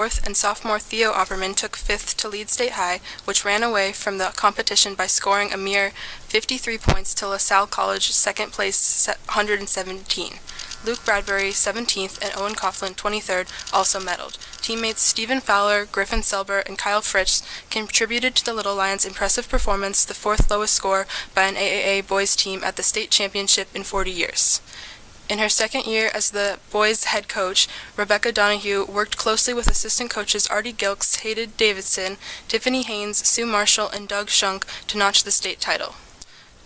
fourth, and sophomore Theo Opperman took fifth to lead State High, which ran away from the competition by scoring a mere 53 points to LaSalle College second place 117. Luke Bradbury, 17th, and Owen Coughlin, 23rd, also medaled. Teammates Stephen Fowler, Griffin Selber, and Kyle Fritz contributed to the Little Lions' impressive performance, the fourth lowest score by an AAA boys team at the state championship in 40 years. In her second year as the boys' head coach, Rebecca Donahue worked closely with assistant coaches Artie Gilks, Hayden Davidson, Tiffany Haynes, Sue Marshall, and Doug Shunk to notch the state title.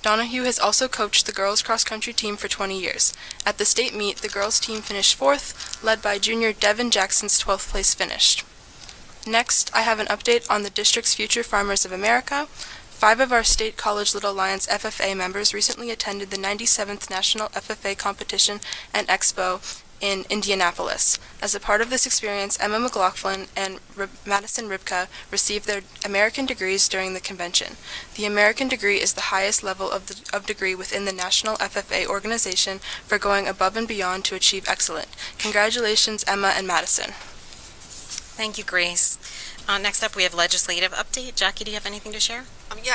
Donahue has also coached the girls' cross-country team for 20 years. At the state meet, the girls' team finished fourth, led by junior Devin Jackson's 12th place finish. Next, I have an update on the district's Future Farmers of America. 5 of our State College Little Lions FFA members recently attended the 97th National FFA Competition and Expo in Indianapolis. As a part of this experience, Emma McLaughlin and Madison Ribka received their American degrees during the convention. The American degree is the highest level of degree within the National FFA organization for going above and beyond to achieve excellence. Congratulations, Emma and Madison. Thank you, Grace. Next up, we have legislative update. Jackie, do you have anything to share?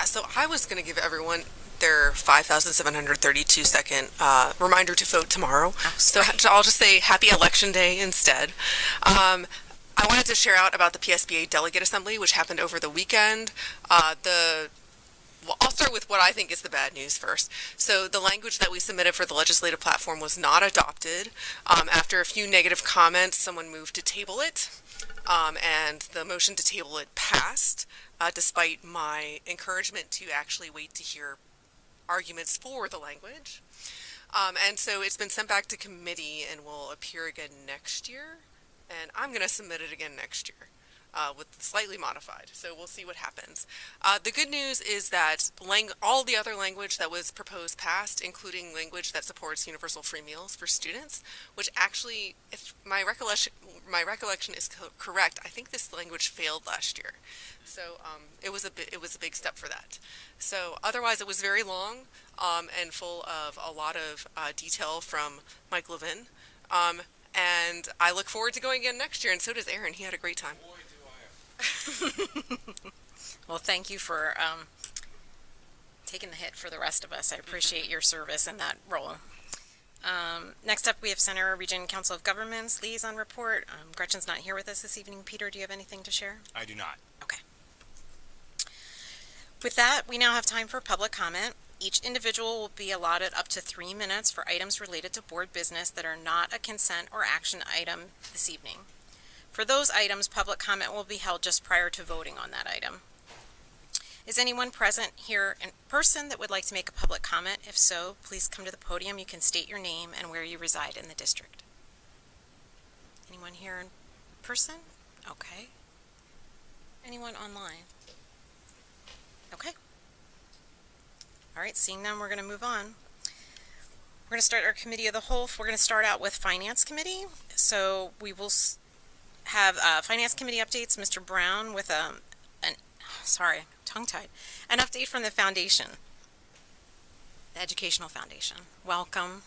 So I was going to give everyone their 5,732 second reminder to vote tomorrow. So I'll just say happy election day instead. I wanted to share out about the PSBA Delegate Assembly, which happened over the weekend. I'll start with what I think is the bad news first. So the language that we submitted for the legislative platform was not adopted. After a few negative comments, someone moved to table it. And the motion to table it passed, despite my encouragement to actually wait to hear arguments for the language. And so it's been sent back to committee and will appear again next year. And I'm going to submit it again next year with slightly modified. So we'll see what happens. The good news is that all the other language that was proposed passed, including language that supports universal free meals for students, which actually, if my recollection is correct, I think this language failed last year. So it was a big step for that. So otherwise, it was very long and full of a lot of detail from Mike Levin. And I look forward to going again next year, and so does Aaron. He had a great time. Well, thank you for taking the hit for the rest of us. I appreciate your service in that role. Next up, we have Center Region Council of Governments Liaison Report. Gretchen's not here with us this evening. Peter, do you have anything to share? I do not. Okay. With that, we now have time for public comment. Each individual will be allotted up to 3 minutes for items related to board business that are not a consent or action item this evening. For those items, public comment will be held just prior to voting on that item. Is anyone present here in person that would like to make a public comment? If so, please come to the podium. You can state your name and where you reside in the district. Anyone here in person? Okay. Anyone online? Okay. All right, seeing none, we're going to move on. We're going to start our committee of the whole. We're going to start out with Finance Committee. So we will have Finance Committee updates. Mr. Brown with an update from the foundation, the Educational Foundation. Welcome.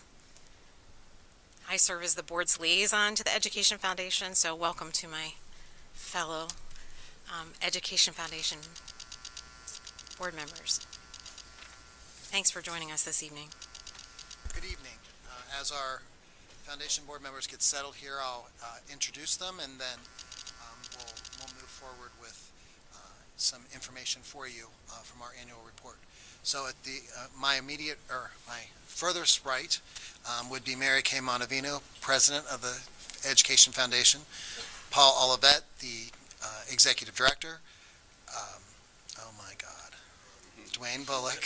I serve as the board's liaison to the Education Foundation, so welcome to my fellow Education Foundation board members. Thanks for joining us this evening. Good evening. As our Foundation board members get settled here, I'll introduce them, and then we'll move forward with some information for you from our annual report. So at my furthest right would be Mary Kay Montevino, President of the Education Foundation, Paul Olivet, the Executive Director, Dwayne Bullock,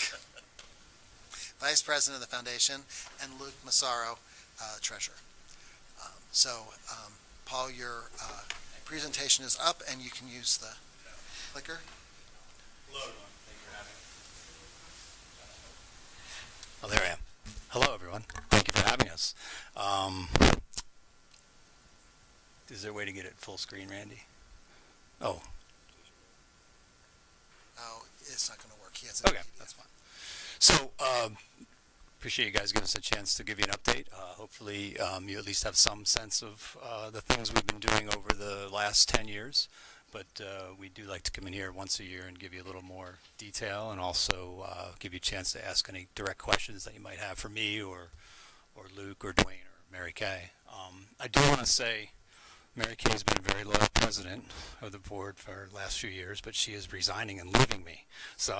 Vice President of the Foundation, and Luke Massaro, Treasurer. Paul, your presentation is up, and you can use the clicker. Hello, everyone. Thank you for having me. Oh, there I am. Hello, everyone. Thank you for having us. Is there a way to get it full screen, Randy? Oh. Oh, it's not going to work. Okay, that's fine. So, Appreciate you guys giving us a chance to give you an update. Hopefully, you at least have some sense of the things we've been doing over the last 10 years. But we do like to come in here once a year and give you a little more detail, and also give you a chance to ask any direct questions that you might have for me or Luke or Dwayne or Mary Kay. I do want to say Mary Kay has been a very loyal president of the board for the last few years, but she is resigning and leaving me. So,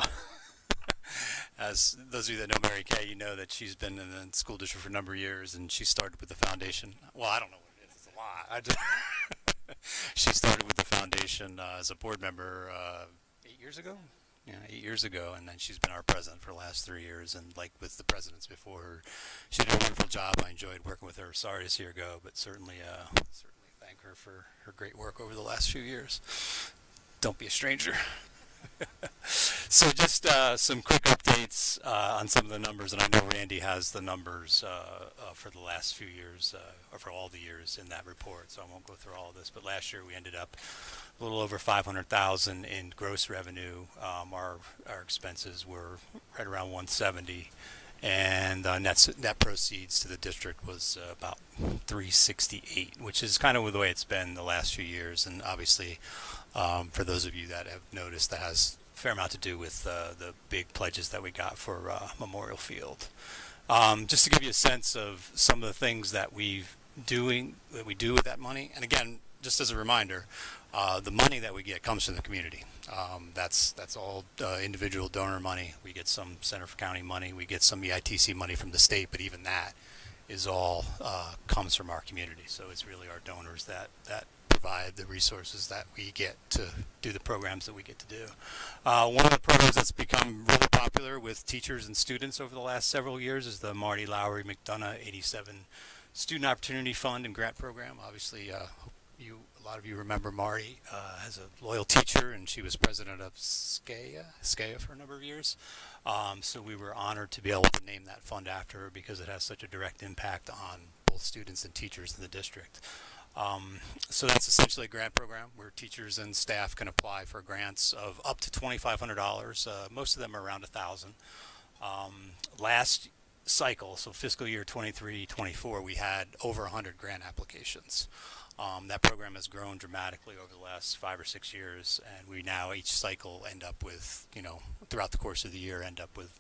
as those of you that know Mary Kay, you know that she's been in the school district for a number of years, and she started with the foundation. Well, I don't know what it is. It's a lot. She started with the foundation as a board member 8 years ago. Yeah, 8 years ago, and then she's been our president for the last 3 years. And like with the presidents before her, she did a wonderful job. I enjoyed working with her. Sorry to see her go, but certainly thank her for her great work over the last few years. Don't be a stranger. So just some quick updates on some of the numbers, and I know Randy has the numbers for the last few years, or for all the years in that report, so I won't go through all of this. But last year we ended up a little over 500,000 in gross revenue. Our expenses were right around 170, and net proceeds to the district was about 368, which is kind of the way it's been the last few years. And obviously, for those of you that have noticed, that has a fair amount to do with the big pledges that we got for Memorial Field. Just to give you a sense of some of the things that we do with that money, and again, just as a reminder, the money that we get comes from the community. That's all individual donor money. We get some Center for County money. We get some EITC money from the state, but even that is all comes from our community. So it's really our donors that provide the resources that we get to do the programs that we get to do. One of the programs that's become really popular with teachers and students over the last several years is the Marty Lowry McDonough 87 Student Opportunity Fund and Grant Program. Obviously, a lot of you remember Marty as a loyal teacher, and she was president of SCAE for a number of years. So we were honored to be able to name that fund after her because it has such a direct impact on both students and teachers in the district. So that's essentially a grant program where teachers and staff can apply for grants of up to $2,500. Most of them are around $1,000. Last cycle, so fiscal year 23-24, we had over 100 grant applications. That program has grown dramatically over the last 5 or 6 years, and we now each cycle end up with, throughout the course of the year, end up with,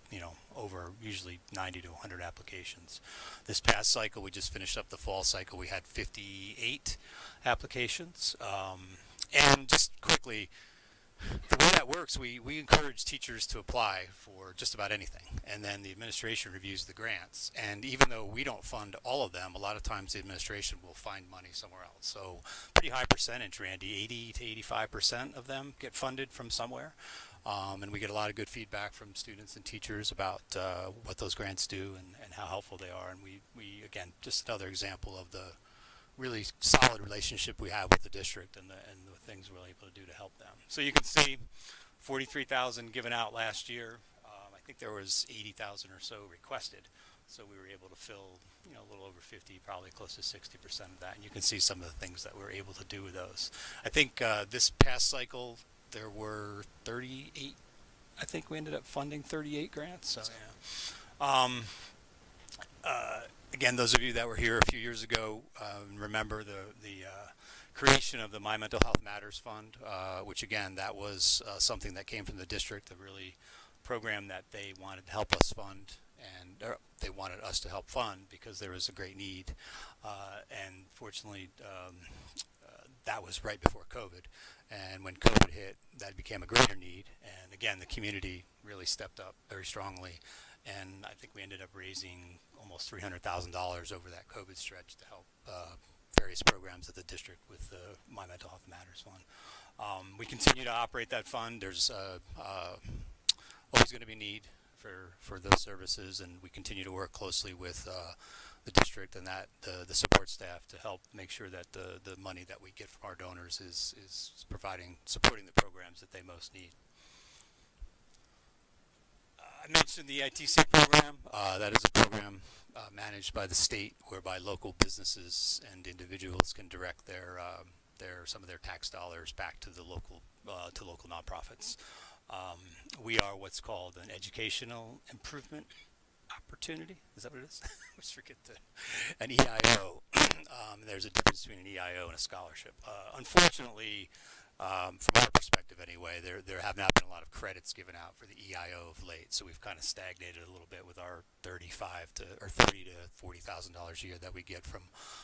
over usually 90 to 100 applications. This past cycle, we just finished up the fall cycle, we had 58 applications. And just quickly, the way that works, we encourage teachers to apply for just about anything, and then the administration reviews the grants. And even though we don't fund all of them, a lot of times the administration will find money somewhere else. So pretty high percentage, Randy, 80 to 85% of them get funded from somewhere. And we get a lot of good feedback from students and teachers about what those grants do and how helpful they are. And we again, just another example of the really solid relationship we have with the district and the things we're able to do to help them. So you can see 43,000 given out last year. I think there was 80,000 or so requested. So we were able to fill, a little over 50, probably close to 60% of that. And you can see some of the things that we're able to do with those. I think this past cycle, there were 38, I think we ended up funding 38 grants. So, yeah. Again, those of you that were here a few years ago remember the creation of the My Mental Health Matters Fund, which again, that was something that came from the district, a really program that they wanted to help us fund, and they wanted us to help fund because there was a great need. And fortunately, that was right before COVID. And when COVID hit, that became a greater need. And again, the community really stepped up very strongly. And I think we ended up raising almost $300,000 over that COVID stretch to help various programs at the district with the My Mental Health Matters Fund. We continue to operate that fund. There's always going to be need for those services, and we continue to work closely with the district and the support staff to help make sure that the money that we get from our donors is supporting the programs that they most need. I mentioned the ITC program. That is a program managed by the state, whereby local businesses and individuals can direct some of their tax dollars back to the local nonprofits. We are what's called an educational improvement opportunity. Is that what it is? I always forget an EIO. There's a difference between an EIO and a scholarship. Unfortunately, from our perspective anyway, there have not been a lot of credits given out for the EIO of late, so we've kind of stagnated a little bit with our $30 to $40,000 a year that we get from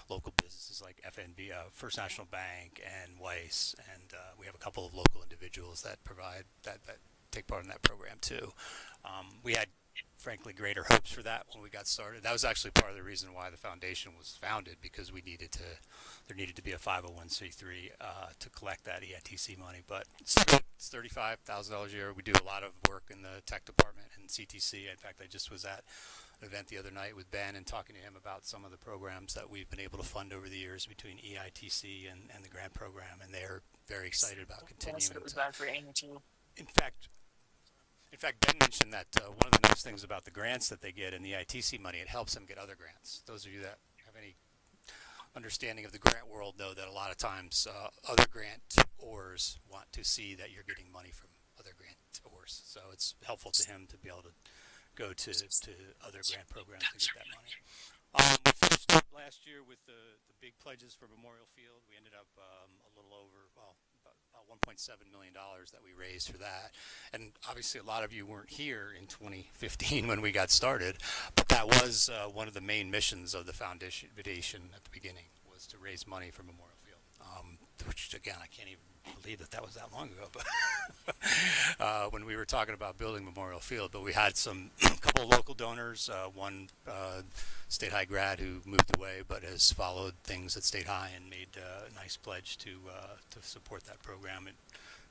local businesses like FNB, First National Bank, and Weiss, and we have a couple of local individuals that provide that take part in that program too. We had frankly greater hopes for that when we got started. That was actually part of the reason why the foundation was founded, because there needed to be a 501c3 to collect that EITC money. But it's good. It's $35,000 a year. We do a lot of work in the tech department and CTC. In fact, I just was at an event the other night with Ben and talking to him about some of the programs that we've been able to fund over the years between EITC and the grant program, and they're very excited about continuing. It was bad for Amy too. In fact, Ben mentioned that one of the nice things about the grants that they get in the ITC money, it helps them get other grants. Those of you that have any understanding of the grant world know that a lot of times other grantors want to see that you're getting money from other grantors. So it's helpful to him to be able to go to other grant programs to get that money. We finished up last year with the big pledges for Memorial Field. We ended up a little over, about $1.7 million that we raised for that. And obviously a lot of you weren't here in 2015 when we got started, but that was one of the main missions of the foundation at the beginning, was to raise money for Memorial Field, which again, I can't even believe that was that long ago, but when we were talking about building Memorial Field. But we had a couple of local donors, one State High grad who moved away but has followed things at State High and made a nice pledge to support that program. It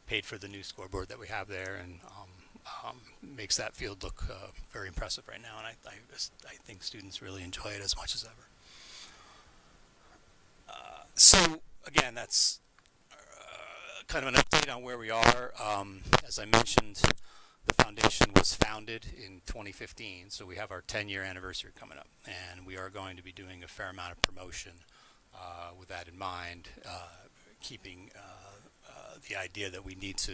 paid for the new scoreboard that we have there, and makes that field look very impressive right now, and I think students really enjoy it as much as ever. So again, that's kind of an update on where we are. As I mentioned, the foundation was founded in 2015, so we have our 10-year anniversary coming up, and we are going to be doing a fair amount of promotion with that in mind, keeping the idea that we need to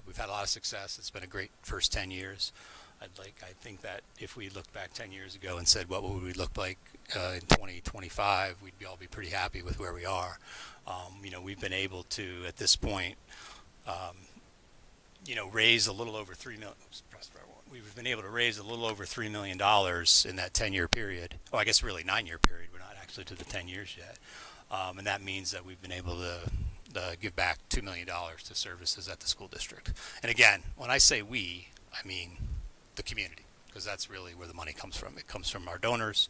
we've had a lot of success. It's been a great first 10 years. I think that if we looked back 10 years ago and said what would we look like in 2025, we'd all be pretty happy with where we are. We've been able to, at this point, raise a little over $3 million. We've been able to raise a little over $3 million in that 10-year period. Oh, I guess really 9-year period. We're not actually to the 10 years yet. And that means that we've been able to give back $2 million to services at the school district. And again, when I say we, I mean the community, because that's really where the money comes from. It comes from our donors.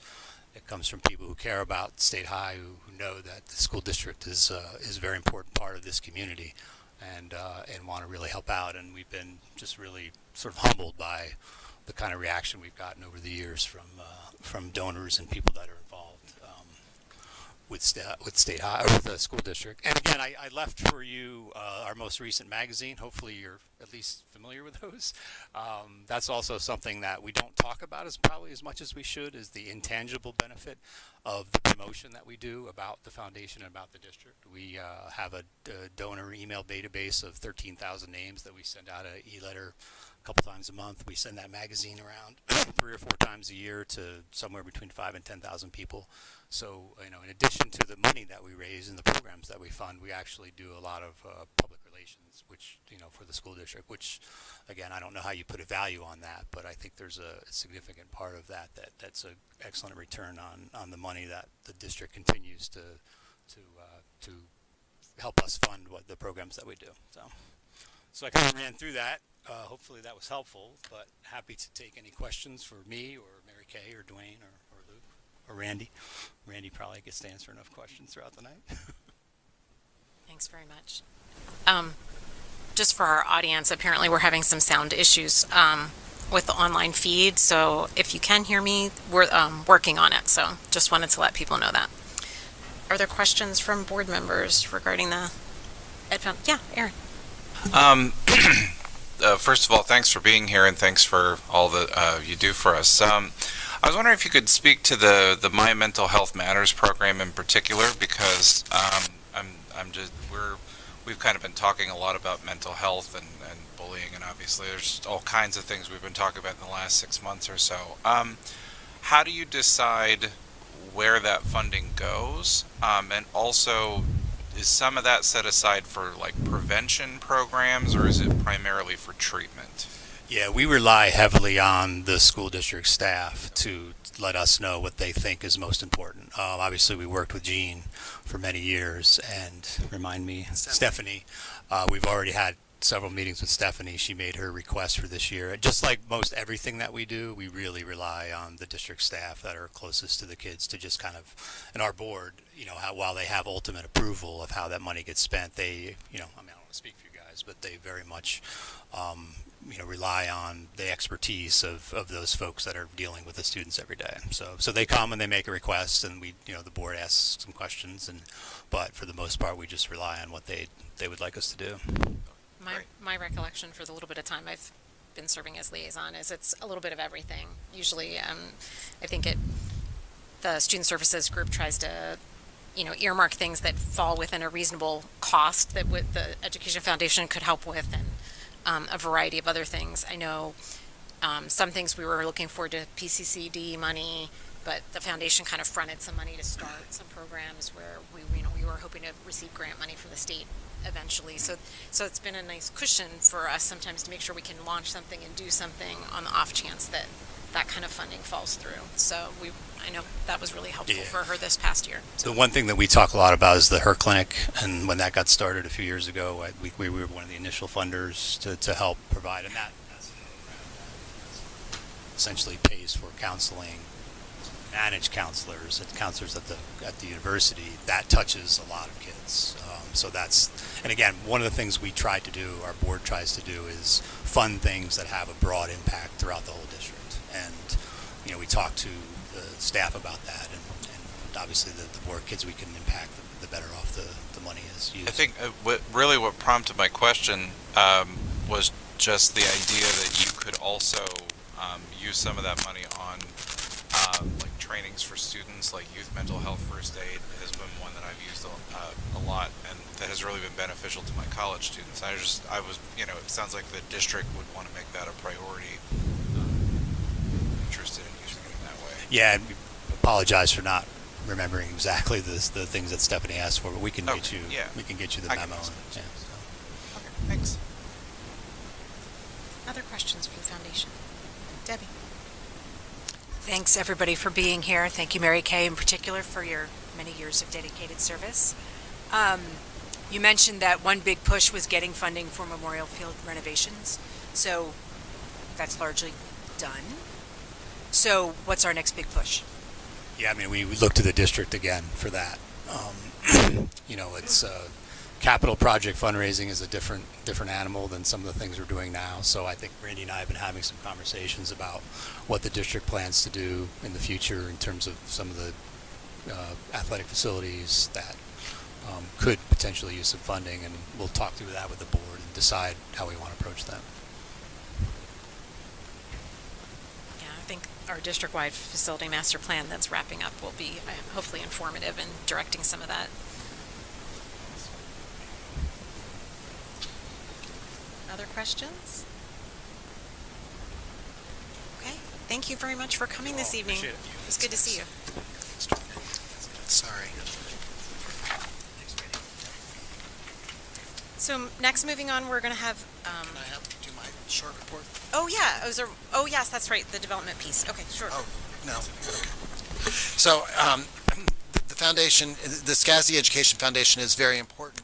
It comes from people who care about State High, who know that the school district is a very important part of this community, and want to really help out. And we've been just really sort of humbled by the kind of reaction we've gotten over the years from donors and people that are involved with State High, or with the school district. And again, I left for you our most recent magazine. Hopefully you're at least familiar with those. That's also something that we don't talk about probably as much as we should, is the intangible benefit of the promotion that we do about the foundation and about the district. We have a donor email database of 13,000 names that we send out an e-letter a couple times a month. We send that magazine around 3 or 4 times a year to somewhere between 5,000 and 10,000 people. So, in addition to the money that we raise and the programs that we fund, we actually do a lot of public relations, which, for the school district, which, again, I don't know how you put a value on that, but I think there's a significant part of that's an excellent return on the money that the district continues to help us fund the programs that we do. So I kind of ran through that. Hopefully that was helpful, but happy to take any questions for me or Mary Kay or Dwayne or Luke or Randy. Randy probably gets to answer enough questions throughout the night. Thanks very much. Just for our audience, apparently we're having some sound issues with the online feed, so if you can hear me, we're working on it, so just wanted to let people know that. Are there questions from board members regarding the Ed Found? Yeah, Aaron. First of all, thanks for being here, and thanks for all that you do for us. I was wondering if you could speak to the My Mental Health Matters program in particular, because we've kind of been talking a lot about mental health and bullying, and obviously there's all kinds of things we've been talking about in the last 6 months or so. how do you decide where that funding goes? And also, is some of that set aside for like prevention programs, or is it primarily for treatment? Yeah, we rely heavily on the school district staff to let us know what they think is most important. Obviously, we worked with Jean for many years, and remind me, Stephanie. We've already had several meetings with Stephanie. She made her request for this year. Just like most everything that we do, we really rely on the district staff that are closest to the kids to just kind of, and our board, while they have ultimate approval of how that money gets spent, they, I don't want to speak for you guys, but they very much, rely on the expertise of those folks that are dealing with the students every day. So they come and they make a request, and we, the board asks some questions, but for the most part, we just rely on what they would like us to do. My recollection for the little bit of time I've been serving as liaison is it's a little bit of everything. Usually, I think the student services group tries to, earmark things that fall within a reasonable cost that the Education Foundation could help with, and a variety of other things. I know some things we were looking forward to PCCD money, but the foundation kind of fronted some money to start some programs where we were hoping to receive grant money from the state eventually. So it's been a nice cushion for us sometimes to make sure we can launch something and do something on the off chance that kind of funding falls through. So I know that was really helpful for her this past year. The one thing that we talk a lot about is the HER Clinic, and when that got started a few years ago, we were one of the initial funders to help provide, and that's essentially pays for counseling, managed counselors and counselors at the university. That touches a lot of kids. So that's, and again, one of the things we try to do, our board tries to do, is fund things that have a broad impact throughout the whole district. And we talk to the staff about that, and obviously the more kids we can impact, the better off the money is used. I think what prompted my question was just the idea that you could also use some of that money on like trainings for students, like youth mental health first aid has been one that I've used a lot, and that has really been beneficial to my college students. I was, it sounds like the district would want to make that a priority. Interested in using it in that way. Yeah, and we apologize for not remembering exactly the things that Stephanie asked for, but we can get you the memo. Okay, thanks. Other questions for the foundation? Debbie. Thanks, everybody, for being here. Thank you, Mary Kay, in particular, for your many years of dedicated service. You mentioned that one big push was getting funding for Memorial Field renovations, so that's largely done. So what's our next big push? Yeah, we look to the district again for that. It's capital project fundraising is a different animal than some of the things we're doing now. So I think Randy and I have been having some conversations about what the district plans to do in the future in terms of some of the athletic facilities that could potentially use some funding, and we'll talk through that with the board and decide how we want to approach them. Yeah, I think our district-wide facility master plan that's wrapping up will be hopefully informative in directing some of that. Other questions? Okay, thank you very much for coming this evening. Appreciate it. It was good to see you. Sorry. So next, moving on, we're going to have. Can I do my short report? Oh yeah, yes, that's right, the development piece. Okay, sure. Oh, no. Okay. So the foundation, the SCASD Education Foundation, is very important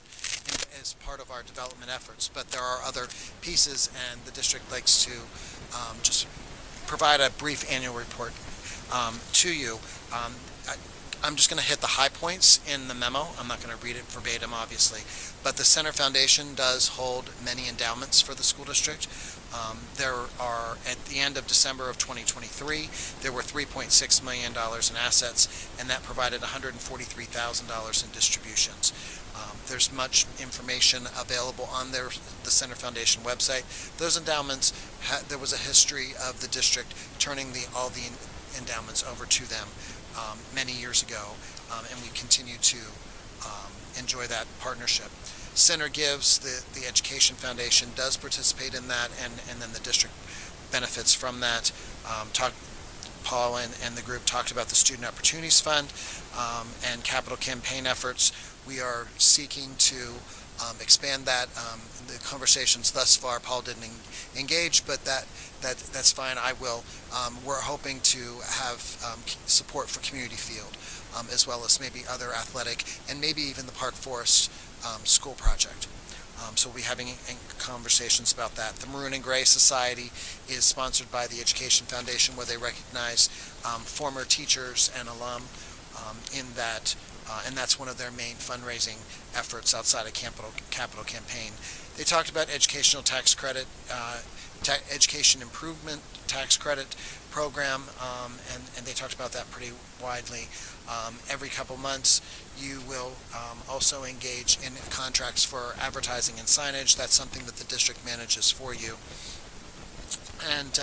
as part of our development efforts, but there are other pieces, and the district likes to just provide a brief annual report to you. I'm just going to hit the high points in the memo. I'm not going to read it verbatim, obviously, but the Center Foundation does hold many endowments for the school district. There are, at the end of December of 2023, there were $3.6 million in assets, and that provided $143,000 in distributions. There's much information available on the Center Foundation website. Those endowments, there was a history of the district turning all the endowments over to them many years ago, and we continue to enjoy that partnership. Center Gives, the Education Foundation, does participate in that, and then the district benefits from that. Paul and the group talked about the Student Opportunities Fund and capital campaign efforts. We are seeking to expand that. The conversations thus far, Paul didn't engage, but that's fine. I will. We're hoping to have support for Community Field, as well as maybe other athletic and maybe even the Park Forest school project. So we'll be having conversations about that. The Maroon and Gray Society is sponsored by the Education Foundation, where they recognize former teachers and alum in that, and that's one of their main fundraising efforts outside of capital campaign. They talked about educational tax credit, education improvement tax credit program, and they talked about that pretty widely. Every couple months, you will also engage in contracts for advertising and signage. That's something that the district manages for you. And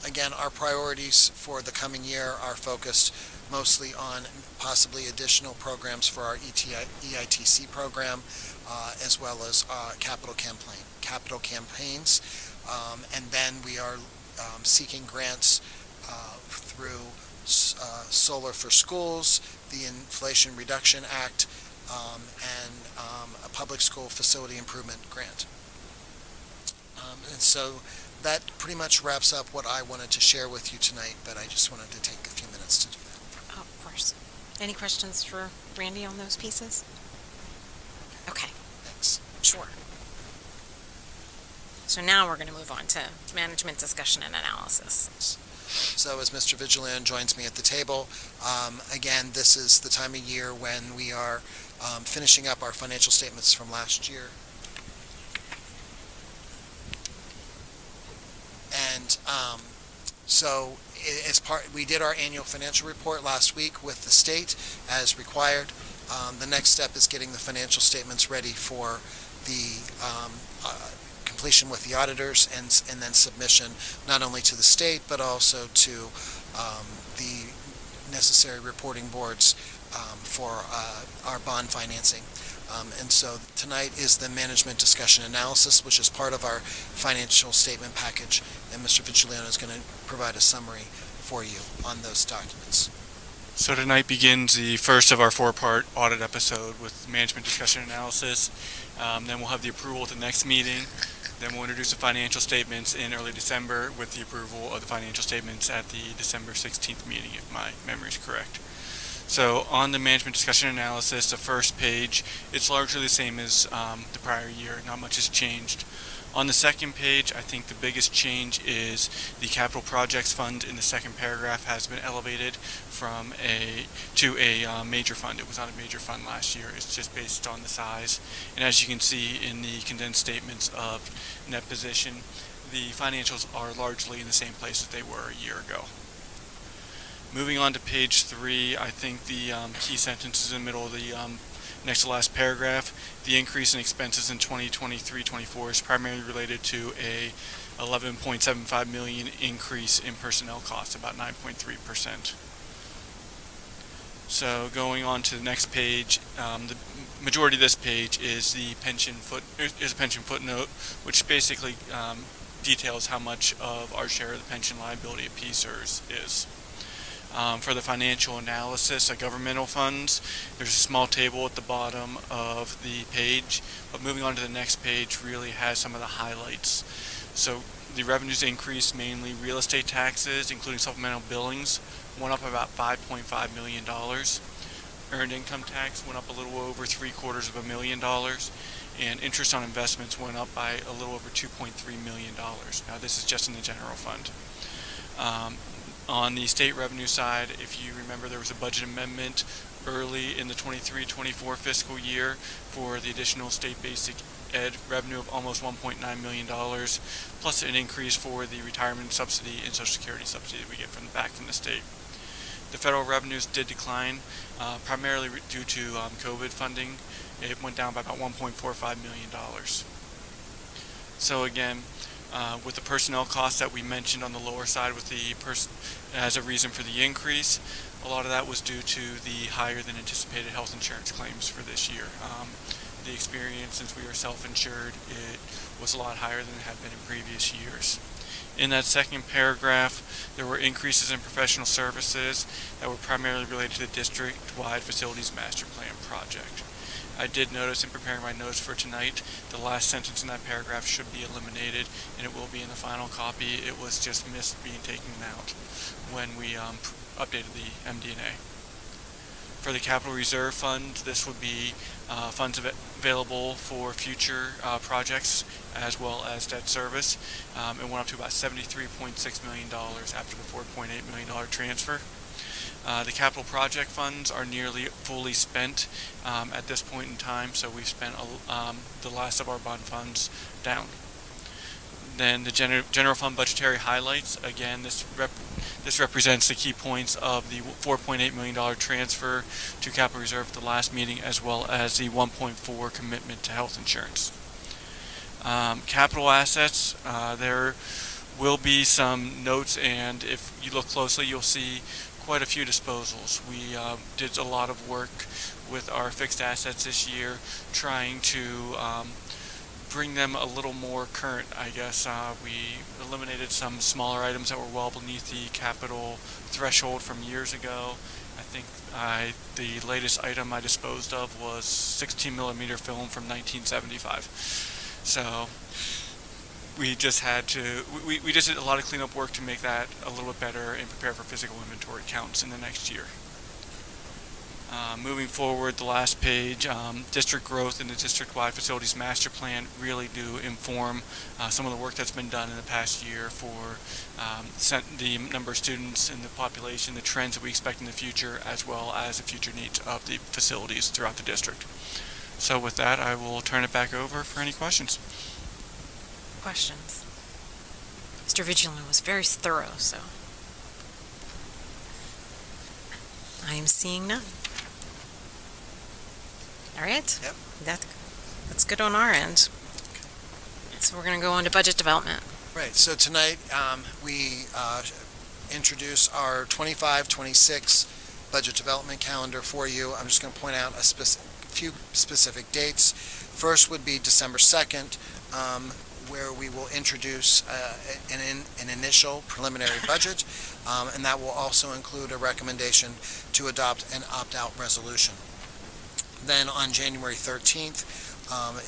again, our priorities for the coming year are focused mostly on possibly additional programs for our EITC program, as well as capital campaigns. And then we are seeking grants through Solar for Schools, the Inflation Reduction Act, and a public school facility improvement grant. And so that pretty much wraps up what I wanted to share with you tonight, but I just wanted to take a few minutes to do that. Oh, of course. Any questions for Randy on those pieces? Okay, Thanks. sure. So now we're going to move on to management discussion and analysis. So as Mr. Vigilante joins me at the table, again, this is the time of year when we are finishing up our financial statements from last year. And so as we did our annual financial report last week with the state as required. The next step is getting the financial statements ready for the completion with the auditors and then submission not only to the state but also to the necessary reporting boards for our bond financing. And so tonight is the management discussion analysis, which is part of our financial statement package, and Mr. Vigiliano is going to provide a summary for you on those documents. So tonight begins the first of our four-part audit episode with management discussion analysis. Then we'll have the approval at the next meeting. Then we'll introduce the financial statements in early December with the approval of the financial statements at the December 16th meeting, if my memory is correct. So on the management discussion analysis, the first page, it's largely the same as the prior year. Not much has changed. On the second page, I think the biggest change is the capital projects fund in the second paragraph has been elevated from to a major fund. It was not a major fund last year. It's just based on the size. And as you can see in the condensed statements of net position, the financials are largely in the same place that they were a year ago. Moving on to page 3, I think the key sentence is in the middle of the next to last paragraph. The increase in expenses in 2023-24 is primarily related to a $11.75 million increase in personnel costs, about 9.3%. So going on to the next page, the majority of this page is the pension footnote, which basically details how much of our share of the pension liability at PSERS is. For the financial analysis of governmental funds, there's a small table at the bottom of the page, but moving on to the next page really has some of the highlights. So the revenues increased, mainly real estate taxes, including supplemental billings, went up about $5.5 million. Earned income tax went up a little over $750,000, and interest on investments went up by a little over $2.3 million. Now this is just in the general fund. On the state revenue side, if you remember, there was a budget amendment early in the 23-24 fiscal year for the additional state basic ed revenue of almost $1.9 million, plus an increase for the retirement subsidy and Social Security subsidy that we get back from the state. The federal revenues did decline, primarily due to COVID funding. It went down by about $1.45 million. So again, with the personnel costs that we mentioned on the lower side with the as a reason for the increase, a lot of that was due to the higher than anticipated health insurance claims for this year. The experience, since we were self-insured, it was a lot higher than it had been in previous years. In that second paragraph, there were increases in professional services that were primarily related to the district-wide facilities master plan project. I did notice in preparing my notes for tonight, the last sentence in that paragraph should be eliminated, and it will be in the final copy. It was just missed being taken out when we updated the MD&A. For the capital reserve fund, this would be funds available for future projects as well as debt service. It went up to about $73.6 million after the $4.8 million transfer. The capital project funds are nearly fully spent at this point in time, so we've spent the last of our bond funds down. Then the general fund budgetary highlights. Again, this represents the key points of the $4.8 million transfer to capital reserve at the last meeting, as well as the 1.4 commitment to health insurance. Capital assets. There will be some notes, and if you look closely, you'll see quite a few disposals. We did a lot of work with our fixed assets this year, trying to bring them a little more current, I guess. We eliminated some smaller items that were well beneath the capital threshold from years ago. I think the latest item I disposed of was 16 millimeter film from 1975. So we just had to, we just did a lot of cleanup work to make that a little bit better and prepare for physical inventory counts in the next year. Moving forward, the last page, district growth and the district-wide facilities master plan really do inform some of the work that's been done in the past year for the number of students in the population, the trends that we expect in the future, as well as the future needs of the facilities throughout the district. So with that, I will turn it back over for any questions. Questions? Mr. Vigilant was very thorough, so I am seeing none. All right. Yep. That's good on our end. So we're going to go on to budget development. Right, so tonight we introduce our 25-26 budget development calendar for you. I'm just going to point out a few specific dates. First would be December 2nd, where we will introduce an initial preliminary budget, and that will also include a recommendation to adopt an opt-out resolution. Then on January 13th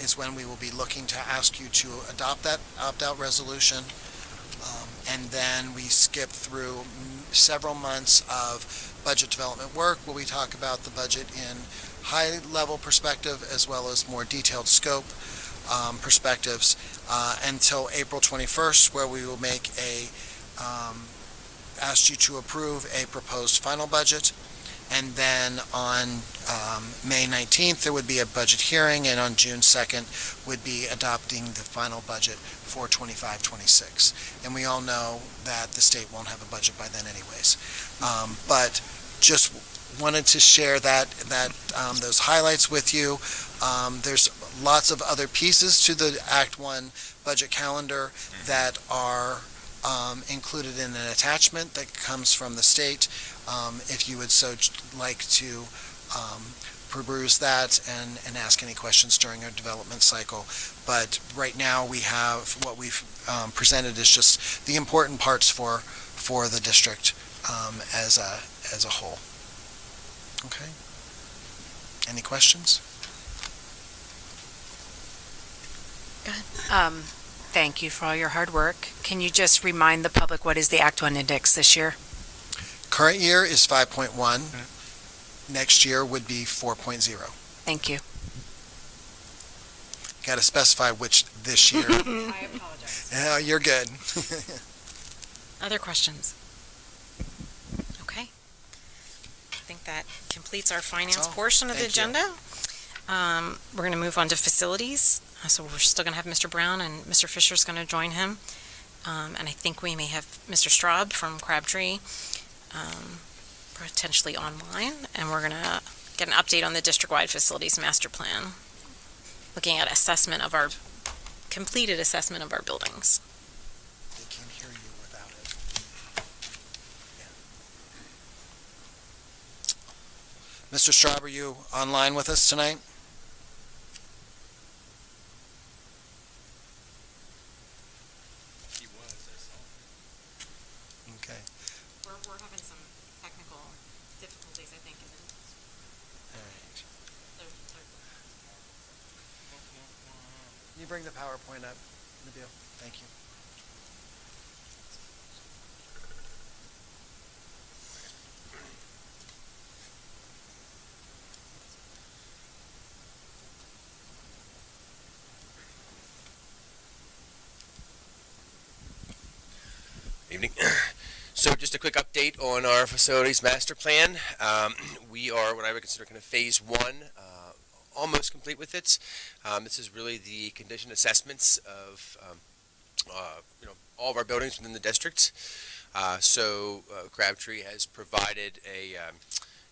is when we will be looking to ask you to adopt that opt-out resolution, and then we skip through several months of budget development work where we talk about the budget in high-level perspective as well as more detailed scope perspectives until April 21st, where we will make ask you to approve a proposed final budget. And then on May 19th, there would be a budget hearing, and on June 2nd would be adopting the final budget for 25-26. And we all know that the state won't have a budget by then anyways. But just wanted to share those highlights with you. There's lots of other pieces to the Act 1 budget calendar that are included in an attachment that comes from the state. If you would so like to peruse that and ask any questions during our development cycle. But right now we have what we've presented is just the important parts for the district as a whole. Okay. Any questions? Go ahead. Thank you for all your hard work. Can you just remind the public what is the Act 1 index this year? Current year is 5.1. Next year would be 4.0. Thank you. Got to specify which this year. I apologize. No, you're good. Other questions? Okay. I think that completes our finance all. portion of the Thank you. agenda. We're going to move on to facilities. So we're still going to have Mr. Brown, and Mr. Fisher's going to join him. And I think we may have Mr. Straub from Crabtree potentially online. And we're going to get an update on the district-wide facilities master plan, looking at completed assessment of our buildings. They can't hear you without it. Yeah. Mr. Straub, are you online with us tonight? PowerPoint up, Nabil. Thank you. Evening. So just a quick update on our facilities master plan. We are what I would consider kind of phase one, almost complete with it. This is really the condition assessments of all of our buildings within the district. Crabtree has provided a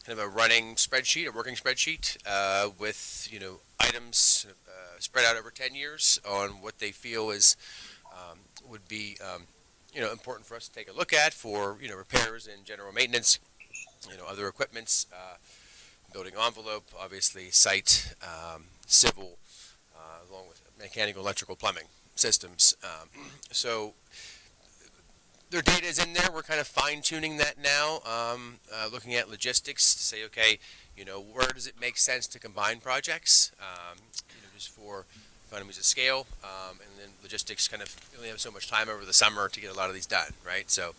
kind of a running spreadsheet, a working spreadsheet with items spread out over 10 years on what they feel is would be important for us to take a look at for, repairs and general maintenance, other equipments, building envelope, obviously site, civil, along with mechanical, electrical, plumbing systems. So their data is in there. We're kind of fine tuning that now, looking at logistics to say, okay, where does it make sense to combine projects, just for economies of scale, and then logistics kind of we only have so much time over the summer to get a lot of these done, right? So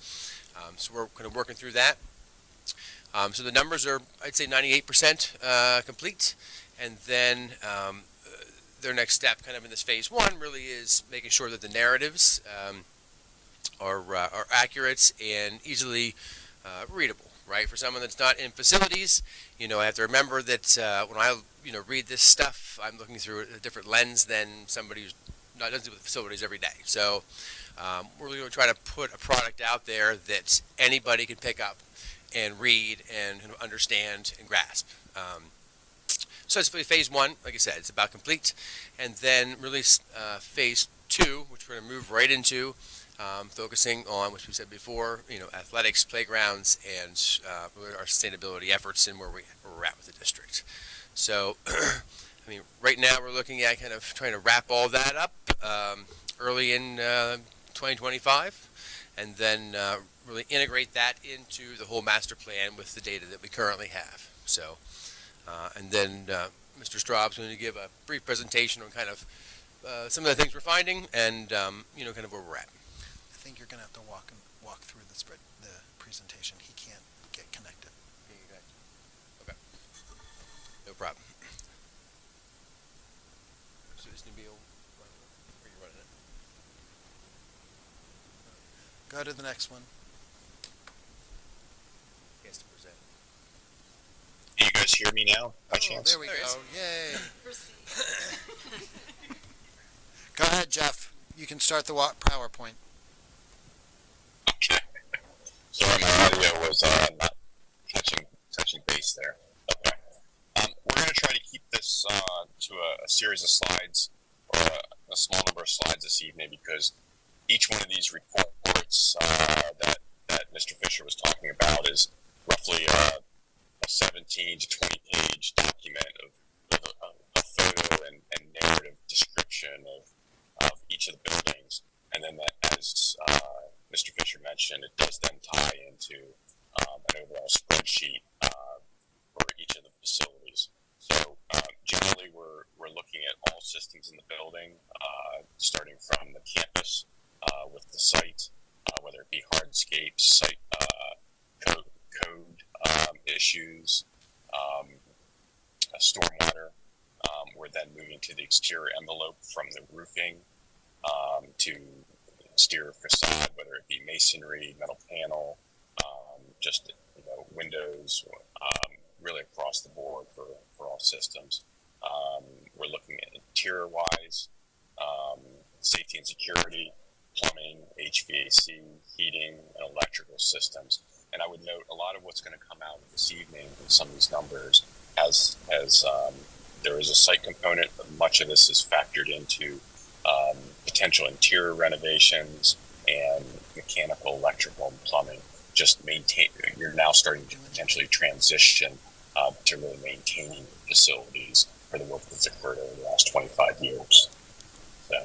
we're kind of working through that. So the numbers are, I'd say, 98% complete, and then their next step kind of in this phase one really is making sure that the narratives are accurate and easily readable, right? For someone that's not in facilities, I have to remember that when I read this stuff, I'm looking through a different lens than somebody who's not doesn't do with facilities every day. So we're really going to try to put a product out there that anybody can pick up and read and understand and grasp. So it's phase one, like I said, it's about complete, and then really phase two, which we're going to move right into, focusing on, which we said before, athletics, playgrounds, and really our sustainability efforts and where we're at with the district. So, right now we're looking at kind of trying to wrap all that up early in 2025, and then really integrate that into the whole master plan with the data that we currently have. So, and then Mr. Straub's going to give a brief presentation on kind of some of the things we're finding and kind of where we're at. I think you're going to have to walk through the presentation. He can't get connected. Okay. No problem. So is Nabil running it? Or are you running it? Go to the next one. He has to present. Can you guys hear me now, by Oh, chance? there we There he go. is. Yay. Go ahead, Jeff. You can start the PowerPoint. Okay. Sorry, my audio was not touching base there. Okay. We're going to try to keep this to a series of slides, or a small number of slides this evening, because each one of these reports that Mr. Fisher was talking about is roughly a 17 to 20 page document of a photo and narrative description of each of the buildings. And then as Mr. Fisher mentioned, it does then tie into an overall spreadsheet for each of the facilities. So generally we're looking at all systems in the building, starting from the campus with the site, whether it be hardscape, site code issues, stormwater. We're then moving to the exterior envelope from the roofing to exterior facade, whether it be masonry, metal panel, just windows, really across the board for all systems. We're looking at interior-wise, safety and security, plumbing, HVAC, heating, and electrical systems. And I would note a lot of what's going to come out this evening with some of these numbers as there is a site component, but much of this is factored into potential interior renovations and mechanical, electrical, and plumbing. You're now starting to potentially transition to really maintaining facilities for the work that's occurred over the last 25 years. So,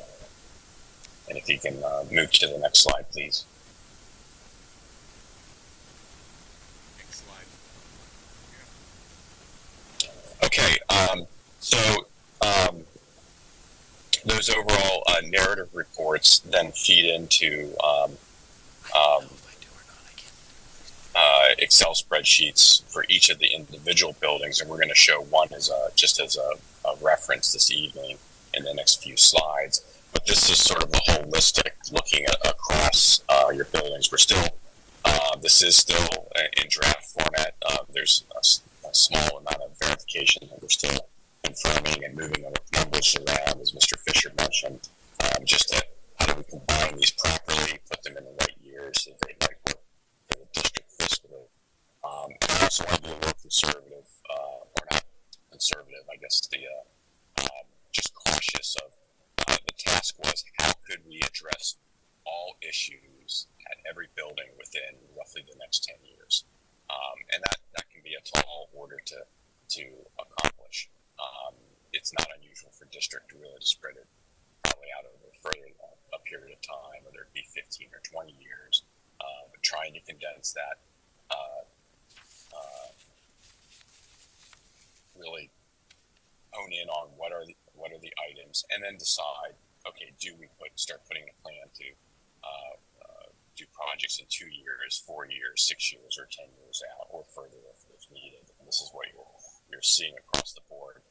and if you can move to the next slide, please. Next slide. Okay, so those those overall narrative reports then feed into Excel spreadsheets for each of the individual buildings, and we're going to show one as just as a reference this evening in the next few slides. But this is sort of a holistic looking across your buildings. We're still, this is still in draft format. There's a small amount of verification that we're still confirming and moving numbers around, as Mr. Fisher mentioned, just to how do we combine these properly, put them in the right years so they might work for the district fiscally. I also want to be a little conservative, or not conservative, I guess, just cautious of the task was how could we address all issues at every building within roughly the next 10 years. And that can be a tall order to accomplish. It's not unusual for district to really spread it probably out over further a period of time, whether it be 15 or 20 years, but trying to condense that really hone in on what are the items, and then decide, okay, do we start putting a plan to do projects in 2 years, 4 years, 6 years, or 10 years out, or further if needed. And this is what you're seeing across the board.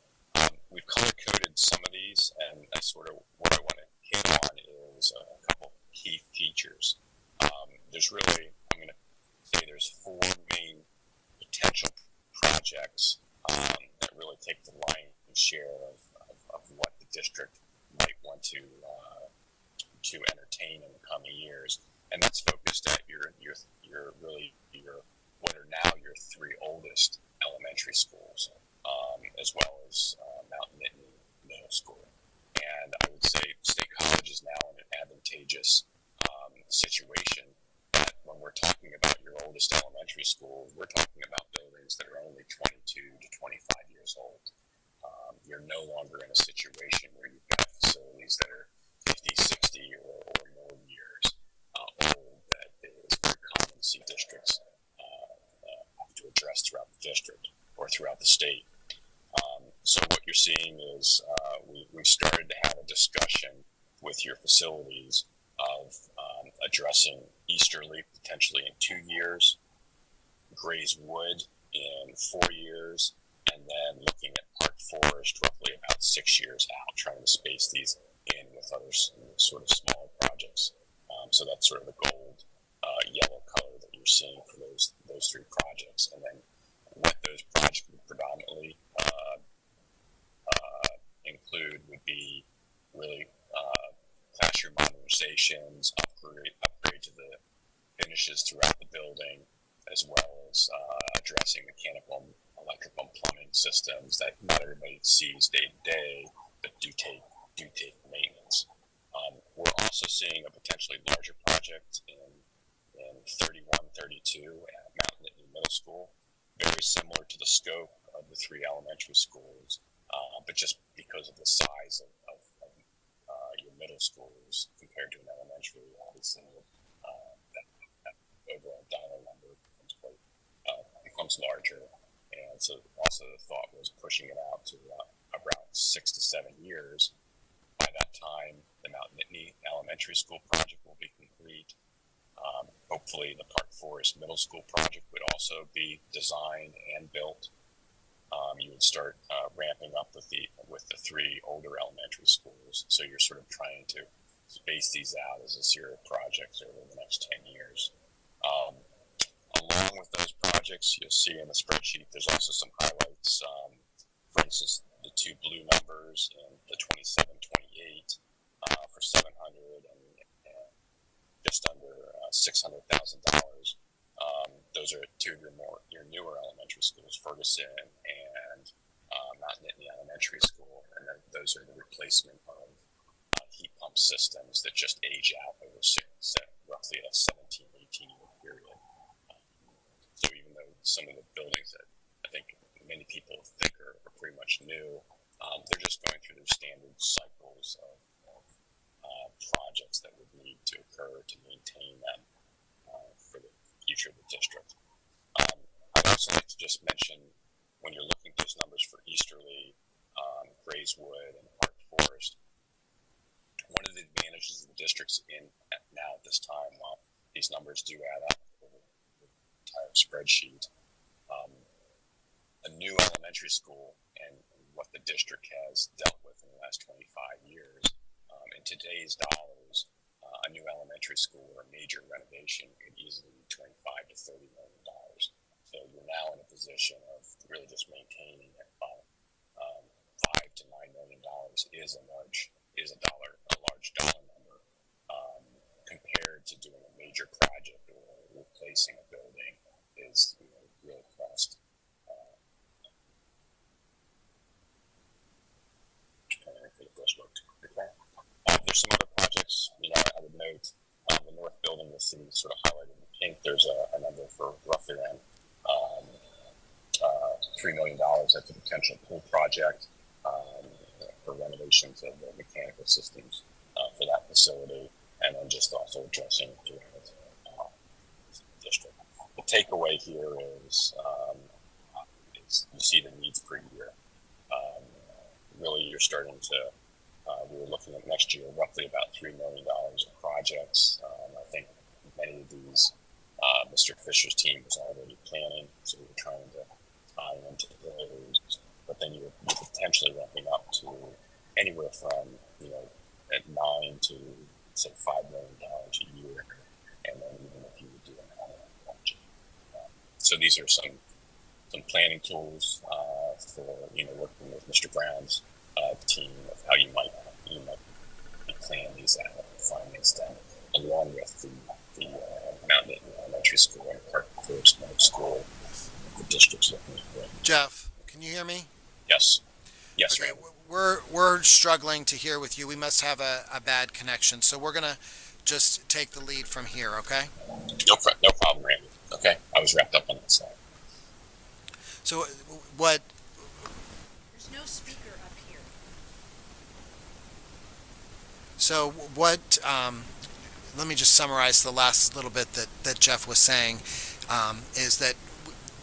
We've color-coded some of these, and that's sort of what I want to hit on is a couple key features. There's really, I'm going to say there's 4 main potential projects that really take the lion's share of what the district might want to entertain in the coming years, and that's focused at your what are now your 3 oldest elementary schools, as well as Mount Nittany Middle School. And I would say State College is now in an advantageous situation that when we're talking about your oldest elementary schools, we're talking about buildings that are only 22 to 25 years old. You're no longer in a situation where you've got facilities that are 50, 60, or more years old that is very common to see districts have to address throughout the district or throughout the state. So what you're seeing is we've started to have a discussion with your facilities of addressing Easterly potentially in 2 years, Grays Wood in 4 years, and then looking at Park Forest roughly about 6 years out, trying to space these in with other sort of smaller projects. So that's sort of the gold yellow color that you're seeing for those 3 projects. And then what those projects would predominantly include would be really classroom modernizations, upgrade to the finishes throughout the building, as well as addressing mechanical, electrical, and plumbing systems that not everybody sees day to day, but do take maintenance. We're also seeing a potentially larger project in 3132 at Mount Nittany Middle School, very similar to the scope of the 3 elementary schools, but just because of the size of your middle schools compared to an elementary, obviously that overall dollar number becomes larger. And so also the thought was pushing it out to around 6 to 7 years. By that time, the Mount Nittany Elementary School project will be complete. Hopefully the Park Forest Middle School project would also be designed and built. You would start ramping up with the 3 older elementary schools. So you're sort of trying to space these out as a series of projects over the next 10 years. Along with those projects, you'll see in the spreadsheet, there's also some highlights. For instance, the 2 blue numbers in the 2728 for $700 and just under $600,000. Those are 2 of your newer elementary schools, Ferguson and Mount Nittany Elementary School, and then those are the replacement of heat pump systems that just age out over roughly a 17, 18-year period. So even though some of the buildings that I think many people think are pretty much new, they're just going through their standard cycles of projects that would need to occur to maintain them for the future of the district. I'd also like to just mention, when you're looking at those numbers for Easterly, Grays Wood, and Park Forest, One of the advantages of the districts now at this time, while these numbers do add up over the entire spreadsheet, a new elementary school and what the district has dealt with in the last 25 years, in today's dollars, a new elementary school or a major renovation could easily be $25 to $30 million. So you're now in a position of really just maintaining it. $5 to $9 million is a large dollar number compared to doing a major project or replacing a building is really cost. There's some other projects, I would note the north building, you'll see sort of highlighted in pink. There's a number for roughly around $3 million. That's a potential pool project for renovations of the mechanical systems for that facility, and then just also addressing throughout the district. The takeaway here is you see the needs per year. Really, you're starting to. We were looking at next year roughly about $3 million of projects. I think many of these Mr. Fisher's team was already planning, so we were trying to tie into those. But then you're potentially ramping up to anywhere from at $9 to say $5 million a year, and then even if you would do an annual project. So these are some planning tools for working with Mr. Brown's team of how you might plan these out, finance them, along with the Mountain Elementary School and Park Forest Middle School, the district's looking at. Jeff, can you hear me? Yes. Yes, Okay, Randy. we're struggling to hear with you. We must have a bad connection, so we're gonna just take the lead from here, okay? No problem, Randy. Okay, I was wrapped up on that side. So what? There's no speaker up here. So what? Let me just summarize the last little bit that Jeff was saying. Is that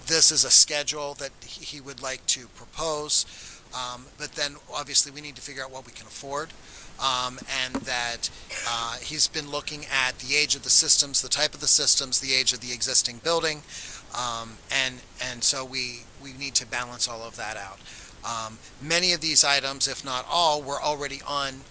this is a schedule that he would like to propose, but then obviously we need to figure out what we can afford. And that he's been looking at the age of the systems, the type of the systems, the age of the existing building, and so we need to balance all of that out. Many of these items, if not all, were already on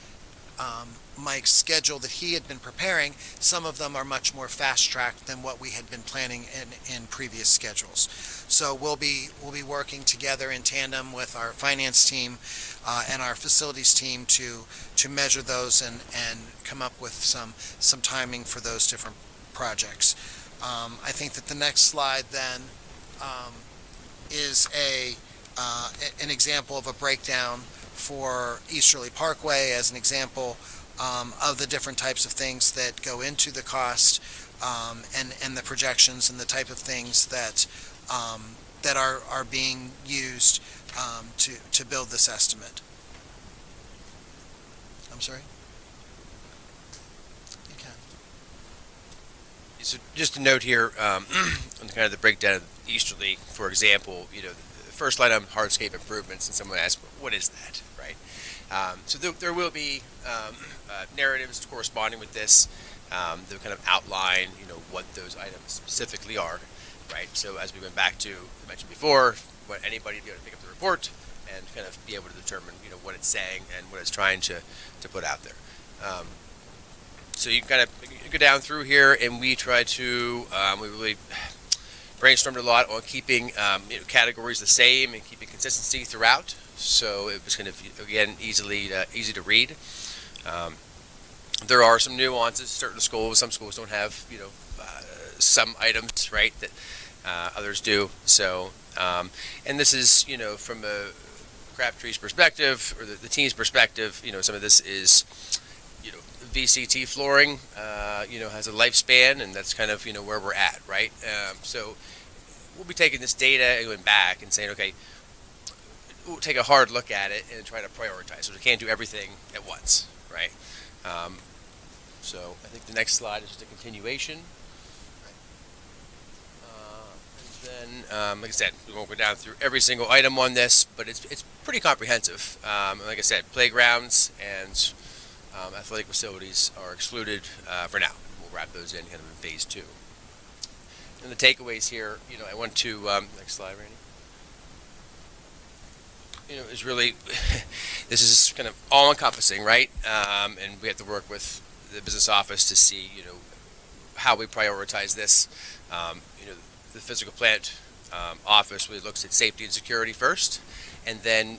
Mike's schedule that he had been preparing. Some of them are much more fast-tracked than what we had been planning in previous schedules. So we'll be working together in tandem with our finance team and our facilities team to measure those and come up with some timing for those different projects. I think that the next slide then is an example of a breakdown for Easterly Parkway as an example of the different types of things that go into the cost and the projections and the type of things that are being used to build this estimate. I'm sorry? You can. So just a note here on kind of the breakdown of Easterly, for example, the first line on hardscape improvements, and someone asked, what is that, right? So there will be narratives corresponding with this. They'll kind of outline, what those items specifically are, right? So as we went back to, I mentioned before, want anybody to be able to pick up the report and kind of be able to determine, what it's saying and what it's trying to put out there. So you kind of go down through here, and we try to, we really brainstormed a lot on keeping categories the same and keeping consistency throughout. So it was kind of, again, easy to read. There are some nuances. Certain schools, some schools don't have, some items, right, that others do. So, and this is, from a Crabtree's perspective or the team's perspective, some of this is, VCT flooring, has a lifespan, and that's kind of, where we're at, right? So we'll be taking this data and going back and saying, okay, we'll take a hard look at it and try to prioritize. So we can't do everything at once, right? So I think the next slide is just a continuation. And then, like I said, we won't go down through every single item on this, but it's pretty comprehensive. Like I said, playgrounds and athletic facilities are excluded for now. We'll wrap those in kind of in phase 2. And the takeaways here, I want to, next slide, Randy. Is really, this is kind of all-encompassing, right? And we have to work with the business office to see, how we prioritize this. The physical plant office really looks at safety and security first, and then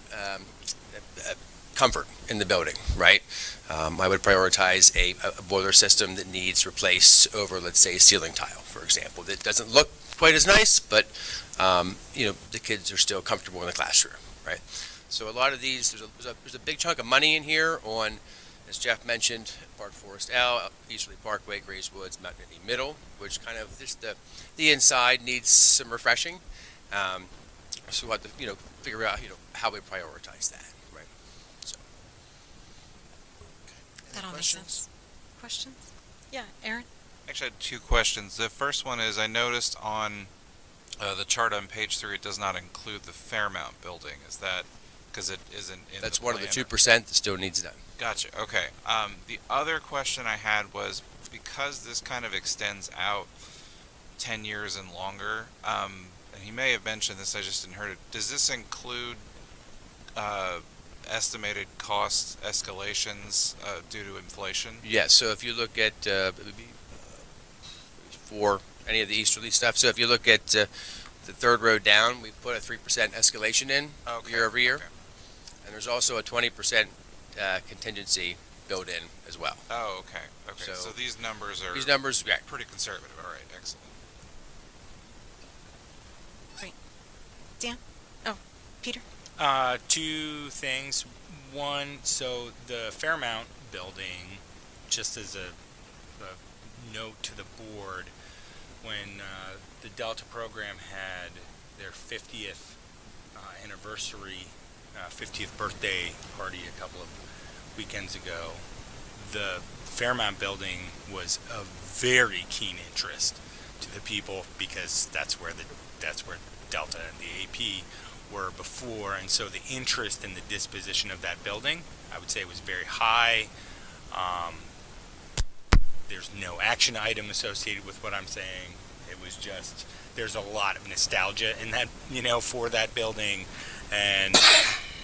comfort in the building, right? I would prioritize a boiler system that needs replaced over, let's say, ceiling tile, for example, that doesn't look quite as nice, but the kids are still comfortable in the classroom, right? So a lot of these, there's a big chunk of money in here on, as Jeff mentioned, Park Forest L, Easterly Parkway, Grays Woods, Mount Nittany Middle, which kind of just the inside needs some refreshing. So we'll have to figure out how we prioritize that, right? So. That all makes Questions? sense. Questions? Yeah, Aaron? Actually, I had 2 questions. The first one is I noticed on the chart on page 3 it does not include the Fairmount building. Is that because it isn't in That's the one of the plan? 2% that still needs done. Gotcha. Okay. The other question I had was because this kind of extends out 10 years and longer, and he may have mentioned this, I just didn't hear it. Does this include estimated cost escalations due to inflation? Yes, so if you look at for any of the easterly stuff, so if you look at the third row down, we put a 3% escalation in year over year, and there's also a 20% contingency built in as well. Oh, okay. Okay. So these numbers are Right. pretty conservative. All right. Excellent. Dan? Oh, Peter? 2 things. One, so the Fairmount building, just as a note to the board, when the Delta program had their 50th anniversary, 50th birthday party a couple of weekends ago, the Fairmount building was of very keen interest to the people because that's where Delta and the AP were before, and so the interest in the disposition of that building, I would say, was very high. There's no action item associated with what I'm saying. It was just, there's a lot of nostalgia in that, for that building, and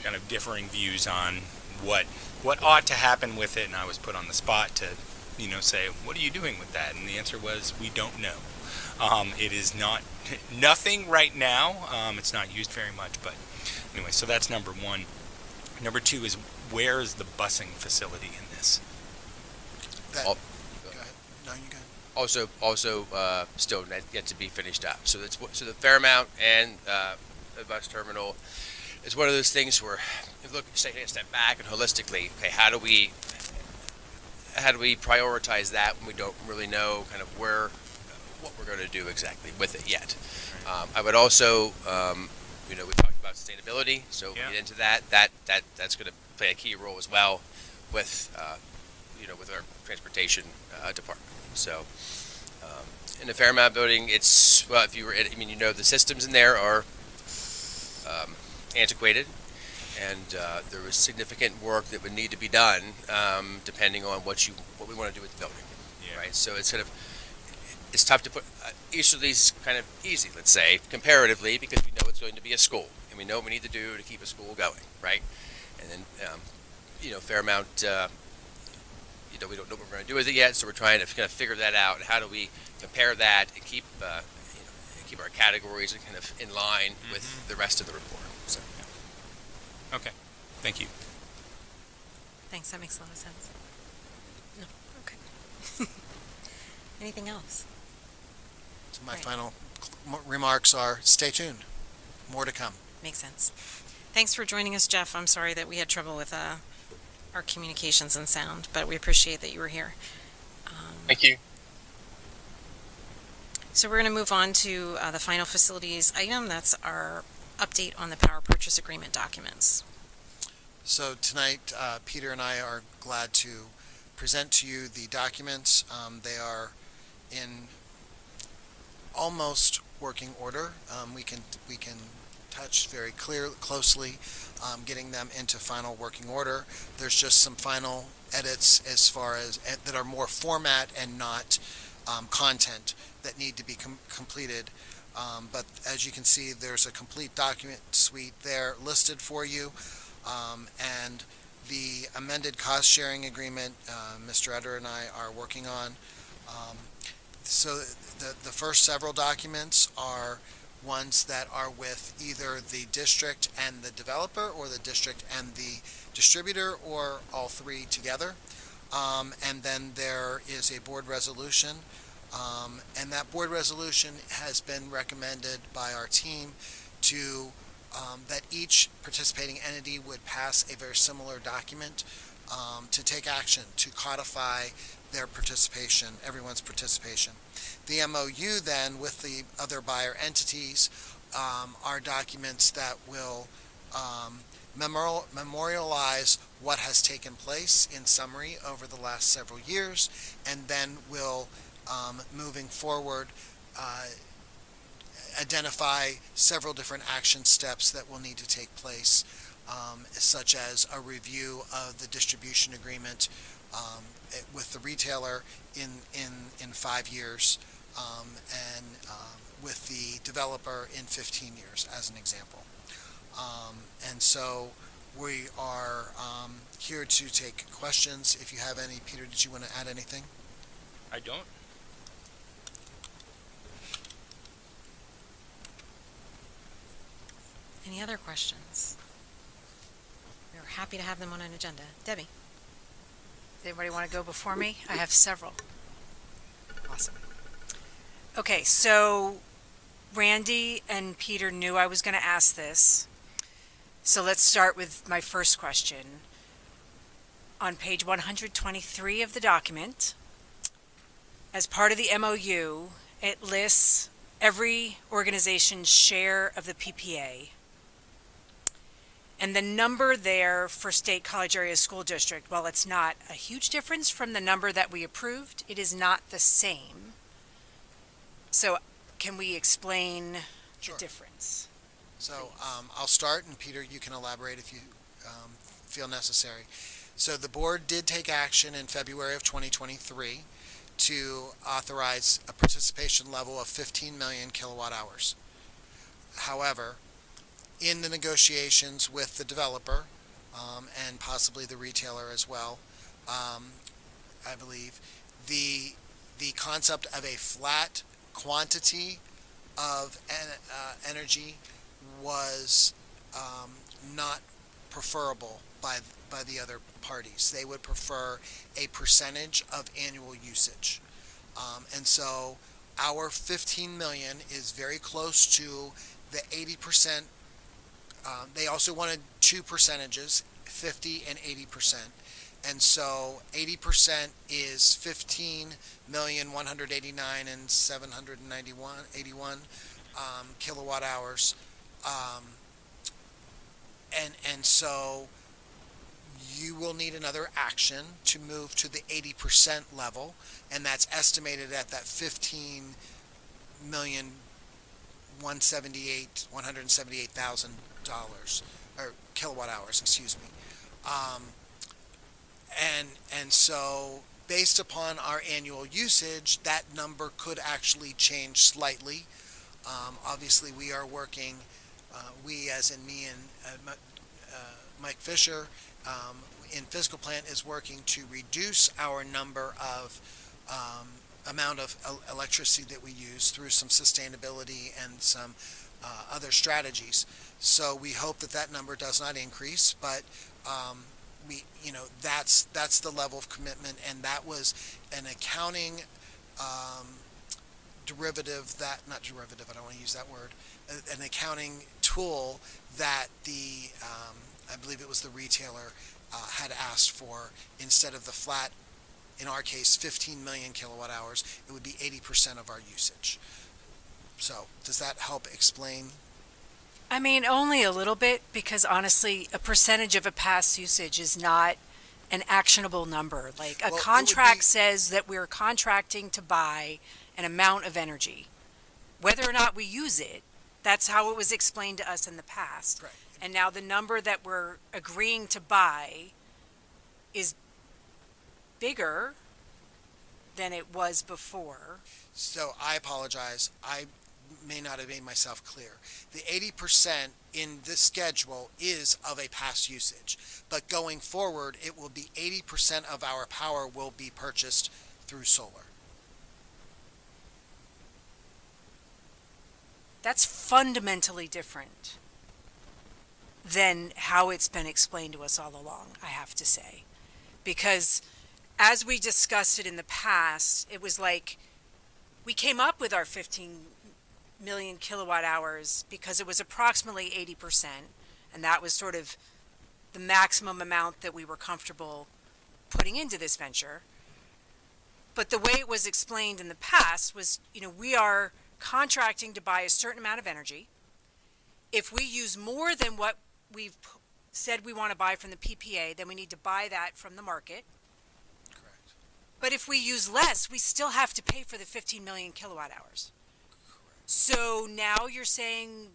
kind of differing views on what ought to happen with it, and I was put on the spot to, say, what are you doing with that? And the answer was, we don't know. It is nothing right now. It's not used very much, but anyway, so that's number 1. Number 2 is, where is the busing facility in this? Go ahead. No, you go ahead. Also, still yet to be finished up. So the Fairmount and the bus terminal is one of those things where you take a step back and holistically, okay, how do we prioritize that when we don't really know kind of what we're going to do exactly with it yet. I would also, we talked about sustainability, so we get into that's going to play a key role as well with, with our transportation department. So, in the Fairmount building, it's, well, if you were, the systems in there are antiquated, and there was significant work that would need to be done depending on what we want to do with the building, right? So it's tough to put Easterly's kind of easy, let's say, comparatively, because we know it's going to be a school, and we know what we need to do to keep a school going, right? And then, Fairmount, we don't know what we're going to do with it yet, so we're trying to kind of figure that out, and how do we compare that and keep our categories kind of in line with the rest of the report. So. Okay, thank you. Thanks, that makes a lot of sense. No, okay. Anything else? So my Right. final remarks are, stay tuned. More to come. Makes sense. Thanks for joining us, Jeff. I'm sorry that we had trouble with our communications and sound, but we appreciate that you were here. Thank you. So we're going to move on to the final facilities item. That's our update on the power purchase agreement documents. So tonight, Peter and I are glad to present to you the documents. They are in almost working order. We can touch very closely getting them into final working order. There's just some final edits as far as that are more format and not content that need to be completed. But as you can see, there's a complete document suite there listed for you. And the amended cost sharing agreement, Mr. Etter and I are working on. So the first several documents are ones that are with either the district and the developer, or the district and the distributor, or all three together. And then there is a board resolution. And that board resolution has been recommended by our team to that each participating entity would pass a very similar document to take action, to codify their participation, everyone's participation. The MOU then with the other buyer entities are documents that will memorialize what has taken place in summary over the last several years, and then will, moving forward, identify several different action steps that will need to take place, such as a review of the distribution agreement with the retailer in 5 years, and with the developer in 15 years, as an example. And so we are here to take questions. If you have any, Peter, did you want to add anything? I don't. Any other questions? We're happy to have them on an agenda. Debbie? Does anybody want to go before me? I have several. Awesome. Okay, so Randy and Peter knew I was going to ask this. So let's start with my first question. On page 123 of the document, as part of the MOU, it lists every organization's share of the PPA. And the number there for State College Area School District, while it's not a huge difference from the number that we approved, it is not the same. So can we explain Sure. the difference? So I'll start, and Peter, you can elaborate if you feel necessary. So the board did take action in February of 2023 to authorize a participation level of 15 million kilowatt hours. However, in the negotiations with the developer, and possibly the retailer as well, I believe, the concept of a flat quantity of energy was not preferable by the other parties. They would prefer a percentage of annual usage. And so our 15 million is very close to the 80%. They also wanted two percentages, 50 and 80%. And so 80% is 15,189,781 and 781 kilowatt hours. And so you will need another action to move to the 80% level, and that's estimated at that 178,000 or kilowatt hours, excuse me. And so based upon our annual usage, that number could actually change slightly. Obviously, we are working, we as in me and Mike Fisher in physical plant is working to reduce our number of amount of electricity that we use through some sustainability and some other strategies. So we hope that that number does not increase, but that's the level of commitment, and that was an accounting derivative that, not derivative, I don't want to use that word, an accounting tool that the, I believe it was the retailer had asked for. Instead of the flat, in our case, 15 million kilowatt hours, it would be 80% of our usage. So does that help explain? I mean, only a little bit, because honestly, a percentage of a past usage is not an actionable number. Like a Well, it would contract be- says that we're contracting to buy an amount of energy. Whether or not we use it, that's how it was explained to us in the past. Right. And now the number that we're agreeing to buy is bigger than it was before. So I apologize. I may not have made myself clear. The 80% in this schedule is of a past usage, but going forward, it will be 80% of our power will be purchased through solar. That's fundamentally different than how it's been explained to us all along, I have to say. Because as we discussed it in the past, it was like we came up with our 15 million kilowatt hours because it was approximately 80%, and that was sort of the maximum amount that we were comfortable putting into this venture. But the way it was explained in the past was, we are contracting to buy a certain amount of energy. If we use more than what we've said we want to buy from the PPA, then we need to buy that from the market. Correct. But if we use less, we still have to pay for the 15 million kilowatt hours. Correct. So now you're saying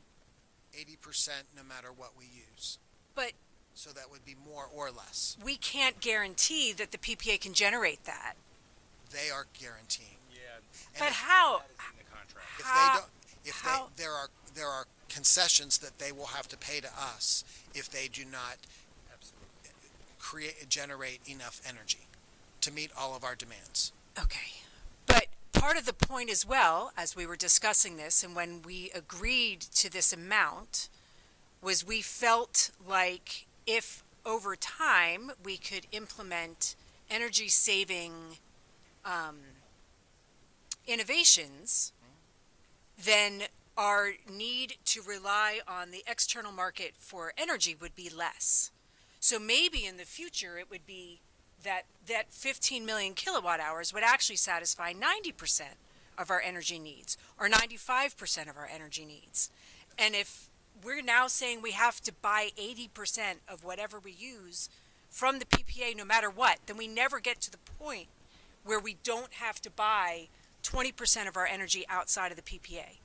80% no matter what we use. But So that would be more or less. we can't guarantee that the PPA can generate that. They are guaranteeing. Yeah, And But if- how? that is in the contract. If How- they don't, if how- they, there are concessions that they will have to pay to us if they do not generate enough energy to meet all of our demands. Okay. But part of the point as well, as we were discussing this and when we agreed to this amount, was we felt like if over time we could implement energy saving innovations, then our need to rely on the external market for energy would be less. So maybe in the future it would be that 15 million kilowatt hours would actually satisfy 90% of our energy needs or 95% of our energy needs. And if we're now saying we have to buy 80% of whatever we use from the PPA no matter what, then we never get to the point where we don't have to buy 20% of our energy outside of the PPA.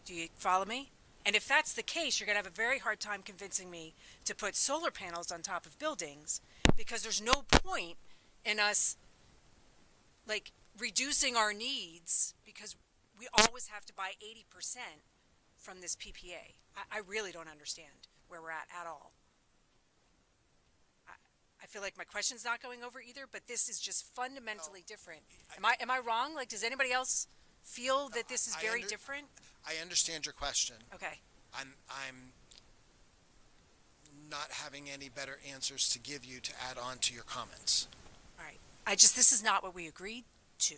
Do you follow me? And if that's the case, you're going to have a very hard time convincing me to put solar panels on top of buildings, because there's no point in us like reducing our needs because we always have to buy 80% from this PPA. I really don't understand where we're at all. I feel like my question's not going over either, but this is just fundamentally different. Am I wrong? Like, does anybody else feel that this is very different? I understand your question. Okay. I'm not having any better answers to give you to add on to your comments. All right. This is not what we agreed to.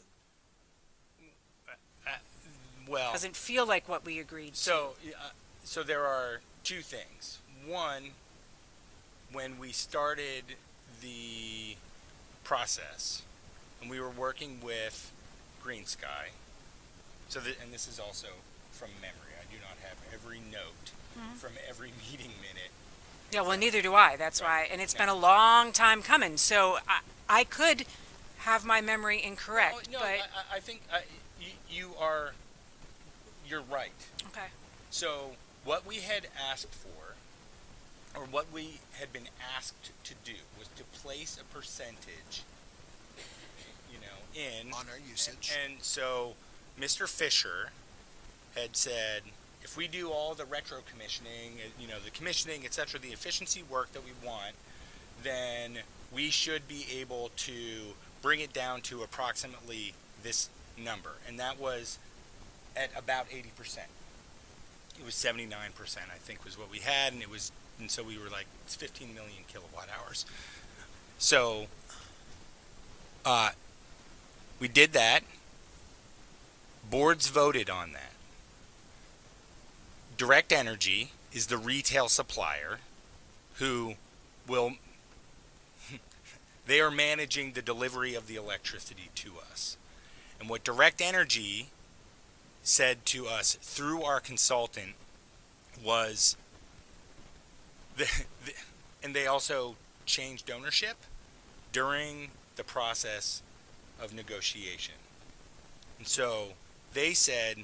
Well, Doesn't feel like what we agreed to. so there are two things. One, when we started the process, and we were working with Green Sky, and this is also from memory. I do not have every note from every meeting minute. Yeah, well, neither do I. That's why. And it's been a long time coming. So I could have my memory incorrect. No, but I think you're right. okay. So what we had asked for, or what we had been asked to do, was to place a percentage, in On our usage. And so Mr. Fisher had said, if we do all the retro commissioning, the commissioning, etc., the efficiency work that we want, then we should be able to bring it down to approximately this number. And that was at about 80%. It was 79%, I think, was what we had, and so we were like, it's 15 million kilowatt hours. So we did that. Boards voted on that. Direct Energy is the retail supplier who will they are managing the delivery of the electricity to us. And what Direct Energy said to us through our consultant was and they also changed ownership during the process of negotiation. And so they said,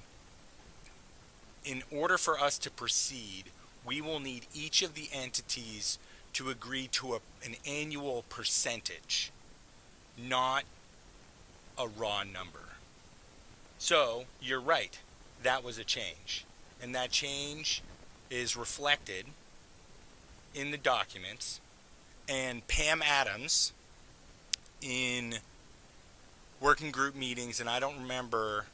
in order for us to proceed, we will need each of the entities to agree to an annual percentage not a raw number. So you're right, that was a change, and that change is reflected in the documents. And Pam Adams, in working group meetings, and I don't remember,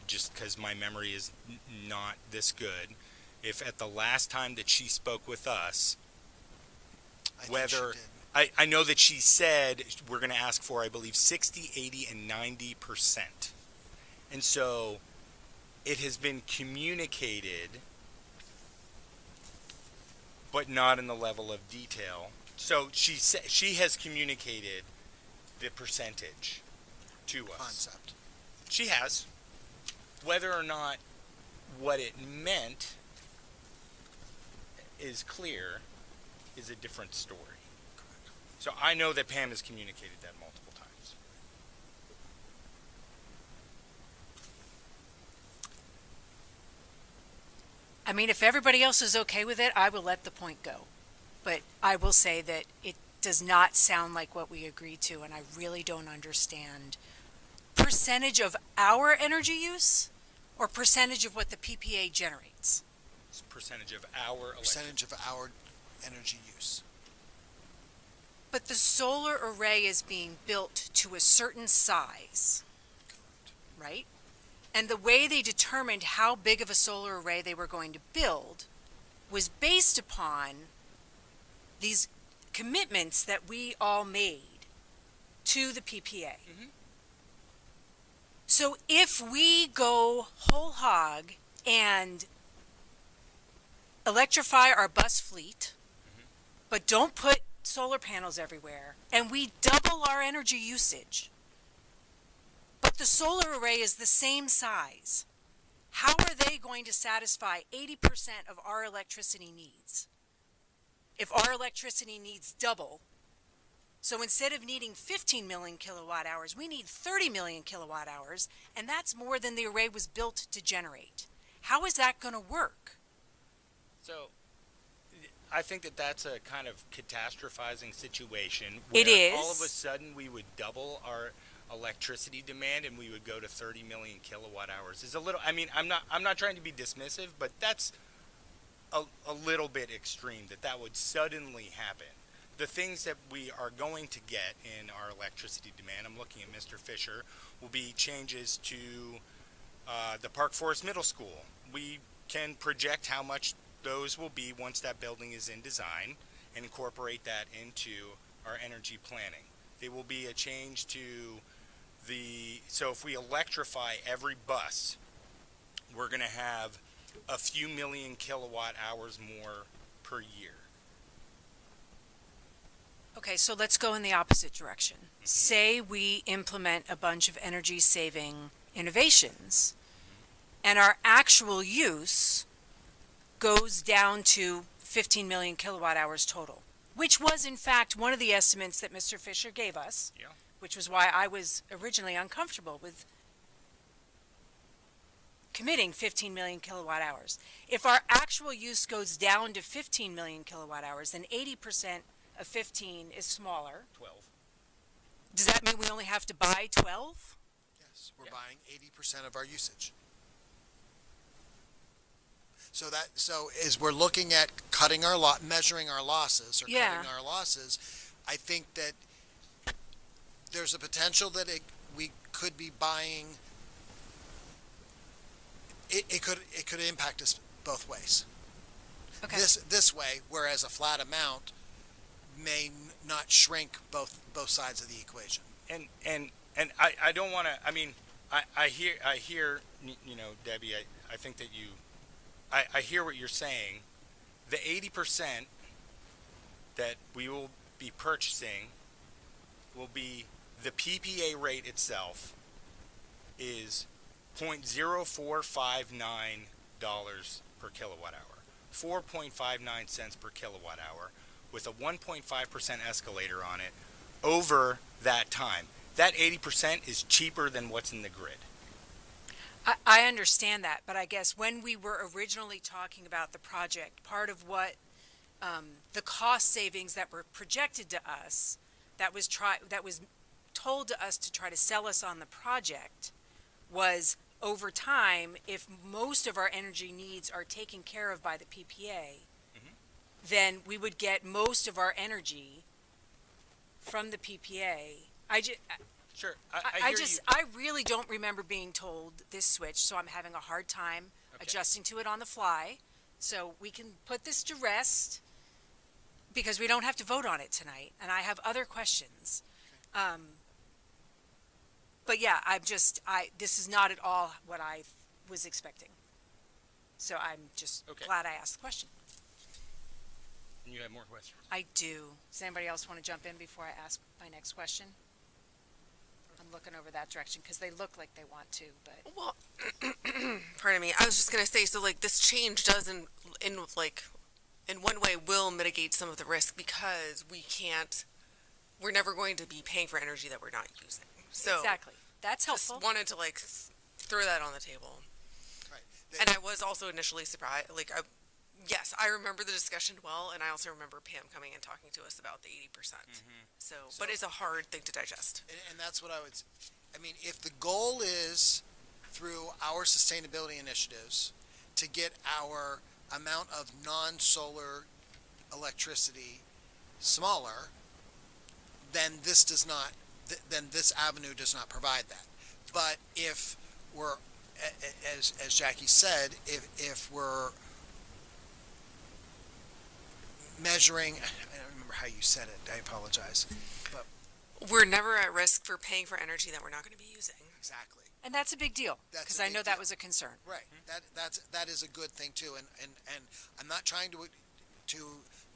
just because my memory is not this good, if at the last time that she spoke with us, I think she whether did. I know that she said we're going to ask for, I believe, 60, 80, and 90%. And so it has been communicated, but not in the level of detail. So she has communicated the percentage to us. Concept. She has. Whether or not what it meant is clear is a different story. So I know that Pam has communicated that multiple times. I mean, if everybody else is okay with it, I will let the point go. But I will say that it does not sound like what we agreed to, and I really don't understand. Percentage of our energy use or percentage of what the PPA generates? It's a percentage of our Percentage of our energy use. But the solar array is being built to a certain size, right? And the way they determined how big of a solar array they were going to build was based upon these commitments that we all made to the PPA. So if we go whole hog and electrify our bus fleet, but don't put solar panels everywhere, and we double our energy usage, but the solar array is the same size, how are they going to satisfy 80% of our electricity needs? If our electricity needs double, so instead of needing 15 million kilowatt hours, we need 30 million kilowatt hours, and that's more than the array was built to generate. How is that going to work? So I think that that's a kind of catastrophizing situation. It where is. All of a sudden we would double our electricity demand and we would go to 30 million kilowatt hours. Is a little, I mean, I'm not trying to be dismissive, but that's a little bit extreme that would suddenly happen. The things that we are going to get in our electricity demand, I'm looking at Mr. Fisher, will be changes to the Park Forest Middle School. We can project how much those will be once that building is in design and incorporate that into our energy planning. There will be a change to so if we electrify every bus, we're going to have a few million kilowatt hours more per year. Okay, so let's go in the opposite direction. Say we implement a bunch of energy saving innovations and our actual use goes down to 15 million kilowatt hours total, which was in fact one of the estimates that Mr. Fisher gave us, Yeah. which was why I was originally uncomfortable with committing 15 million kilowatt hours. If our actual use goes down to 15 million kilowatt hours, then 80% of 15 is smaller. 12. Does that mean we only have to buy 12? Yes, we're buying 80% of our usage. So as we're looking at cutting our measuring our losses or Yeah. cutting our losses, I think that there's a potential that we could be buying. It could impact us both ways. Okay. This way, whereas a flat amount may not shrink both sides of the equation. And I don't want to, I mean, I hear, you know, Debbie, I think that I hear what you're saying. The 80% that we will be purchasing will be the PPA rate itself is $0.0459 per kilowatt hour, 4.59 cents per kilowatt hour, with a 1.5% escalator on it over that time. That 80% is cheaper than what's in the grid. I understand that, but I guess when we were originally talking about the project, part of what the cost savings that were projected to us, that was told to us to try to sell us on the project was over time, if most of our energy needs are taken care of by the PPA, then we would get most of our energy from the PPA. Sure. I really don't remember being told this switch, so I'm having a hard time adjusting to it on the fly. So we can put this to rest because we don't have to vote on it tonight, and I have other questions. But yeah, this is not at all what I was expecting. So I'm just glad I asked the question. And you have more questions? I do. Does anybody else want to jump in before I ask my next question? I'm looking over that direction because they look like they want to, but. Well, pardon me. I was just gonna say, so like this change does in one way will mitigate some of the risk because we're never going to be paying for energy that we're not using. So Exactly. That's helpful. just wanted to throw that on the table. Right. And I was also initially surprised. Yes, I remember the discussion well, and I also remember Pam coming and talking to us about the 80%. So, but it's a hard thing to digest. And that's what I mean, if the goal is through our sustainability initiatives to get our amount of non-solar electricity smaller, then this avenue does not provide that. But if we're, as Jackie said, if we're measuring, I don't remember how you said it, I apologize, but We're never at risk for paying for energy that we're not going to be using. exactly. And that's a big deal That's because a I big know that deal. was a concern. Right. That is a good thing too, and I'm not trying to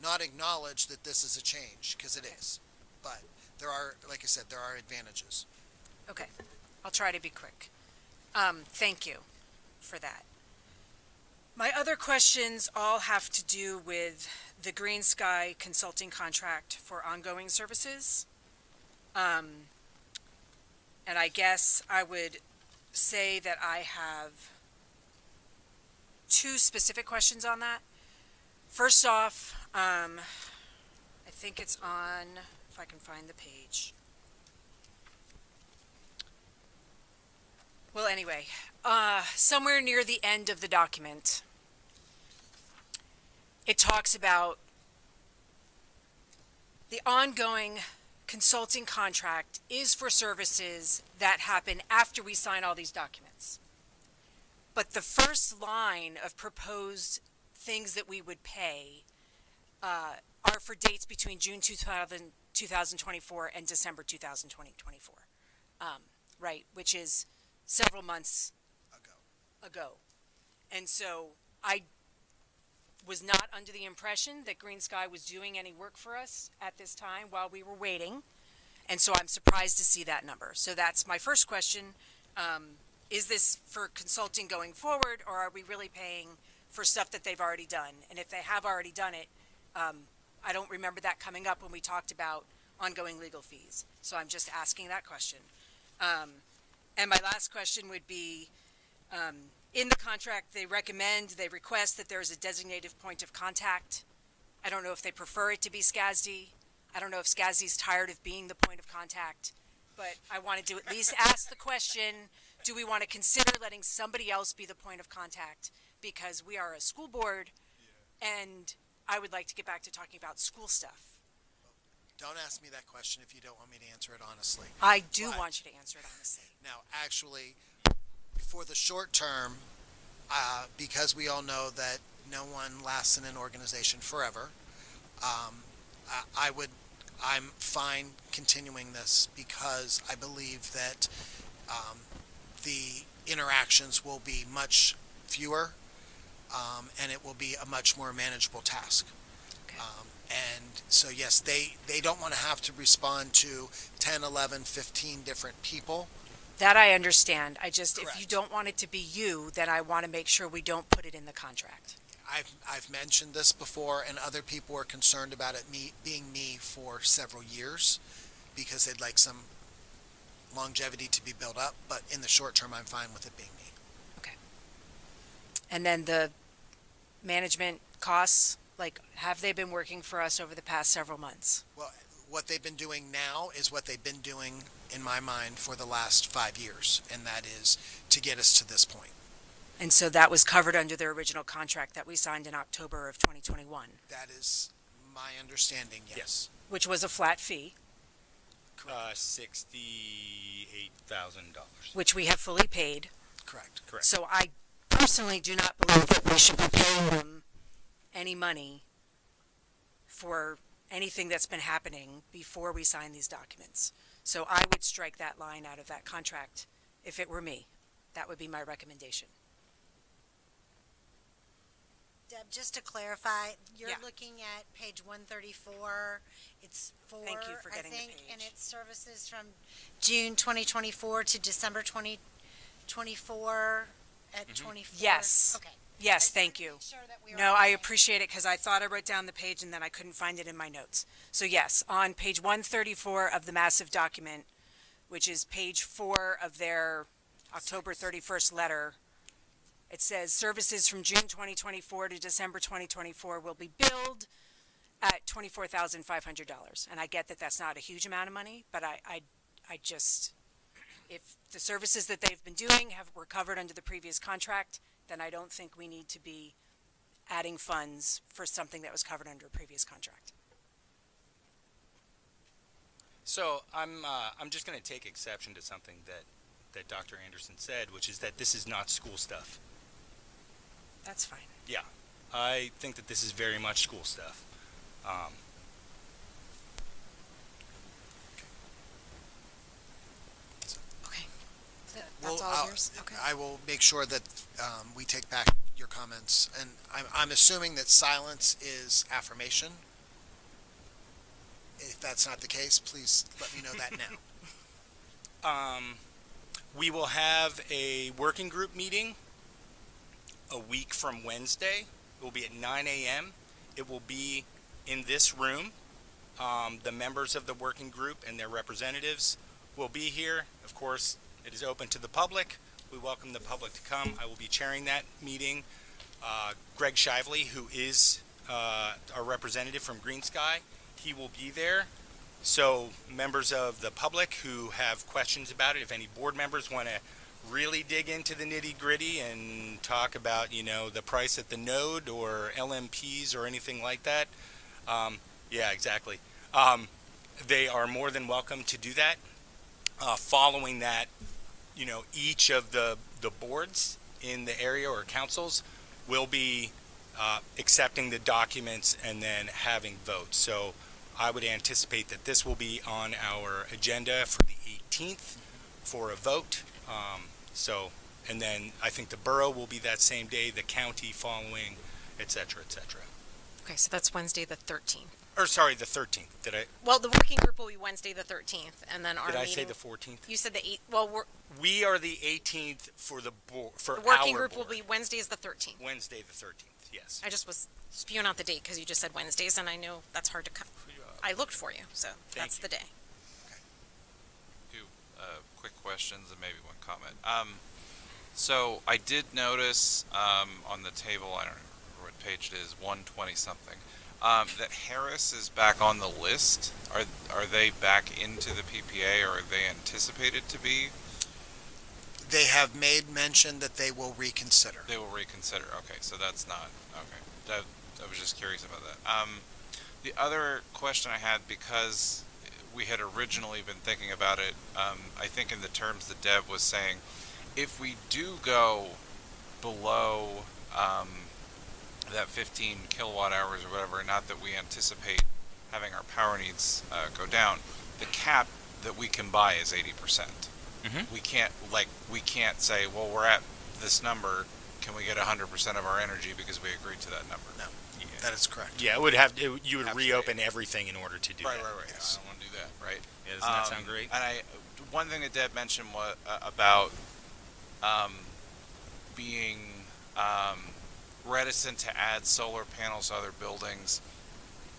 not acknowledge that this is a change because it is, but there are, like I said, there are advantages. Okay. I'll try to be quick. Thank you for that. My other questions all have to do with the Green Sky consulting contract for ongoing services. And I guess I would say that I have two specific questions on that. First off, I think it's on, if I can find the page. Well, anyway, somewhere near the end of the document, it talks about the ongoing consulting contract is for services that happen after we sign all these documents. But the first line of proposed things that we would pay are for dates between June 2024 and December 2024, right, which is several months ago. And so I was not under the impression that Green Sky was doing any work for us at this time while we were waiting. And so I'm surprised to see that number. So that's my first question. Is this for consulting going forward, or are we really paying for stuff that they've already done? And if they have already done it, I don't remember that coming up when we talked about ongoing legal fees. So I'm just asking that question. And my last question would be, in the contract, they request that there is a designated point of contact. I don't know if they prefer it to be SCASD. I don't know if SCASD's tired of being the point of contact, but I wanted to at least ask the question, do we want to consider letting somebody else be the point of contact? Because we are a school board, and I would like to get back to talking about school stuff. Don't ask me that question if you don't want me to answer it honestly. I do But- want you to answer it honestly. Now, actually, for the short term, because we all know that no one lasts in an organization forever, I'm fine continuing this because I believe that the interactions will be much fewer, and it will be a much more manageable task. Okay. And so, yes, they don't want to have to respond to 10, 11, 15 different people. That I understand. If Correct. you don't want it to be you, then I want to make sure we don't put it in the contract. I've mentioned this before, and other people were concerned about it being me for several years because they'd like some longevity to be built up. But in the short term, I'm fine with it being me. Okay. And then the management costs, have they been working for us over the past several months? Well, what they've been doing now is what they've been doing, in my mind, for the last 5 years, and that is to get us to this point. And so that was covered under their original contract that we signed in October of 2021, That is my understanding, yes. which was a flat fee, $68,000. which we have fully paid. Correct. Correct. So I personally do not believe that we should be paying them any money for anything that's been happening before we sign these documents. So I would strike that line out of that contract if it were me. That would be my recommendation. Deb, just to clarify, you're Yeah. looking at page 134. It's for, Thank you for I getting the think, and page. it's services from June 2024 to December 2024 at 24. Yes. Okay. Yes, I just thank wanted to you. make sure that we were No, on I the same- appreciate it because I thought I wrote down the page and then I couldn't find it in my notes. So yes, on page 134 of the massive document, which is page 4 of their October 31st letter, it says services from June 2024 to December 2024 will be billed at $24,500. And I get that that's not a huge amount of money, but I just, if the services that they've been doing were covered under the previous contract, then I don't think we need to be adding funds for something that was covered under a previous contract. So I'm just going to take exception to something that Dr. Anderson said, which is that this is not school stuff. That's fine. Yeah, I think that this is very much school stuff. Okay. Well, That's all yours? Okay. I will make sure that we take back your comments, and I'm assuming that silence is affirmation. If that's not the case, please let me know that now. We will have a working group meeting a week from Wednesday. It will be at 9 a.m. It will be in this room. The members of the working group and their representatives will be here. Of course, it is open to the public. We welcome the public to come. I will be chairing that meeting. Greg Shively, who is our representative from Green Sky, he will be there. So members of the public who have questions about it, if any board members want to really dig into the nitty gritty and talk about, the price at the node or LMPs or anything like that, yeah, exactly. They are more than welcome to do that. Following that, each of the boards in the area or councils will be accepting the documents and then having votes. So I would anticipate that this will be on our agenda for the 18th for a vote. And then I think the borough will be that same day, the county following, et cetera, et cetera. Okay, so that's Wednesday the 13th. Or sorry, the 13th. Well, the working group will be Wednesday the 13th, and then our Did I meeting. say the 14th? You said the 8th. Well, We are the 18th for the board, for the working our group will board. be Wednesdays the 13th. Wednesday the 13th, yes. I just was spewing out the date because you just said Wednesdays, and I know that's hard to come. I looked for you, so that's the day. Two quick questions and maybe one comment. So I did notice on the table, I don't remember what page it is, 120 something, that Harris is back on the list. Are they back into the PPA, or are they anticipated to be? They have made mention that they will reconsider. They will reconsider. Okay, so that's not okay. I was just curious about that. The other question I had, because we had originally been thinking about it, I think in the terms that Deb was saying, if we do go below that 15 kilowatt hours or whatever, not that we anticipate having our power needs go down, the cap that we can buy is 80%. Mm-hmm. We can't say, well, we're at this number, can we get 100% of our energy because we agreed to that number? No, that is correct. Yeah, you would Absolutely. reopen everything in order to do Right. that. Yes. I don't want to do that, right? Yeah, doesn't that sound great? And one thing that Deb mentioned was about being reticent to add solar panels to other buildings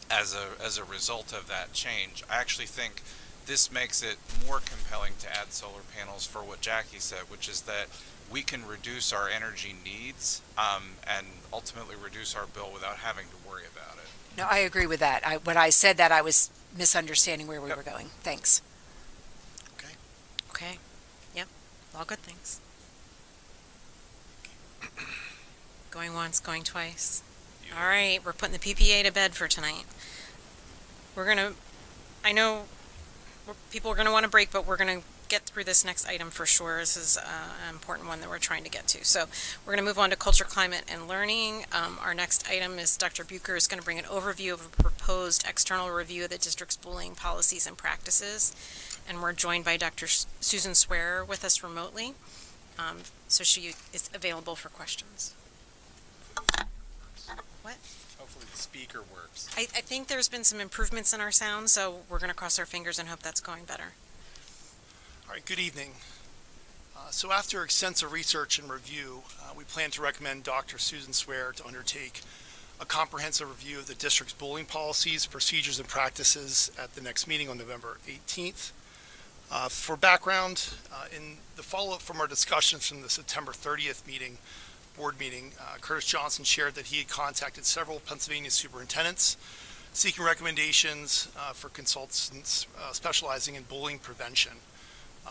as a result of that change. I actually think this makes it more compelling to add solar panels for what Jackie said, which is that we can reduce our energy needs and ultimately reduce our bill without having to worry about it. No, I agree with that. When I said that, I was misunderstanding where we were going. Thanks. Okay. Yep. All good things. Going once, going twice. All right, we're putting the PPA to bed for tonight. I know people are gonna want a break, but we're gonna get through this next item for sure. This is an important one that we're trying to get to. So we're gonna move on to culture, climate, and learning. Our next item is Dr. Bucher is gonna bring an overview of a proposed external review of the district's bullying policies and practices. And we're joined by Dr. Susan Swearer with us remotely. So she is available for questions. What? Hopefully the speaker works. I think there's been some improvements in our sound, so we're going to cross our fingers and hope that's going better. All right, good evening. So after extensive research and review, we plan to recommend Dr. Susan Swearer to undertake a comprehensive review of the district's bullying policies, procedures, and practices at the next meeting on November 18th. For background, in the follow-up from our discussions from the September 30th board meeting, Curtis Johnson shared that he had contacted several Pennsylvania superintendents seeking recommendations for consultants specializing in bullying prevention.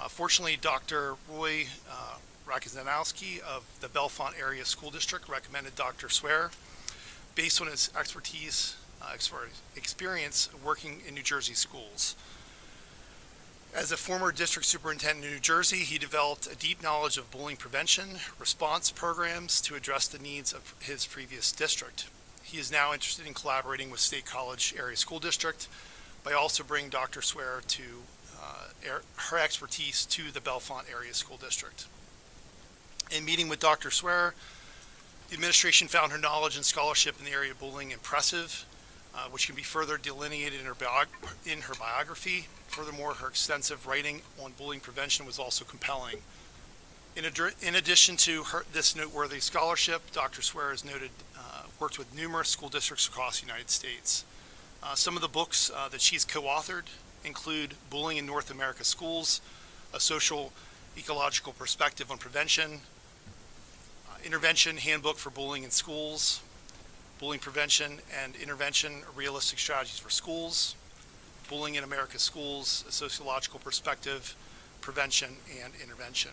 Fortunately, Dr. Roy Rakizanowski of the Bellefonte Area School District recommended Dr. Swearer based on his experience working in New Jersey schools. As a former district superintendent in New Jersey, he developed a deep knowledge of bullying prevention, response programs to address the needs of his previous district. He is now interested in collaborating with State College Area School District by also bringing Dr. Swearer to her expertise to the Bellefonte Area School District. In meeting with Dr. Swearer, the administration found her knowledge and scholarship in the area of bullying impressive, which can be further delineated in her biography. Furthermore, her extensive writing on bullying prevention was also compelling. In addition to this noteworthy scholarship, Dr. Swearer has worked with numerous school districts across the United States. Some of the books that she's co-authored include Bullying in North America Schools, A Social Ecological Perspective on Prevention, Intervention Handbook for Bullying in Schools, Bullying Prevention and Intervention, Realistic Strategies for Schools, Bullying in America's Schools, A Sociological Perspective, Prevention and Intervention.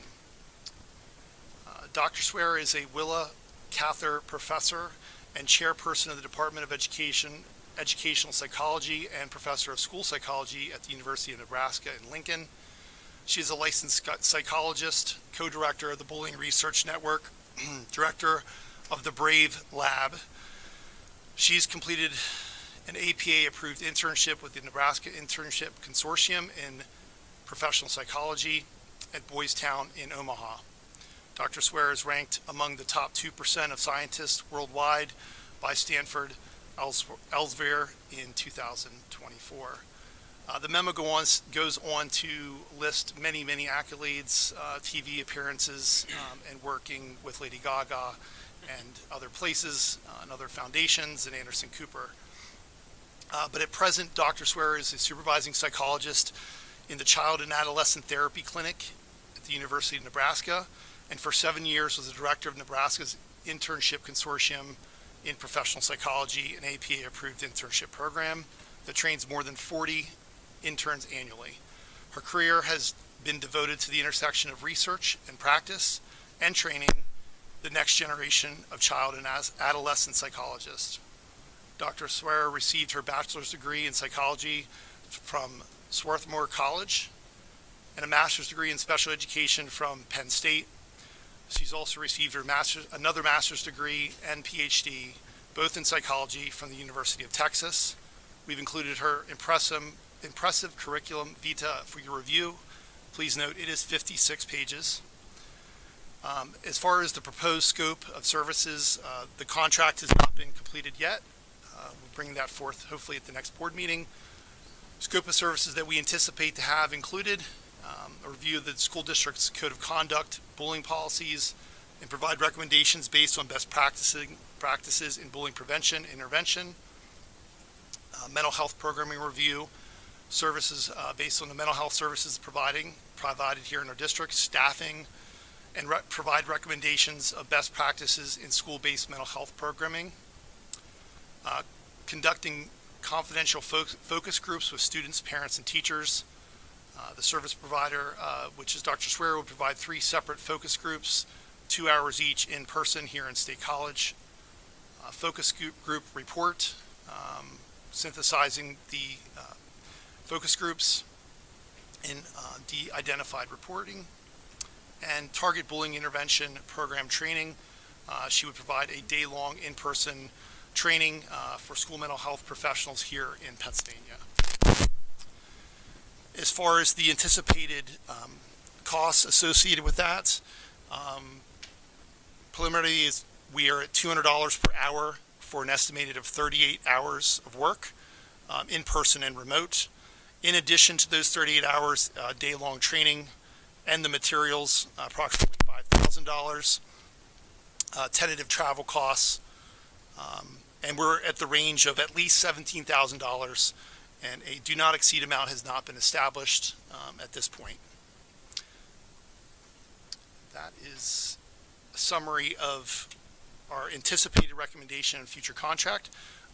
Dr. Swearer is a Willa Cather Professor and Chairperson of the Department of Educational Psychology and Professor of School Psychology at the University of Nebraska in Lincoln. She is a licensed psychologist, co-director of the Bullying Research Network, director of the BRAVE Lab. She's completed an APA-approved internship with the Nebraska Internship Consortium in Professional Psychology at Boys Town in Omaha. Dr. Swearer is ranked among the top 2% of scientists worldwide by Stanford Elsevier in 2024. The memo goes on to list many accolades, TV appearances, and working with Lady Gaga and other places and other foundations and Anderson Cooper. But at present, Dr. Swearer is a supervising psychologist in the Child and Adolescent Therapy Clinic at the University of Nebraska, and for 7 years was the director of Nebraska's Internship Consortium in Professional Psychology, an APA-approved internship program that trains more than 40 interns annually. Her career has been devoted to the intersection of research and practice and training the next generation of child and adolescent psychologists. Dr. Swearer received her bachelor's degree in psychology from Swarthmore College and a master's degree in special education from Penn State. She's also received her another master's degree and PhD, both in psychology from the University of Texas. We've included her impressive curriculum vitae for your review. Please note it is 56 pages. As far as the proposed scope of services, the contract has not been completed yet. We'll bring that forth hopefully at the next board meeting. Scope of services that we anticipate to have included a review of the school district's code of conduct, bullying policies, and provide recommendations based on best practices in bullying prevention, intervention, mental health programming review, services based on the mental health services provided here in our district, staffing, and provide recommendations of best practices in school-based mental health programming, conducting confidential focus groups with students, parents, and teachers. The service provider, which is Dr. Swear, will provide 3 separate focus groups, 2 hours each in person here in State College. Focus group report, synthesizing the focus groups in de-identified reporting, and target bullying intervention program training. She would provide a day-long in-person training for school mental health professionals here in Pennsylvania. As far as the anticipated costs associated with that, preliminary is we are at $200 per hour for an estimated of 38 hours of work, in person and remote. In addition to those 38 hours, day-long training and the materials, approximately $5,000. Tentative travel costs, and we're at the range of at least $17,000, and a do not exceed amount has not been established at this point. That is a summary of our anticipated recommendation and future contract.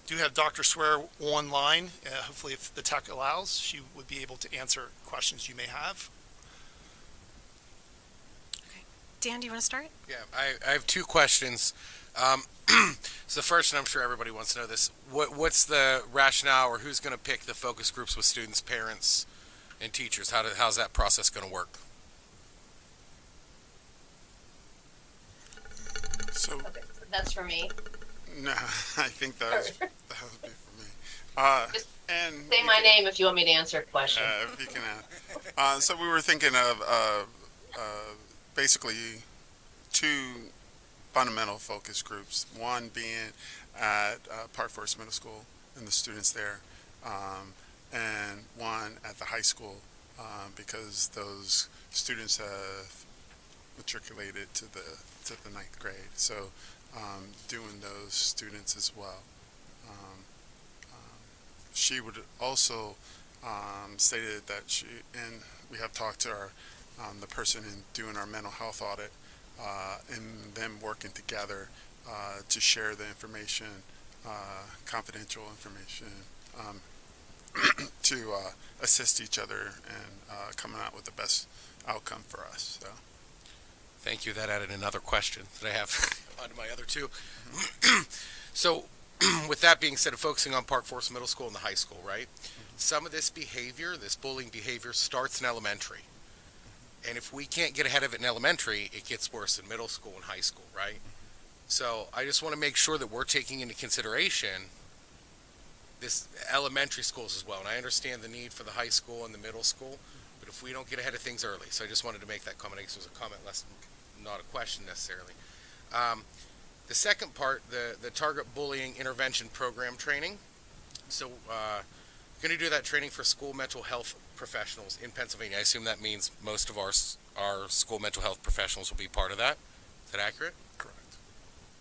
Do have Dr. Swear online. Hopefully, if the tech allows, she would be able to answer questions you may have. Dan, do you want to start? Yeah, I have 2 questions. So the first, and I'm sure everybody wants to know this, what's the rationale, or who's going to pick the focus groups with students, parents, and teachers? How's that process going to work? So That's for me. no, I think that would be for me. And Say my name if you want me to answer a question. if you can add. So we were thinking of basically 2 fundamental focus groups. One being at Park Forest Middle School and the students there, and one at the high school because those students have matriculated to the 9th grade. So doing those students as well. She would also stated that and we have talked to our the person in doing our mental health audit, and them working together to share the information, confidential information, to assist each other and coming out with the best outcome for us. So. Thank you. That added another question that I have onto my other 2. So, with that being said, focusing on Park Forest Middle School and the high school, right? Some of this behavior, this bullying behavior, starts in elementary. And if we can't get ahead of it in elementary, it gets worse in middle school and high school, right? So I just want to make sure that we're taking into consideration this elementary schools as well. And I understand the need for the high school and the middle school, but if we don't get ahead of things early. So I just wanted to make that comment. I guess it was a comment, not a question necessarily. The second part, the Target Bullying Intervention Program training. So going to do that training for school mental health professionals in Pennsylvania. I assume that means most of our school mental health professionals will be part of that. Is that accurate? Correct.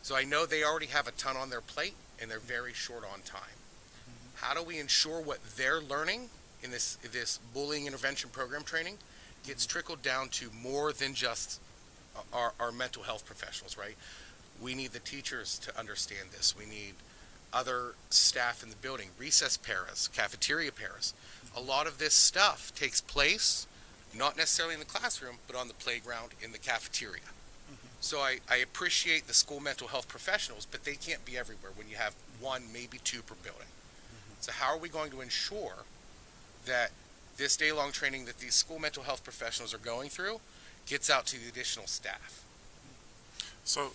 So I know they already have a ton on their plate and they're very short on time. How do we ensure what they're learning in this bullying intervention program training gets trickled down to more than just our mental health professionals, right? We need the teachers to understand this. We need other staff in the building, recess paras, cafeteria paras. A lot of this stuff takes place, not necessarily in the classroom, but on the playground, in the cafeteria. So I appreciate the school mental health professionals, but they can't be everywhere when you have 1, maybe 2 per building. So how are we going to ensure that this day-long training that these school mental health professionals are going through gets out to the additional staff? So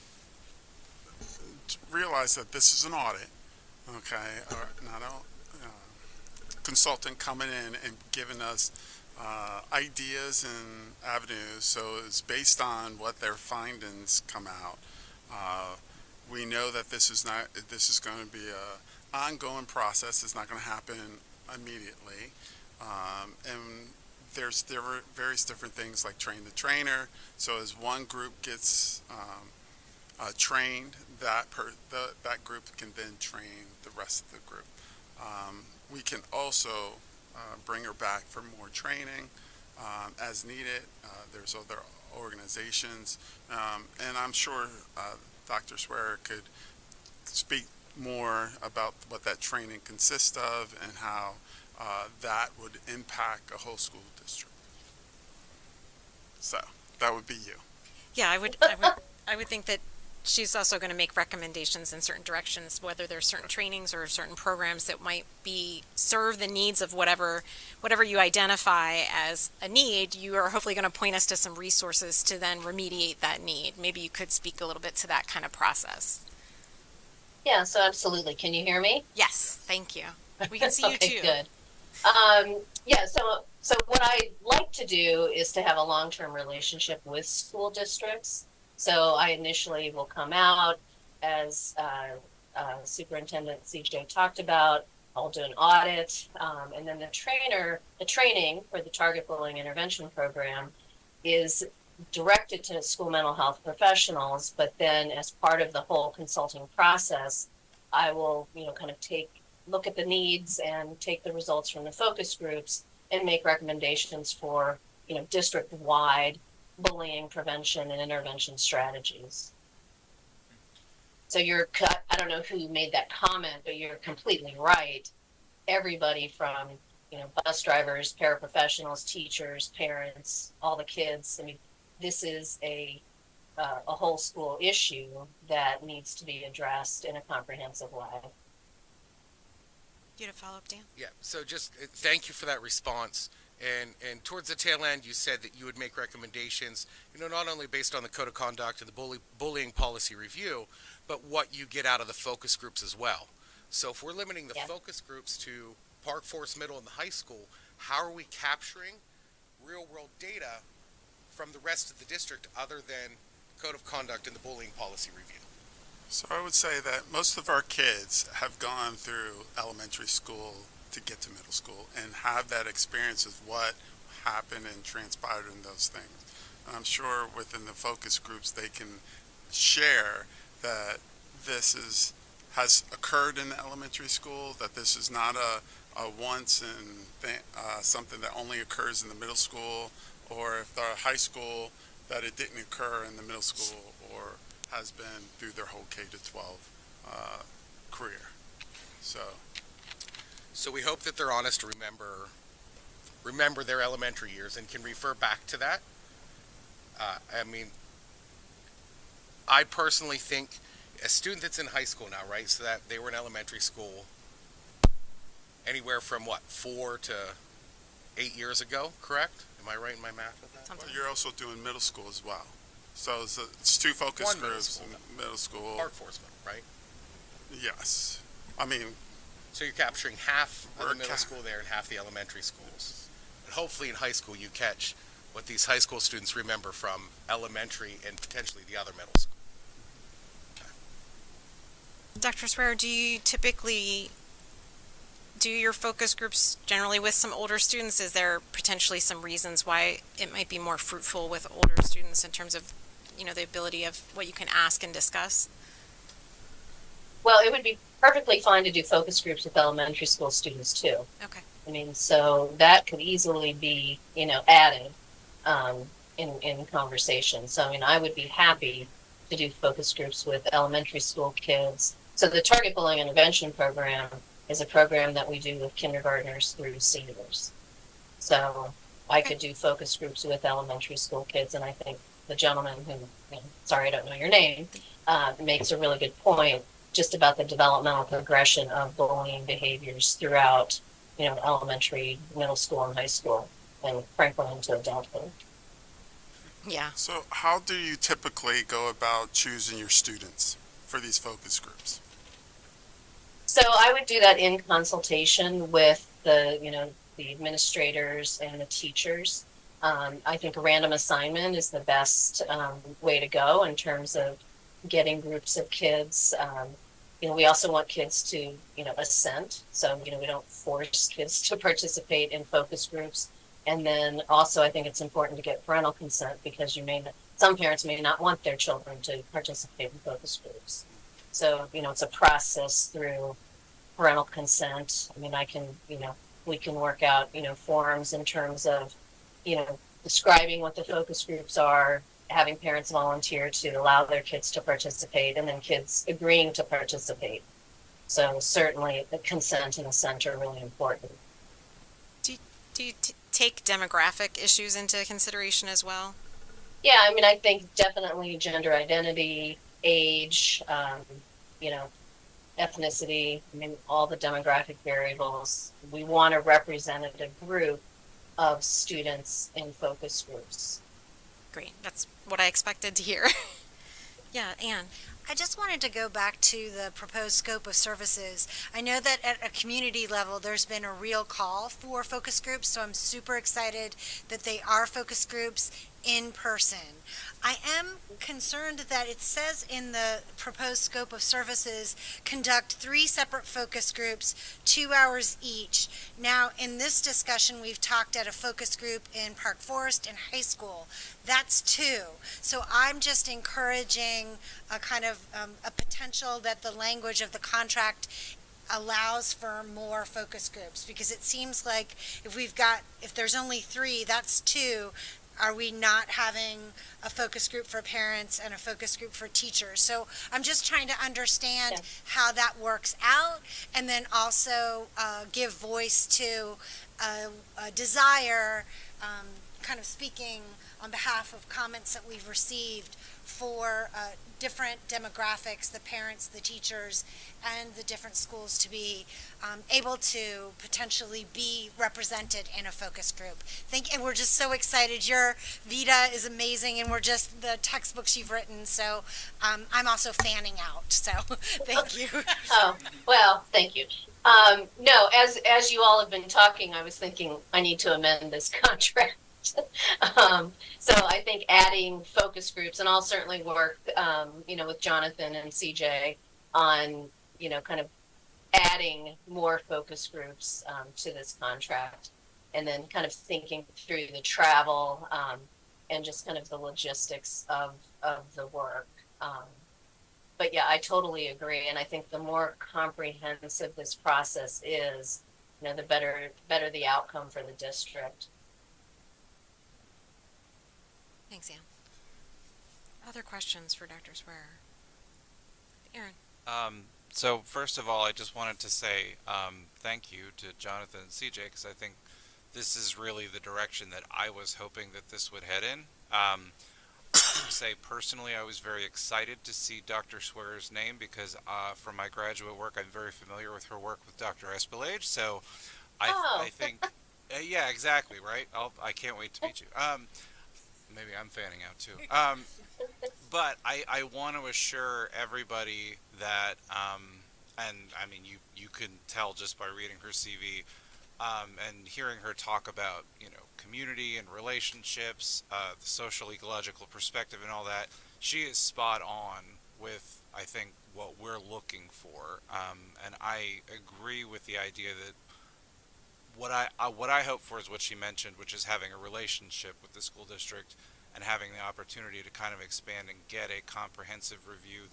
realize that this is an audit, okay? Not a consultant coming in and giving us ideas and avenues. So it's based on what their findings come out. We know that this is going to be a ongoing process. It's not going to happen immediately, and there's various different things like train the trainer. So as one group gets trained, that group can then train the rest of the group. We can also bring her back for more training as needed. There's other organizations, and I'm sure Dr. Swear could speak more about what that training consists of and how that would impact a whole school district. So that would be you. Yeah, I would think that she's also going to make recommendations in certain directions, whether there's certain trainings or certain programs that might serve the needs of whatever you identify as a need. You are hopefully going to point us to some resources to then remediate that need. Maybe you could speak a little bit to that kind of process. Yeah, so absolutely. Can you hear me? Yes, thank you. We can see you Okay, too. good. Yeah, so what I like to do is to have a long-term relationship with school districts. So I initially will come out as Superintendent CJ talked about. I'll do an audit, and then the training for the Target Bullying Intervention Program is directed to school mental health professionals. But then, as part of the whole consulting process, I will, kind of look at the needs and take the results from the focus groups and make recommendations for, district-wide bullying prevention and intervention strategies. So I don't know who made that comment, but you're completely right. Everybody from, bus drivers, paraprofessionals, teachers, parents, all the kids. I mean, this is a whole school issue that needs to be addressed in a comprehensive way. You had a follow-up, Dan? Yeah, so just thank you for that response. And towards the tail end, you said that you would make recommendations, not only based on the code of conduct and the bullying policy review, but what you get out of the focus groups as well. So if we're limiting the focus groups to Park Forest Middle and the high school, how are we capturing real-world data from the rest of the district other than code of conduct and the bullying policy review? So I would say that most of our kids have gone through elementary school to get to middle school and have that experience of what happened and transpired in those things. And I'm sure within the focus groups they can share that this has occurred in the elementary school, that this is not a once and something that only occurs in the middle school, or if they're high school, that it didn't occur in the middle school or has been through their whole K-12 career. So we hope that they're honest to remember their elementary years and can refer back to that. I personally think a student that's in high school now, right, so that they were in elementary school anywhere from 4 to 8 years ago, correct? Am I right in my math with that? Well, you're also doing middle school as well. So it's two focus groups in middle school. Park Forest Middle, right? Yes. So you're capturing half of the middle school there and half the elementary schools. But hopefully in high school you catch what these high school students remember from elementary and potentially the other middle school. Okay. Dr. Swearer, do you typically do your focus groups generally with some older students? Is there potentially some reasons why it might be more fruitful with older students in terms of, the ability of what you can ask and discuss? Well, it would be perfectly fine to do focus groups with elementary school students too. Okay. So that could easily be, added in conversation. So, I would be happy to do focus groups with elementary school kids. So the Target Bullying Intervention Program is a program that we do with kindergartners through seniors. So I could do focus groups with elementary school kids, and I think the gentleman who, sorry, I don't know your name, makes a really good point just about the developmental progression of bullying behaviors throughout, elementary, middle school, and high school, and frankly into adulthood. Yeah. So how do you typically go about choosing your students for these focus groups? So I would do that in consultation with the administrators and the teachers. I think a random assignment is the best way to go in terms of getting groups of kids. We also want kids to, assent. So, we don't force kids to participate in focus groups. And then also I think it's important to get parental consent because some parents may not want their children to participate in focus groups. So, it's a process through parental consent. We can work out, forms in terms of, describing what the focus groups are, having parents volunteer to allow their kids to participate, and then kids agreeing to participate. So certainly the consent and assent are really important. Do you take demographic issues into consideration as well? Yeah, I mean, I think definitely gender identity, age, you know, ethnicity, I mean, all the demographic variables. We want a representative group of students in focus groups. Great, that's what I expected to hear. Yeah, Anne. I just wanted to go back to the proposed scope of services. I know that at a community level, there's been a real call for focus groups, so I'm super excited that they are focus groups in person. I am concerned that it says in the proposed scope of services, conduct 3 separate focus groups, 2 hours each. Now, in this discussion, we've talked at a focus group in Park Forest and high school. That's 2. So I'm just encouraging a kind of a potential that the language of the contract allows for more focus groups, because it seems like if there's only 3, that's 2. Are we not having a focus group for parents and a focus group for teachers? So I'm just trying to understand how that works out, and then also give voice to a desire, kind of speaking on behalf of comments that we've received for different demographics, the parents, the teachers, and the different schools to be able to potentially be represented in a focus group. And we're just so excited. Your Vita is amazing, and we're just the textbooks you've written. So I'm also fanning out. So thank you. Oh, well, thank you. No, as you all have been talking, I was thinking I need to amend this contract. So I think adding focus groups, and I'll certainly work, with Jonathan and CJ on, kind of adding more focus groups to this contract, and then kind of thinking through the travel and just kind of the logistics of the work. But yeah, I totally agree, and I think the more comprehensive this process is, the better the outcome for the district. Thanks, Anne. Other questions for Dr. Swearer? Aaron? So first of all, I just wanted to say thank you to Jonathan and CJ, because I think this is really the direction that I was hoping that this would head in. Say personally, I was very excited to see Dr. Swearer's name, because from my graduate work, I'm very familiar with her work with Dr. Espelage. So I think, yeah, exactly, right? I can't wait to meet you. Maybe I'm fanning out too. But I want to assure everybody that, and I mean, you can tell just by reading her CV and hearing her talk about, community and relationships, the social ecological perspective and all that, she is spot on with, I think, what we're looking for. And I agree with the idea that what I hope for is what she mentioned, which is having a relationship with the school district and having the opportunity to kind of expand and get a comprehensive review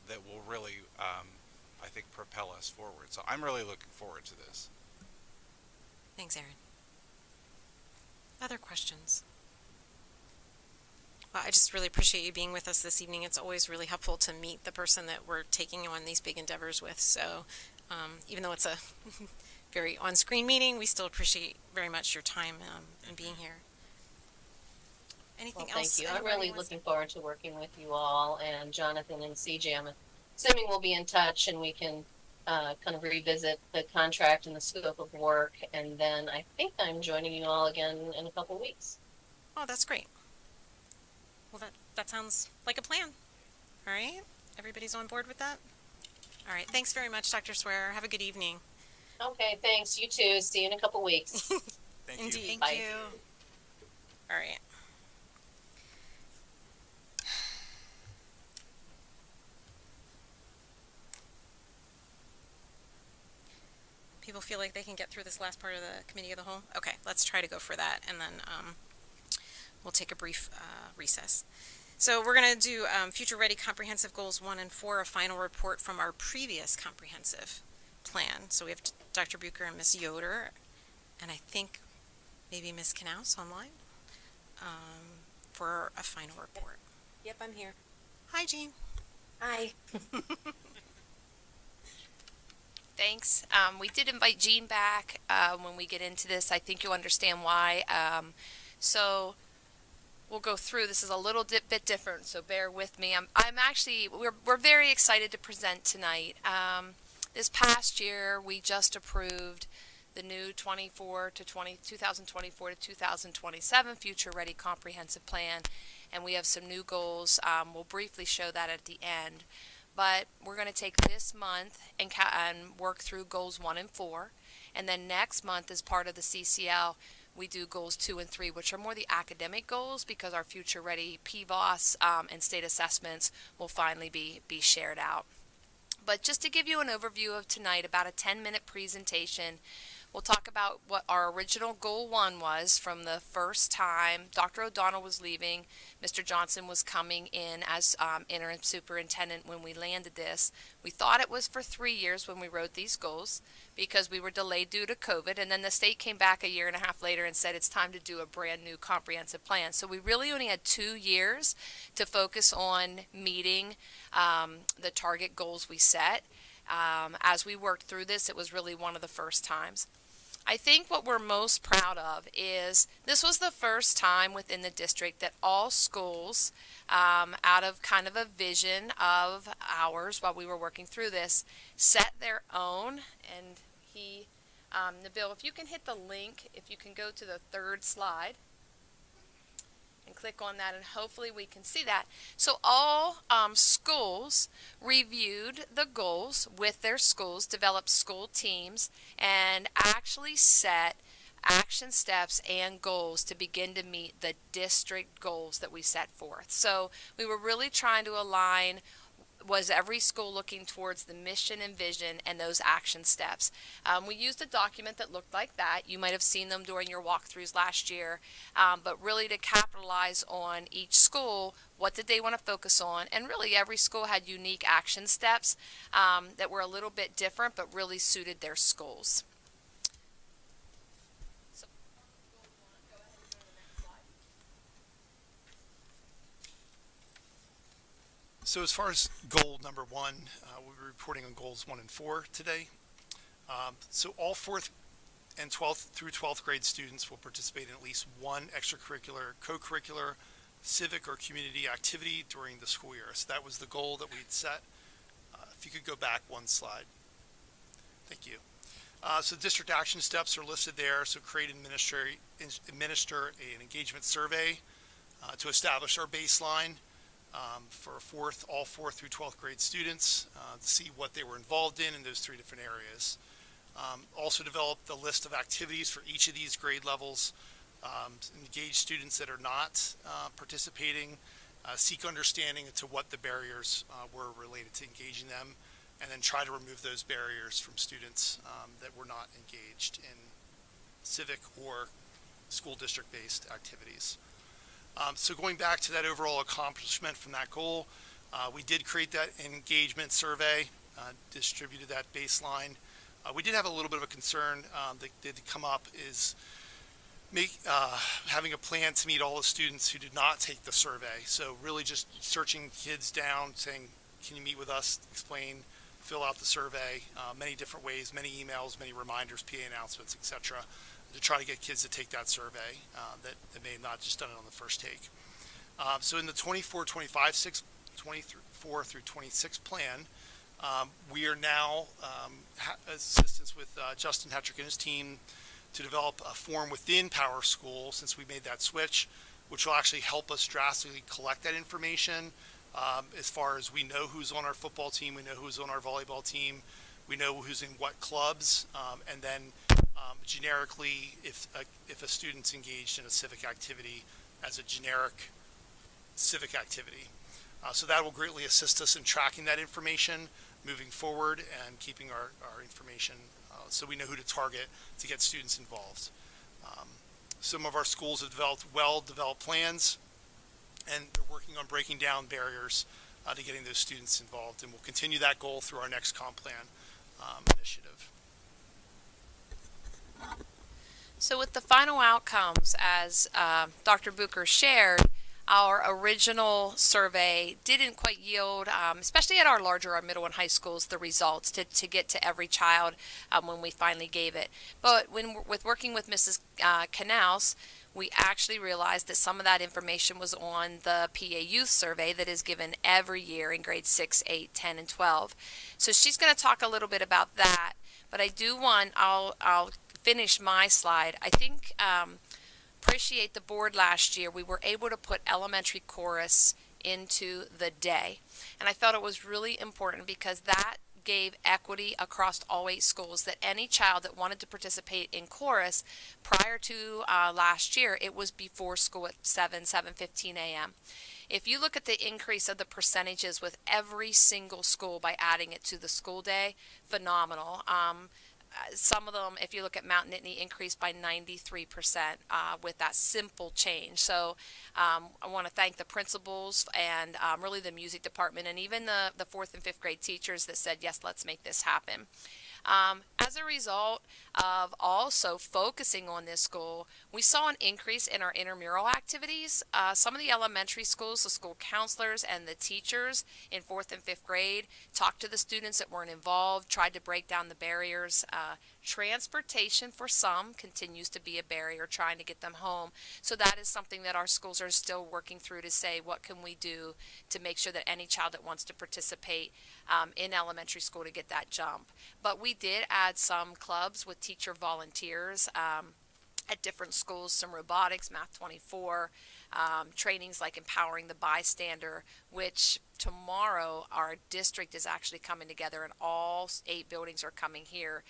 that will really, I think, propel us forward. So I'm really looking forward to this. Thanks, Aaron. Other questions? Well, I just really appreciate you being with us this evening. It's always really helpful to meet the person that we're taking on these big endeavors with. So even though it's a very on-screen meeting, we still appreciate very much your time and being here. Anything else? Thank you. I'm really looking forward to working with you all, and Jonathan and CJ. I'm assuming we'll be in touch, and we can kind of revisit the contract and the scope of work, and then I think I'm joining you all again in a couple weeks. Oh, that's great. Well, that sounds like a plan. All right? Everybody's on board with that? All right. Thanks very much, Dr. Swearer. Have a good evening. Okay, thanks. You too. See you in a couple weeks. Indeed. Bye. All right. People feel like they can get through this last part of the committee of the whole? Okay, let's try to go for that, and then we'll take a brief recess. So we're going to do Future Ready Comprehensive Goals 1 and 4, a final report from our previous comprehensive plan. So we have Dr. Bucher and Ms. Yoder, and I think maybe Ms. Knaus online for a final report. Yep, I'm here. Hi, Jean. Hi. thanks. We did invite Jean back. When we get into this, I think you'll understand why. So we'll go through. This is a little bit different, so bear with me. I'm actually, we're very excited to present tonight. This past year, we just approved the new 2024 to 2027 Future Ready Comprehensive Plan, and we have some new goals. We'll briefly show that at the end. But we're going to take this month and work through goals 1 and 4. And then next month, as part of the CCL, we do goals 2 and 3, which are more the academic goals, because our Future Ready PVOS and state assessments will finally be shared out. But just to give you an overview of tonight, about a 10-minute presentation, we'll talk about what our original goal 1 was from the first time Dr. O'Donnell was leaving. Mr. Johnson was coming in as interim superintendent when we landed this. We thought it was for 3 years when we wrote these goals because we were delayed due to COVID, and then the state came back a year and a half later and said it's time to do a brand new comprehensive plan. So we really only had 2 years to focus on meeting the target goals we set. As we worked through this, it was really one of the first times. I think what we're most proud of is this was the first time within the district that all schools, out of kind of a vision of ours while we were working through this, set their own. And Nabil, if you can hit the link, if you can go to the 3rd slide and click on that, and hopefully we can see that. So all schools reviewed the goals with their schools, developed school teams, and actually set action steps and goals to begin to meet the district goals that we set forth. So we were really trying to align, was every school looking towards the mission and vision and those action steps. We used a document that looked like that. You might have seen them during your walkthroughs last year, but really to capitalize on each school, what did they want to focus on? And really every school had unique action steps that were a little bit different but really suited their schools. So as far as goal number 1, we'll be reporting on goals 1 and 4 today. So all 4th and 12th through 12th grade students will participate in at least one extracurricular, co-curricular, civic or community activity during the school year. So that was the goal that we'd set. If you could go back 1 slide. Thank you. So district action steps are listed there. So create and administer an engagement survey to establish our baseline for all 4th through 12th grade students to see what they were involved in those 3 different areas. Also develop the list of activities for each of these grade levels. Engage students that are not participating, seek understanding into what the barriers were related to engaging them, and then try to remove those barriers from students that were not engaged in civic or school district-based activities. So going back to that overall accomplishment from that goal, we did create that engagement survey, distributed that baseline. We did have a little bit of a concern that did come up is having a plan to meet all the students who did not take the survey. So really just searching kids down, saying, can you meet with us, explain, fill out the survey, many different ways, many emails, many reminders, PA announcements, etc., to try to get kids to take that survey that may have not just done it on the first take. So in the 24 through 26 plan, we are now assistance with Justin Hetrick and his team to develop a form within PowerSchool, since we made that switch, which will actually help us drastically collect that information. As far as we know who's on our football team, we know who's on our volleyball team, we know who's in what clubs, and then generically, if a student's engaged in a civic activity as a generic civic activity. So that will greatly assist us in tracking that information moving forward and keeping our information so we know who to target to get students involved. Some of our schools have developed well-developed plans, and they're working on breaking down barriers to getting those students involved, and we'll continue that goal through our next comp plan initiative. So with the final outcomes, as Dr. Bucher shared, our original survey didn't quite yield, especially at our larger, our middle and high schools, the results to get to every child when we finally gave it. But with working with Mrs. Canals, we actually realized that some of that information was on the PA Youth Survey that is given every year in grades 6, 8, 10, and 12. So she's going to talk a little bit about that. But I do I'll finish my slide. I think appreciate the board last year. We were able to put elementary chorus into the day. And I thought it was really important because that gave equity across all 8 schools, that any child that wanted to participate in chorus prior to last year, it was before school at 7:15 a.m. If you look at the increase of the percentages with every single school by adding it to the school day, phenomenal. Some of them, if you look at Mount Nittany, increased by 93% with that simple change. So I want to thank the principals and really the music department and even the 4th and 5th grade teachers that said, yes, let's make this happen. As a result of also focusing on this goal, we saw an increase in our intramural activities. Some of the elementary schools, the school counselors and the teachers in 4th and 5th grade talked to the students that weren't involved, tried to break down the barriers. Transportation for some continues to be a barrier, trying to get them home. So that is something that our schools are still working through to say, what can we do to make sure that any child that wants to participate in elementary school to get that jump. But we did add some clubs with teacher volunteers at different schools, some robotics, Math 24, trainings like Empowering the Bystander, which tomorrow our district is actually coming together and all 8 buildings are coming here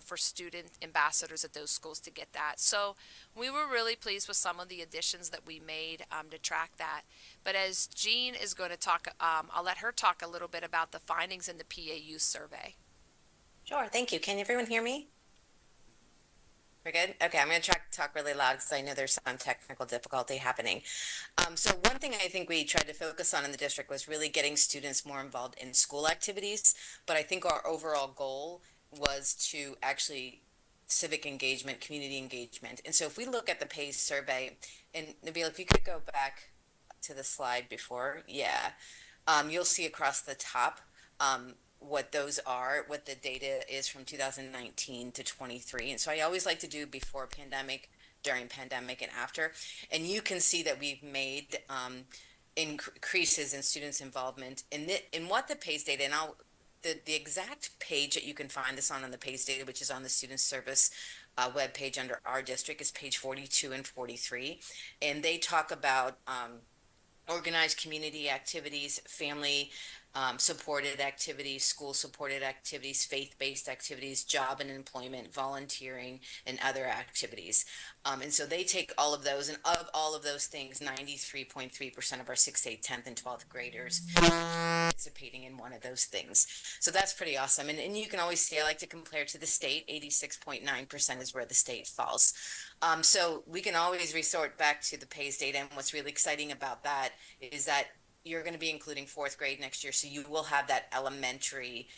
for student ambassadors at those schools to get that. So we were really pleased with some of the additions that we made to track that. But as Jean is going to talk, I'll let her talk a little bit about the findings in the PA Youth Survey. Sure, thank you. Can everyone hear me? We're good? Okay, I'm going to talk really loud because I know there's some technical difficulty happening. So one thing I think we tried to focus on in the district was really getting students more involved in school activities, but I think our overall goal was to actually civic engagement, community engagement. And so if we look at the PACE survey, and Nabil, if you could go back to the slide before, yeah, you'll see across the top what those are, what the data is from 2019 to 23. And so I always like to do before pandemic, during pandemic, and after. And you can see that we've made increases in students' involvement in what the PACE data, and the exact page that you can find this on the PACE data, which is on the Student Service webpage under our district, is page 42 and 43. And they talk about organized community activities, family supported activities, school supported activities, faith-based activities, job and employment, volunteering, and other activities. And so they take all of those, and of all of those things, 93.3% of our 6th, 8th, 10th, and 12th graders participating in one of those things. So that's pretty awesome. And you can always see, I like to compare to the state, 86.9% is where the state falls. So we can always resort back to the PACE data, and what's really exciting about that is that you're going to be including 4th grade next year, so you will have that elementary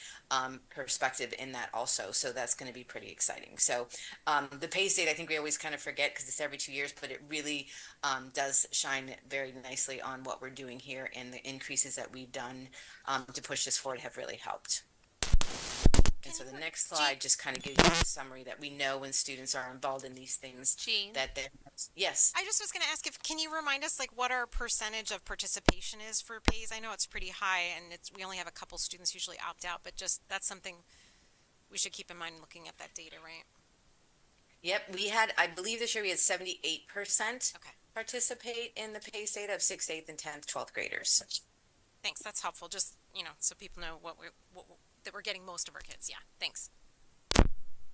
perspective in that also. So that's going to be pretty exciting. So the PACE data, I think we always kind of forget because it's every 2 years, but it really does shine very nicely on what we're doing here, and the increases that we've done to push this forward have really helped. And so the next slide just kind of gives you a summary that we know when students are involved in these things. Jean? That they're, yes. I just was going to ask, can you remind us what our percentage of participation is for PACE? I know it's pretty high, and we only have a couple students usually opt out, but just that's something we should keep in mind looking at that data, right? Yep, we had, I believe this year we had 78% participate in the PACE data of 6th, 8th, and 10th, 12th graders. Thanks, that's helpful. Just, so people know that we're getting most of our kids. Yeah, thanks.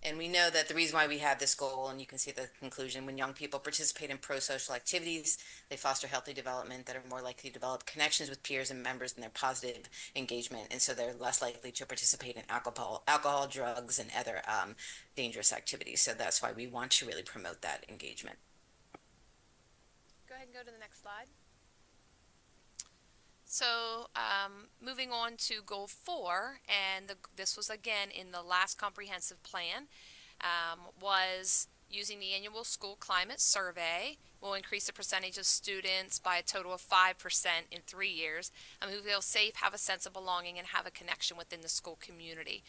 And we know that the reason why we have this goal, and you can see the conclusion, when young people participate in pro-social activities, they foster healthy development that are more likely to develop connections with peers and members in their positive engagement. And so they're less likely to participate in alcohol, drugs, and other dangerous activities. So that's why we want to really promote that engagement. Go ahead and go to the next slide. So moving on to goal 4, and this was again in the last comprehensive plan, was using the annual school climate survey We'll increase the percentage of students by a total of 5% in 3 years, who feel safe, have a sense of belonging, and have a connection within the school community.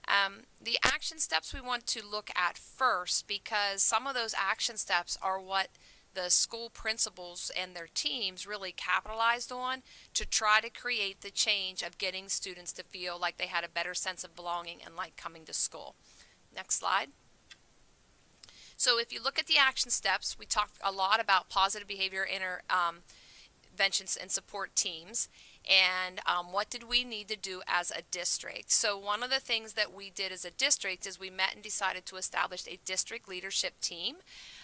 The action steps we want to look at first, because some of those action steps are what the school principals and their teams really capitalized on to try to create the change of getting students to feel like they had a better sense of belonging and like coming to school. Next slide. So if you look at the action steps, we talked a lot about positive behavior interventions and support teams. And what did we need to do as a district? So one of the things that we did as a district is we met and decided to establish a district leadership team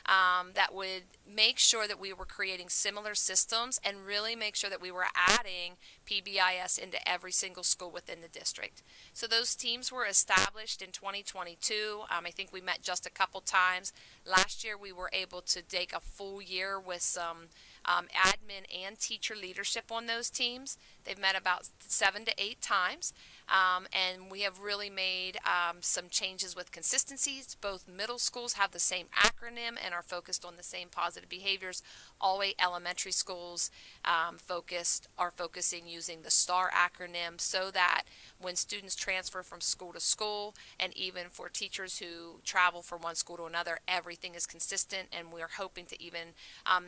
that would make sure that we were creating similar systems and really make sure that we were adding PBIS into every single school within the district. So those teams were established in 2022. I think we met just a couple times. Last year we were able to take a full year with some admin and teacher leadership on those teams. They've met about 7 to 8 times, and we have really made some changes with consistencies. Both middle schools have the same acronym and are focused on the same positive behaviors. All 8 elementary schools are focusing using the STAR acronym, so that when students transfer from school to school, and even for teachers who travel from one school to another, everything is consistent, and we are hoping to even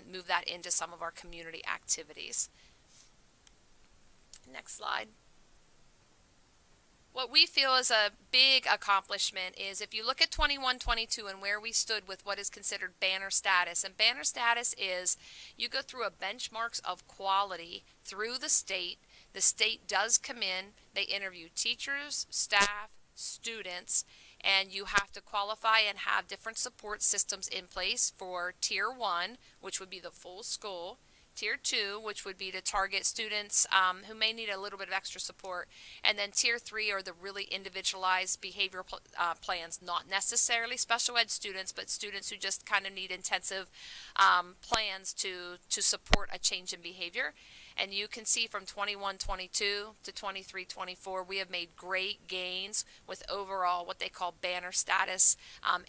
move that into some of our community activities. Next slide. What we feel is a big accomplishment is if you look at 21-22 and where we stood with what is considered banner status. And banner status is you go through a benchmarks of quality through the state. The state does come in. They interview teachers, staff, students, and you have to qualify and have different support systems in place for Tier 1, which would be the full school. Tier 2, which would be to target students who may need a little bit of extra support. And then Tier 3 are the really individualized behavioral plans, not necessarily special ed students, but students who just kind of need intensive plans to support a change in behavior. And you can see from 21-22 to 23-24, we have made great gains with overall what they call banner status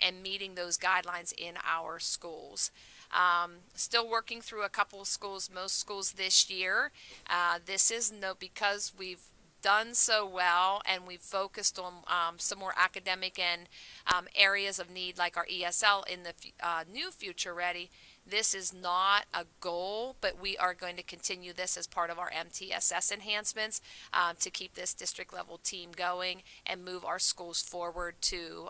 and meeting those guidelines in our schools. Still working through a couple of schools, most schools this year. This is because we've done so well and we've focused on some more academic and areas of need like our ESL in the new Future Ready. This is not a goal, but we are going to continue this as part of our MTSS enhancements to keep this district level team going and move our schools forward to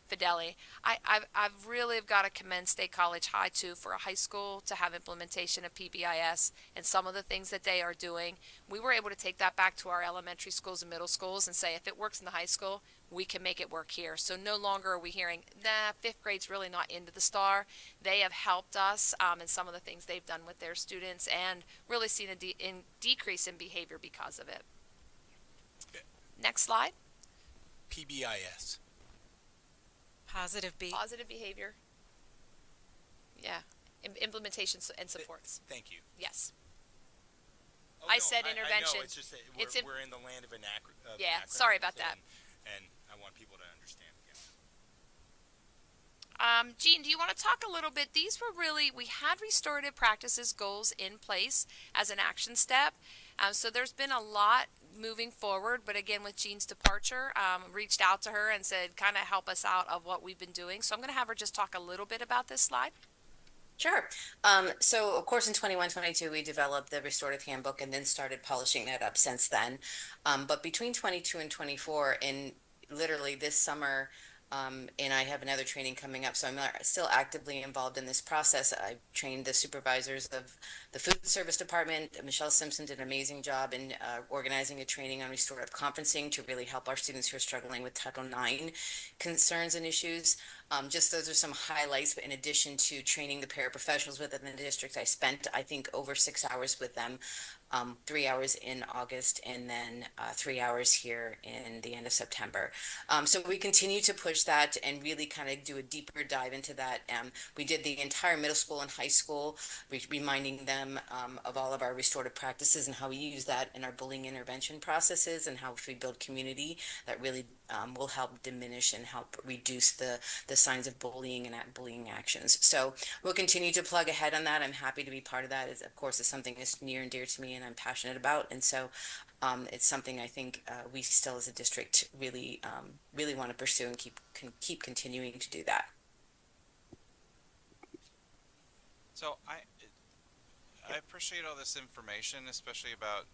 fidelity. I've really got to commend State College High too for a high school to have implementation of PBIS and some of the things that they are doing. We were able to take that back to our elementary schools and middle schools and say if it works in the high school, we can make it work here. So no longer are we hearing, nah, 5th grade's really not into the STAR. They have helped us in some of the things they've done with their students and really seen a decrease in behavior because of it. Next slide. PBIS. Positive behavior. Yeah. Implementation and supports. Thank you. Yes. Oh, I no, said intervention. I know, it's just that we're in the land of yeah, acronyms, sorry about that. And I want people to understand. Yeah. Jean, do you want to talk a little bit? These were we had restorative practices goals in place as an action step. So there's been a lot moving forward, but again, with Jean's departure, reached out to her and said, kind of help us out of what we've been doing. So I'm going to have her just talk a little bit about this slide. Sure. So of course in 21-22 we developed the restorative handbook and then started polishing that up since then. But between 22 and 24, in literally this summer, and I have another training coming up, so I'm still actively involved in this process. I trained the supervisors of the food service department. Michelle Simpson did an amazing job in organizing a training on restorative conferencing to really help our students who are struggling with Title IX concerns and issues. Just those are some highlights, but in addition to training the paraprofessionals within the district, I spent, I think, over 6 hours with them, 3 hours in August, and then 3 hours here in the end of September. So we continue to push that and really kind of do a deeper dive into that. We did the entire middle school and high school, reminding them of all of our restorative practices and how we use that in our bullying intervention processes and how if we build community, that really will help diminish and help reduce the signs of bullying and bullying actions. So we'll continue to plug ahead on that. I'm happy to be part of that. Of course, it's something that's near and dear to me and I'm passionate about. And so it's something I think we still as a district really want to pursue and keep continuing to do that. So I appreciate all this information, especially about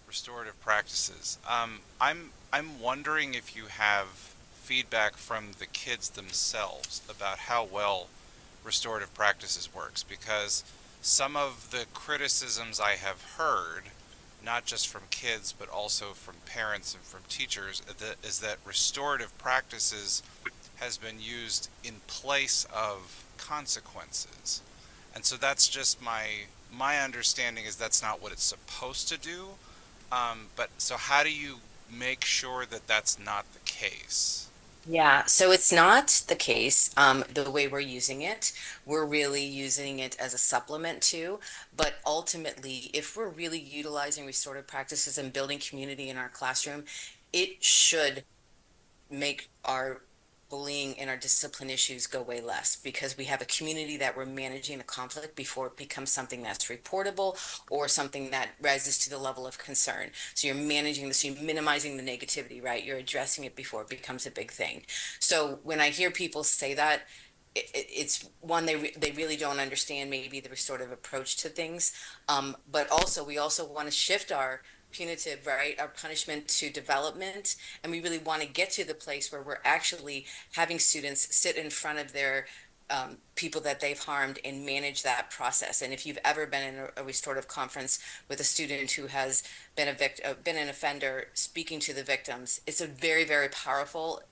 restorative practices. I'm wondering if you have feedback from the kids themselves about how well restorative practices works, because some of the criticisms I have heard, not just from kids but also from parents and from teachers, is that restorative practices has been used in place of consequences. And so that's just my understanding is that's not what it's supposed to do. But so how do you make sure that that's not the case? Yeah, so it's not the case the way we're using it. We're really using it as a supplement to, but ultimately, if we're really utilizing restorative practices and building community in our classroom, it should make our bullying and our discipline issues go way less, because we have a community that we're managing the conflict before it becomes something that's reportable or something that rises to the level of concern. So you're managing this, you're minimizing the negativity, right? You're addressing it before it becomes a big thing. So when I hear people say that, it's one, they really don't understand maybe the restorative approach to things, but also we also want to shift our punitive, right, our punishment to development, and we really want to get to the place where we're actually having students sit in front of their people that they've harmed and manage that process. And if you've ever been in a restorative conference with a student who has been been an offender, speaking to the victims, it's a very, very powerful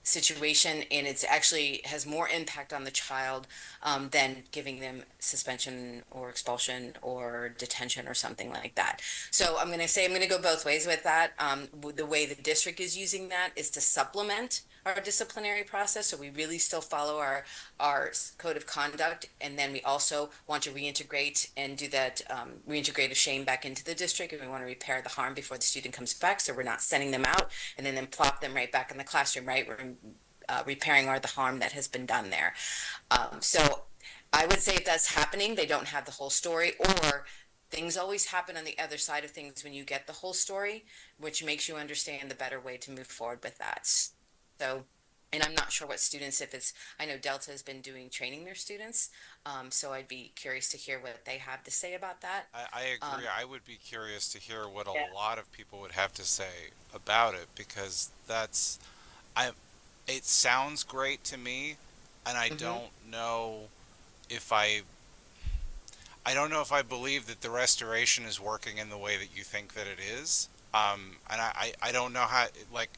situation, and it's actually has more impact on the child than giving them suspension or expulsion or detention or something like that. So I'm going to go both ways with that. The way the district is using that is to supplement our disciplinary process, so we really still follow our code of conduct, and then we also want to reintegrate and do that reintegrative shame back into the district, and we want to repair the harm before the student comes back, so we're not sending them out and then plop them right back in the classroom, right? We're repairing the harm that has been done there. So I would say if that's happening, they don't have the whole story, or things always happen on the other side of things when you get the whole story, which makes you understand the better way to move forward with that. So, and I'm not sure what students, I know Delta has been training their students, so I'd be curious to hear what they have to say about that. I agree. I would be curious to hear what a lot of people would have to say about it, because it sounds great to me, and I don't know if I don't know if I believe that the restoration is working in the way that you think that it is. And I don't know how,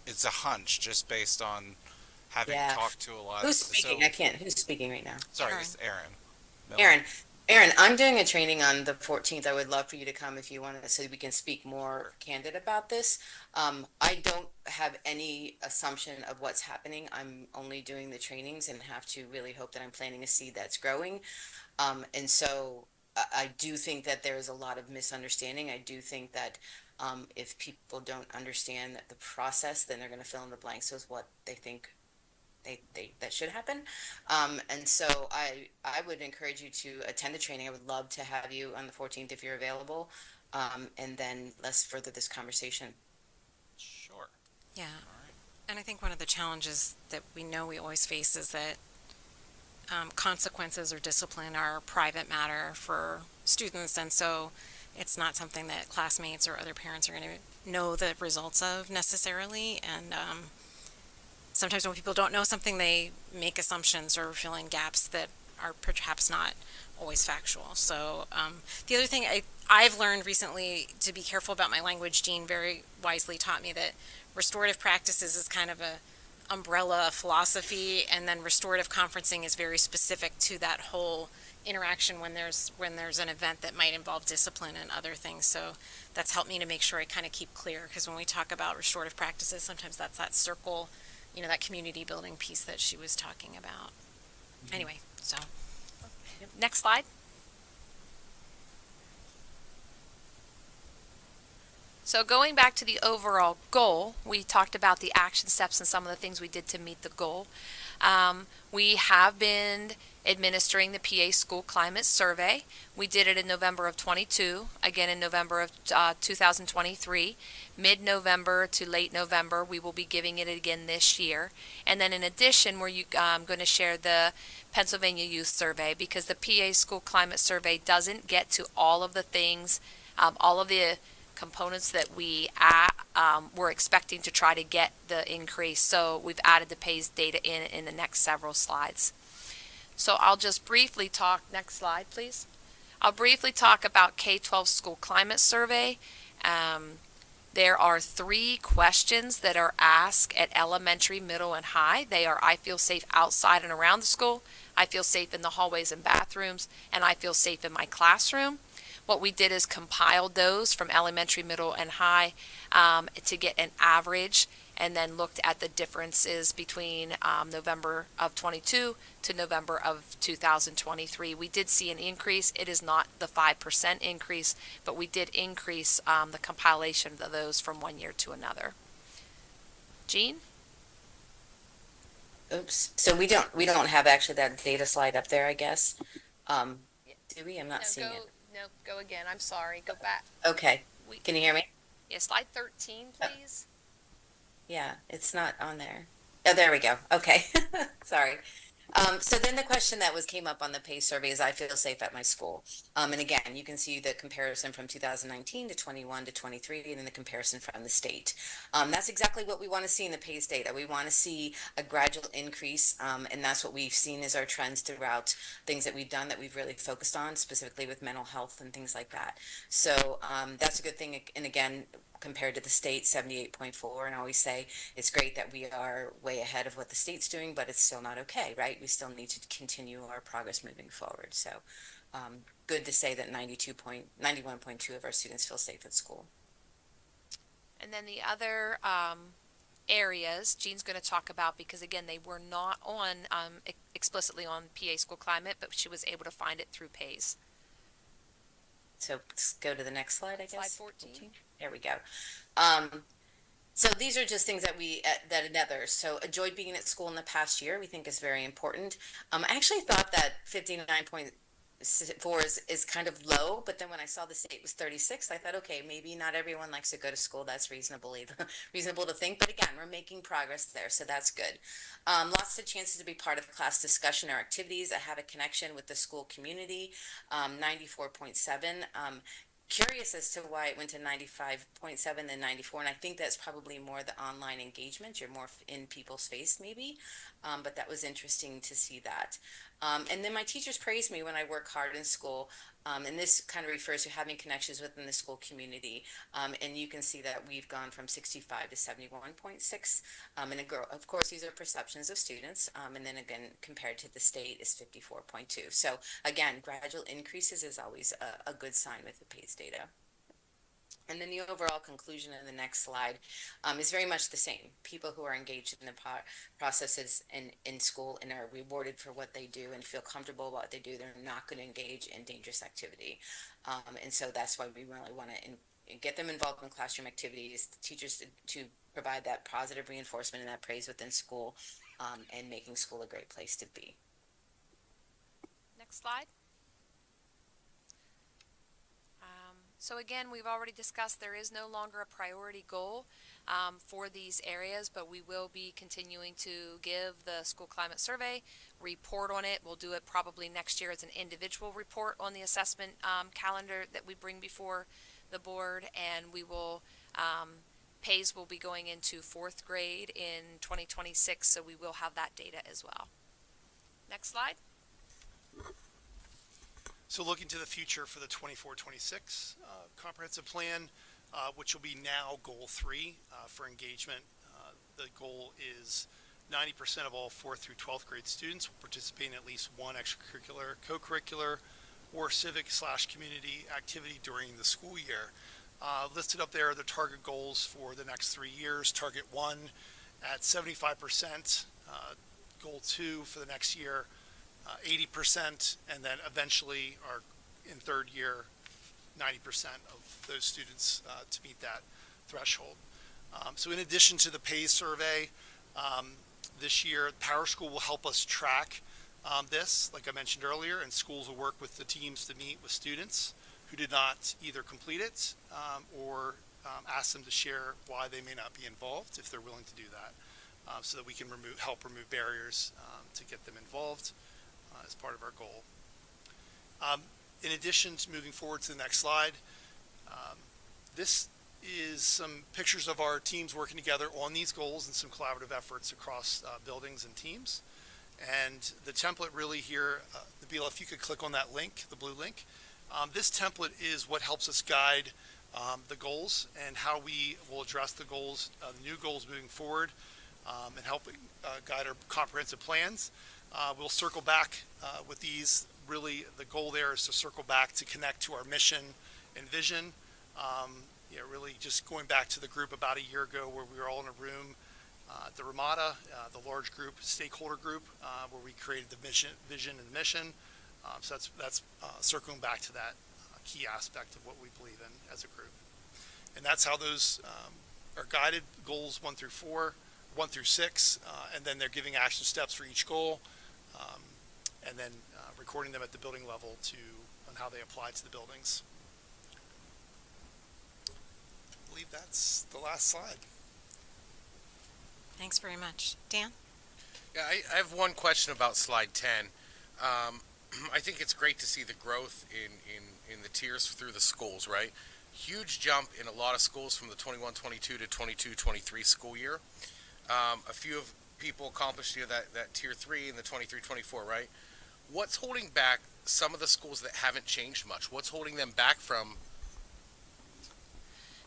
it's a hunch just based on having talked to a lot Who's speaking? Who's speaking right now? Sorry, it's Aaron. Miller. Aaron, I'm doing a training on the 14th. I would love for you to come if you want to, so we can speak more candid about this. I don't have any assumption of what's happening. I'm only doing the trainings and have to really hope that I'm planting a seed that's growing. And so I do think that there is a lot of misunderstanding. I do think that if people don't understand the process, then they're going to fill in the blanks with what they think that should happen. And so I would encourage you to attend the training. I would love to have you on the 14th if you're available. And then let's further this conversation. Sure. Yeah. And I think one of the challenges that we always face is that consequences or discipline are a private matter for students, and so it's not something that classmates or other parents are going to know the results of necessarily. And sometimes when people don't know something, they make assumptions or fill in gaps that are perhaps not always factual. So the other thing I've learned recently to be careful about my language. Jean very wisely taught me that restorative practices is kind of a umbrella philosophy, and then restorative conferencing is very specific to that whole interaction when there's an event that might involve discipline and other things. So that's helped me to make sure I kind of keep clear, because when we talk about restorative practices, sometimes that's that circle, that community building piece that she was talking about. Anyway, so next slide. So going back to the overall goal, we talked about the action steps and some of the things we did to meet the goal. We have been administering the PA School Climate Survey. We did it in November of 22, again in November of 2023. Mid-November to late November, we will be giving it again this year. And then in addition, we're going to share the Pennsylvania Youth Survey, because the PA School Climate Survey doesn't get to all of the things, all of the components that we're expecting to try to get the increase. So we've added the PAYS data in the next several slides. So I'll just briefly talk, next slide please. I'll briefly talk about K-12 School Climate Survey. There are 3 questions that are asked at elementary, middle, and high. They are: I feel safe outside and around the school, I feel safe in the hallways and bathrooms, and I feel safe in my classroom. What we did is compiled those from elementary, middle, and high to get an average, and then looked at the differences between November of 22 to November of 2023. We did see an increase. It is not the 5% increase, but we did increase the compilation of those from one year to another. Jean? Oops. So we don't have actually that data slide up there, I guess. Do we? I'm not seeing it. No, go again. I'm sorry. Go back. Okay. Can you hear me? Yeah, slide 13, please. Yeah, it's not on there. Oh, there we go. Okay. Sorry. So then the question that came up on the PACE survey is: I feel safe at my school. And again, you can see the comparison from 2019 to 21 to 23, and then the comparison from the state. That's exactly what we want to see in the PACE data. We want to see a gradual increase, and that's what we've seen as our trends throughout things that we've done, that we've really focused on, specifically with mental health and things like that. So that's a good thing. And again, compared to the state, 78.4, and I always say it's great that we are way ahead of what the state's doing, but it's still not okay, right? We still need to continue our progress moving forward. So good to say that 91.2 of our students feel safe at school. And then the other areas Jean's going to talk about, because again, they were not on explicitly on PA School Climate, but she was able to find it through PAYS. So let's go to the next slide, I guess. Slide 14. There we go. So these are just things that so enjoyed being at school in the past year, we think is very important. I actually thought that 59.4 is kind of low, but then when I saw the state was 36, I thought, okay, maybe not everyone likes to go to school. That's reasonable to think. But again, we're making progress there, so that's good. Lots of chances to be part of class discussion or activities that have a connection with the school community, 94.7. Curious as to why it went to 95.7 than 94, and I think that's probably more the online engagement. You're more in people's face maybe, but that was interesting to see that. And then my teachers praised me when I work hard in school, and this kind of refers to having connections within the school community, and you can see that we've gone from 65 to 71.6, and of course these are perceptions of students, and then again compared to the state is 54.2. So again, gradual increases is always a good sign with the PACE data. And then the overall conclusion in the next slide is very much the same. People who are engaged in the processes in school and are rewarded for what they do and feel comfortable about what they do, they're not going to engage in dangerous activity. And so that's why we really want to get them involved in classroom activities, teachers to provide that positive reinforcement and that praise within school, and making school a great place to be. Next slide. So again, we've already discussed there is no longer a priority goal for these areas, but we will be continuing to give the school climate survey, report on it. We'll do it probably next year as an individual report on the assessment calendar that we bring before the board, and we will, PAYS will be going into 4th grade in 2026, so we will have that data as well. Next slide. So looking to the future for the 24-26 comprehensive plan, which will be now goal 3 for engagement. The goal is 90% of all 4th through 12th grade students will participate in at least one extracurricular, co-curricular, or civic/community activity during the school year. Listed up there are the target goals for the next 3 years. Target 1 at 75%, goal 2 for the next year, 80%, and then eventually our in 3rd year 90% of those students to meet that threshold. So in addition to the PACE survey, this year, PowerSchool will help us track this, like I mentioned earlier, and schools will work with the teams to meet with students who did not either complete it or ask them to share why they may not be involved if they're willing to do that, so that we can help remove barriers to get them involved as part of our goal. In addition to moving forward to the next slide, this is some pictures of our teams working together on these goals and some collaborative efforts across buildings and teams. And the template really here, Nabila, if you could click on that link, the blue link. This template is what helps us guide the goals and how we will address the goals, the new goals moving forward, and helping guide our comprehensive plans. We'll circle back with these. Really, the goal there is to circle back to connect to our mission and vision. Really just going back to the group about a year ago where we were all in a room at the Ramada, the large group, stakeholder group, where we created the mission, vision, and mission. So that's circling back to that key aspect of what we believe in as a group. And that's how those are guided, goals 1 through 6, and then they're giving action steps for each goal, and then recording them at the building level on how they apply to the buildings. I believe that's the last slide. Thanks very much. Dan? Yeah, I have one question about slide 10. I think it's great to see the growth in the tiers through the schools, right? Huge jump in a lot of schools from the 21-22 to 22-23 school year. A few of people accomplished that tier 3 in the 23-24, right? What's holding back some of the schools that haven't changed much? What's holding them back from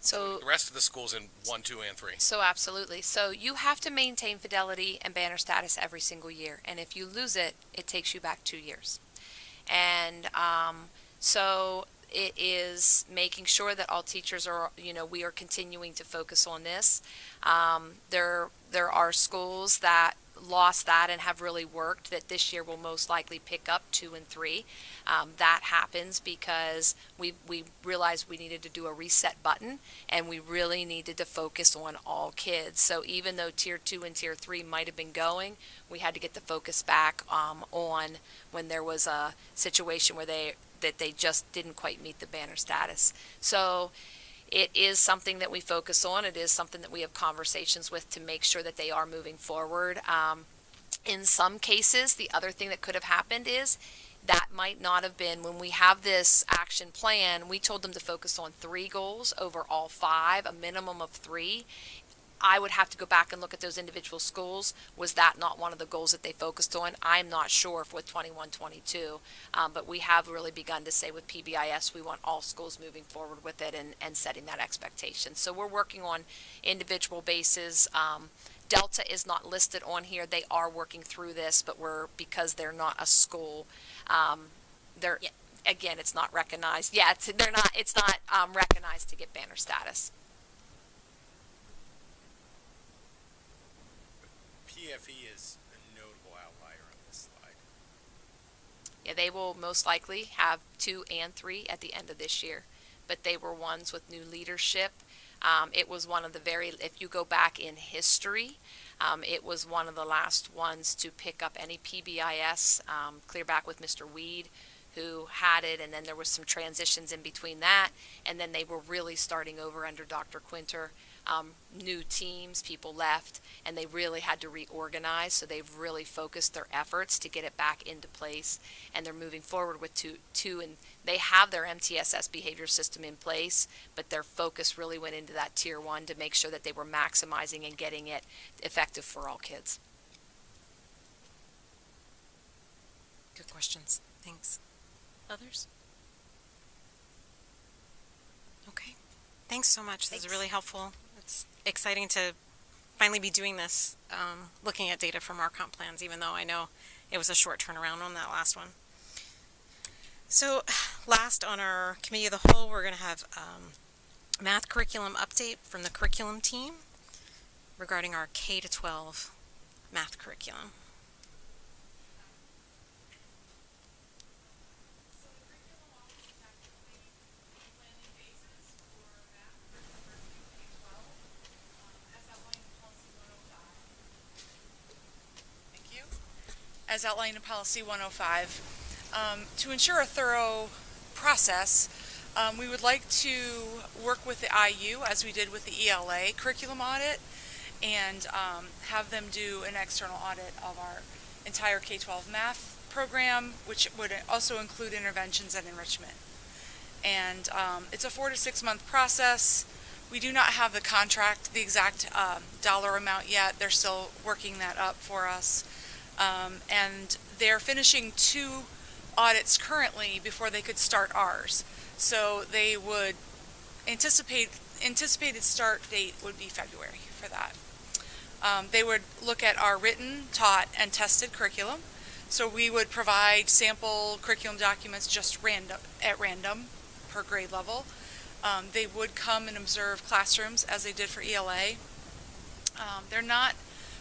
the rest of the schools in 1, 2, and 3? So absolutely. So you have to maintain fidelity and banner status every single year. And if you lose it, it takes you back 2 years. And so it is making sure that all teachers are, we are continuing to focus on this. There are schools that lost that and have really worked that this year will most likely pick up 2 and 3. That happens because we realized we needed to do a reset button and we really needed to focus on all kids. So even though tier 2 and tier 3 might have been going, we had to get the focus back on when there was a situation where they just didn't quite meet the banner status. So it is something that we focus on. It is something that we have conversations with to make sure that they are moving forward. In some cases, the other thing that could have happened is that might not have been, when we have this action plan, we told them to focus on 3 goals over all 5, a minimum of 3. I would have to go back and look at those individual schools. Was that not one of the goals that they focused on? I'm not sure if with 21-22, but we have really begun to say with PBIS we want all schools moving forward with it and setting that expectation. So we're working on individual bases. Delta is not listed on here. They are working through this, but because they're not a school, again, it's not recognized. Yeah, it's not recognized to get banner status. PFE is a notable outlier on this slide. Yeah, they will most likely have 2 and 3 at the end of this year, but they were ones with new leadership. It was one of the if you go back in history, it was one of the last ones to pick up any PBIS, clear back with Mr. Weed, who had it, and then there was some transitions in between that, and then they were really starting over under Dr. Quinter. New teams, people left, and they really had to reorganize, so they've really focused their efforts to get it back into place, and they're moving forward with two, and they have their MTSS behavior system in place, but their focus really went into that tier 1 to make sure that they were maximizing and getting it effective for all kids. Good questions. Thanks. Others? Okay. Thanks so much. This is really helpful. It's exciting to finally be doing this, looking at data from our comp plans, even though I know it was a short turnaround on that last one. So last on our committee of the whole, we're going to have math curriculum update from the curriculum team regarding our K-12 math curriculum. as outlined in Policy 105. To ensure a thorough process, we would like to work with the IU, as we did with the ELA curriculum audit, and have them do an external audit of our entire K-12 math program, which would also include interventions and enrichment. And it's a 4 to 6 month process. We do not have the contract, the exact dollar amount yet. They're still working that up for us. And they're finishing 2 audits currently before they could start ours. So they would anticipated start date would be February for that. They would look at our written, taught, and tested curriculum. So we would provide sample curriculum documents just at random per grade level. They would come and observe classrooms as they did for ELA. They're not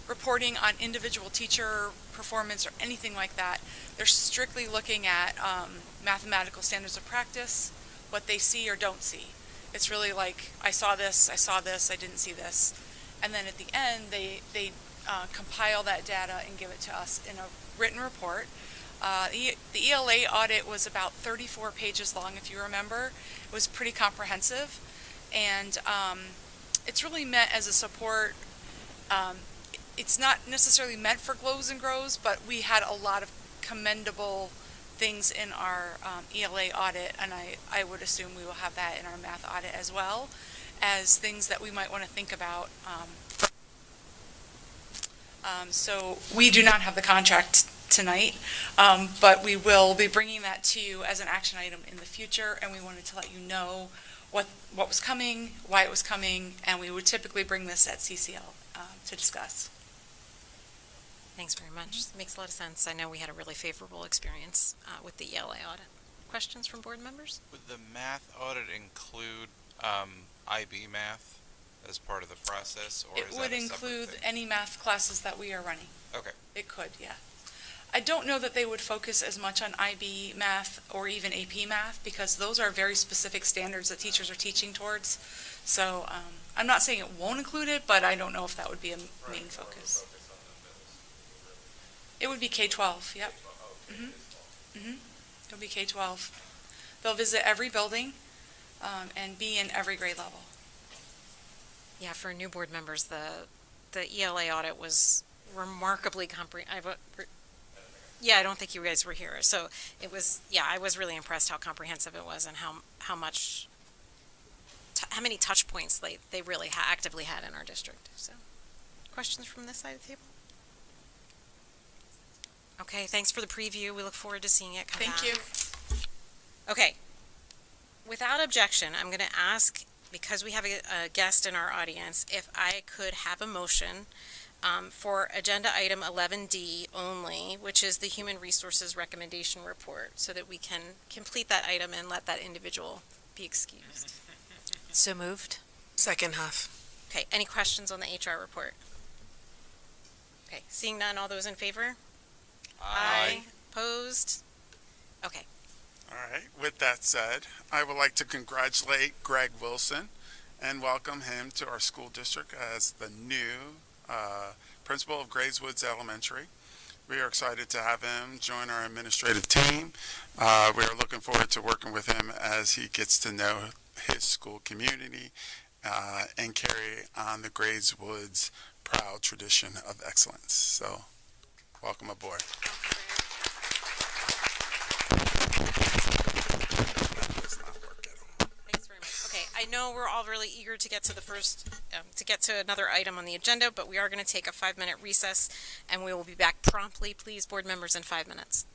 reporting on individual teacher performance or anything like that. They're strictly looking at mathematical standards of practice, what they see or don't see. It's really like, I saw this, I didn't see this. And then at the end, they compile that data and give it to us in a written report. The ELA audit was about 34 pages long, if you remember. It was pretty comprehensive, and it's really meant as a support. It's not necessarily meant for Glows and Grows, but we had a lot of commendable things in our ELA audit, and I would assume we will have that in our math audit as well, as things that we might want to think about. So we do not have the contract tonight, but we will be bringing that to you as an action item in the future, and we wanted to let you know what was coming, why it was coming, and we would typically bring this at CCL to discuss. Thanks very much. Makes a lot of sense. I know we had a really favorable experience with the ELA audit. Questions from board members? Would the math audit include IB math as part of the process, or It would include any math classes that we are running. Okay. It could, yeah. I don't know that they would focus as much on IB math or even AP math, because those are very specific standards that teachers are teaching towards. So I'm not saying it won't include it, but I don't know if that would be a main focus. It would be K-12, yep. It would be K-12. They'll visit every building and be in every grade level. Yeah, for new board members, the ELA audit was remarkably comprehensive. Yeah, I don't think you guys were here. So it was, yeah, I was really impressed how comprehensive it was and how many touch points they really actively had in our district. So questions from this side of the table? Okay, thanks for the preview. We look forward to seeing it come Thank back. you. Okay. Without objection, I'm going to ask, because we have a guest in our audience, if I could have a motion for agenda item 11D only, which is the Human Resources Recommendation Report, so that we can complete that item and let that individual be excused. So moved. Second half. Okay, any questions on the HR report? Okay, seeing none, all those in favor? Aye. Opposed? Okay. All right. With that said, I would like to congratulate Greg Wilson and welcome him to our school district as the new principal of Grays Woods Elementary. We are excited to have him join our administrative team. We are looking forward to working with him as he gets to know his school community and carry on the Grays Woods proud tradition of excellence. So, welcome aboard. Thanks very much. Okay, I know we're all really eager to get to the first, to get to another item on the agenda, but we are going to take a 5-minute recess, and we will be back promptly, please, board members, in 5 minutes.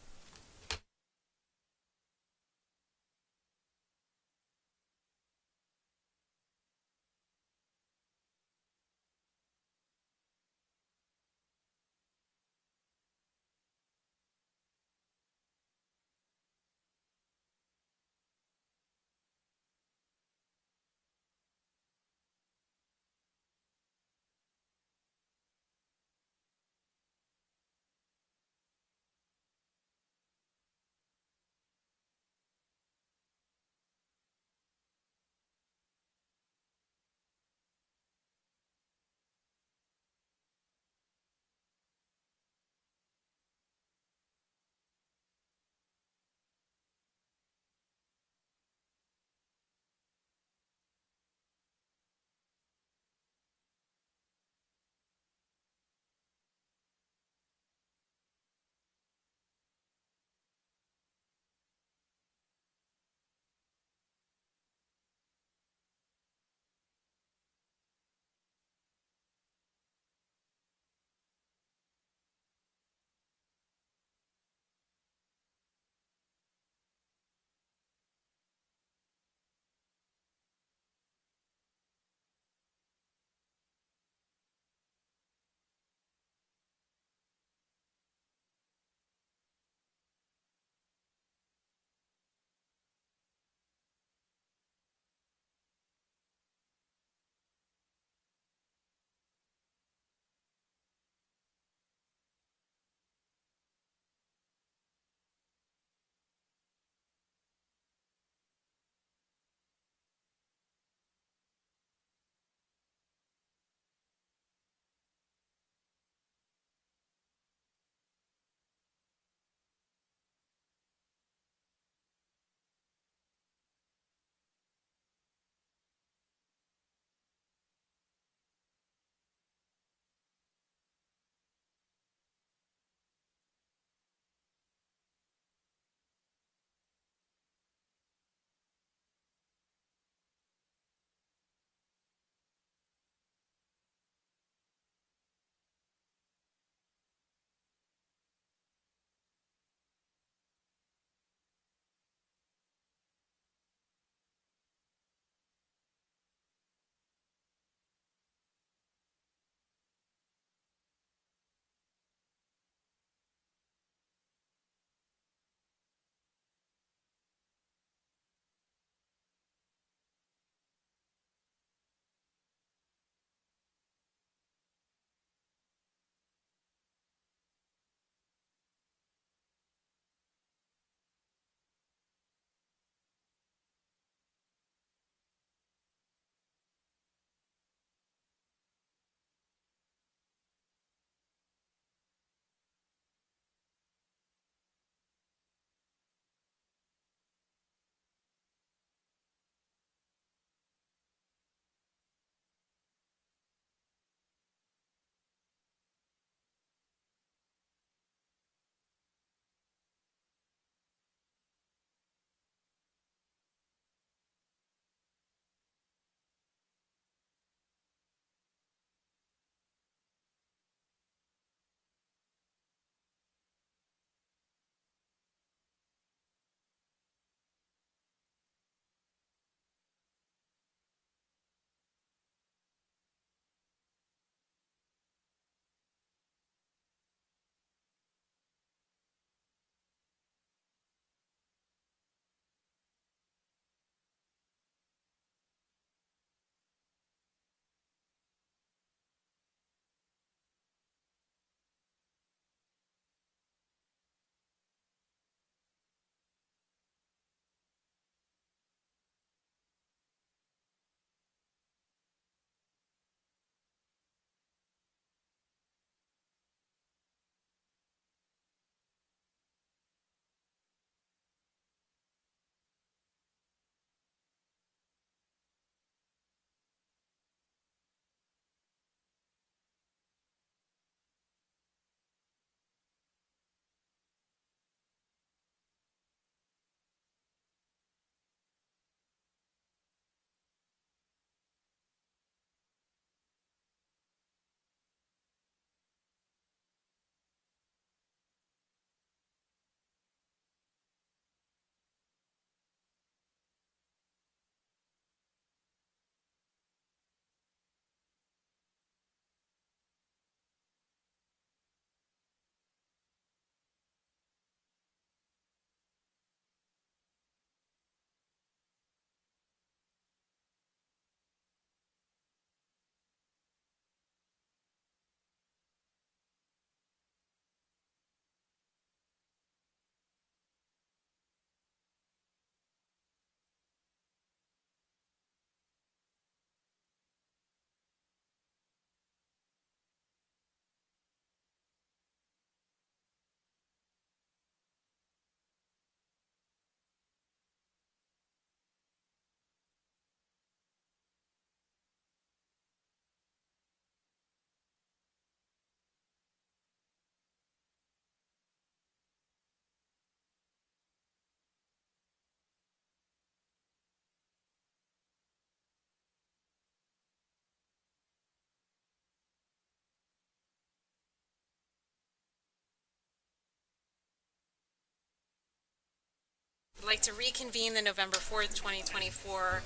I'd like to reconvene the November 4th, 2024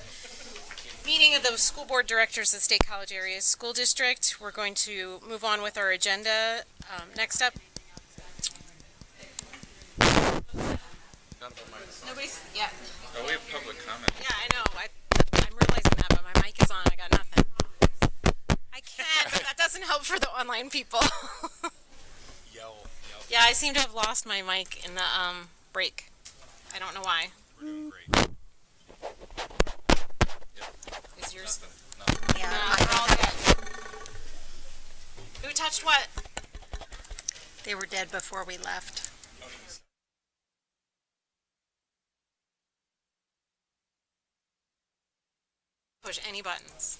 meeting of the School Board Directors of the State College Area School District. We're going to move on with our agenda. Next up. Nobody's, yeah. Oh, we have public comment. Yeah, I know. I'm realizing that, but my mic is on. I got nothing. I can't. That doesn't help for the online people. Yell. Yeah, I seem to have lost my mic in the break. I don't know why. We're doing great. Is yours? Nothing. Yeah, we're all dead. Who touched what? They were dead before we left. Push any buttons.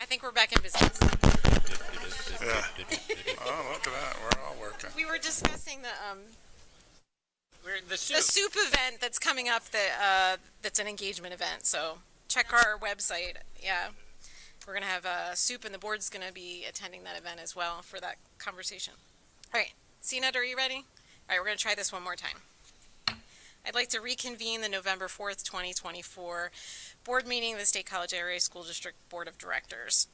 I think we're back in business. Yeah. Oh, look at that. We're all working. We were discussing The soup event that's coming up that's an engagement event. So check our website. Yeah. We're going to have soup, and the board's going to be attending that event as well for that conversation. All right. CNET, are you ready? All right, we're going to try this one more time. I'd like to reconvene the November 4th, 2024 board meeting of the State College Area School District Board of Directors.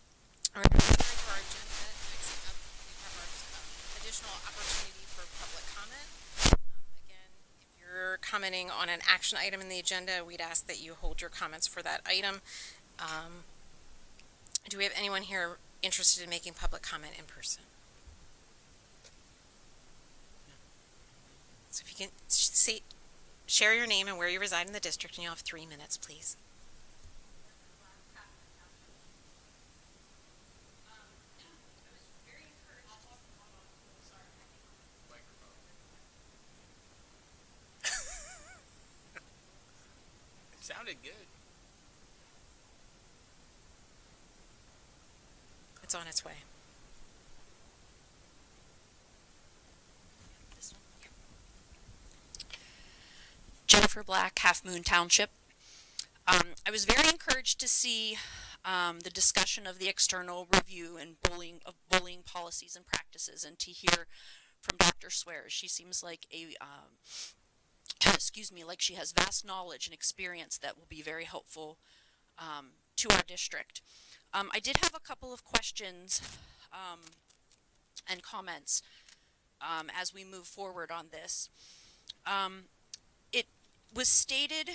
We're going to turn to our agenda. Next up, we have our additional opportunity for public comment. Again, if you're commenting on an action item in the agenda, we'd ask that you hold your comments for that item. Do we have anyone here interested in making public comment in person? So if you can share your name and where you reside in the district, and you'll have 3 minutes, please. It sounded good. It's on its way. Jennifer Black, Half Moon Township. I was very encouraged to see the discussion of the external review and bullying policies and practices, and to hear from Dr. Swears. She seems like like she has vast knowledge and experience that will be very helpful to our district. I did have a couple of questions and comments as we move forward on this. It was stated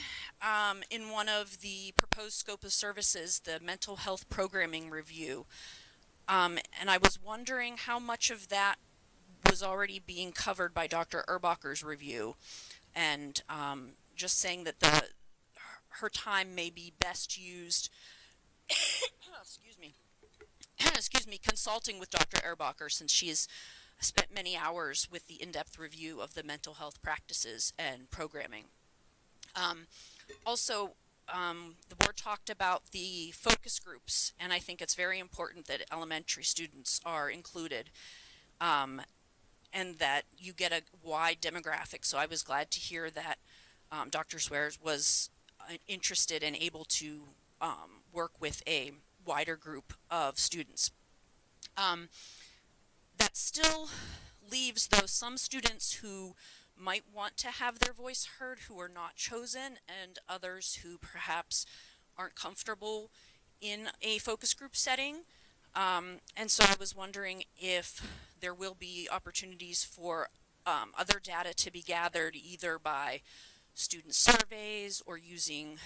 in one of the proposed scope of services, the mental health programming review, and I was wondering how much of that was already being covered by Dr. Erbacher's review, and just saying that her time may be best used consulting with Dr. Erbacher, since she has spent many hours with the in-depth review of the mental health practices and programming. Also, the board talked about the focus groups, and I think it's very important that elementary students are included, and that you get a wide demographic. So I was glad to hear that Dr. Swears was interested and able to work with a wider group of students. That still leaves, though, some students who might want to have their voice heard who are not chosen, and others who perhaps aren't comfortable in a focus group setting. And so I was wondering if there will be opportunities for other data to be gathered either by student surveys or using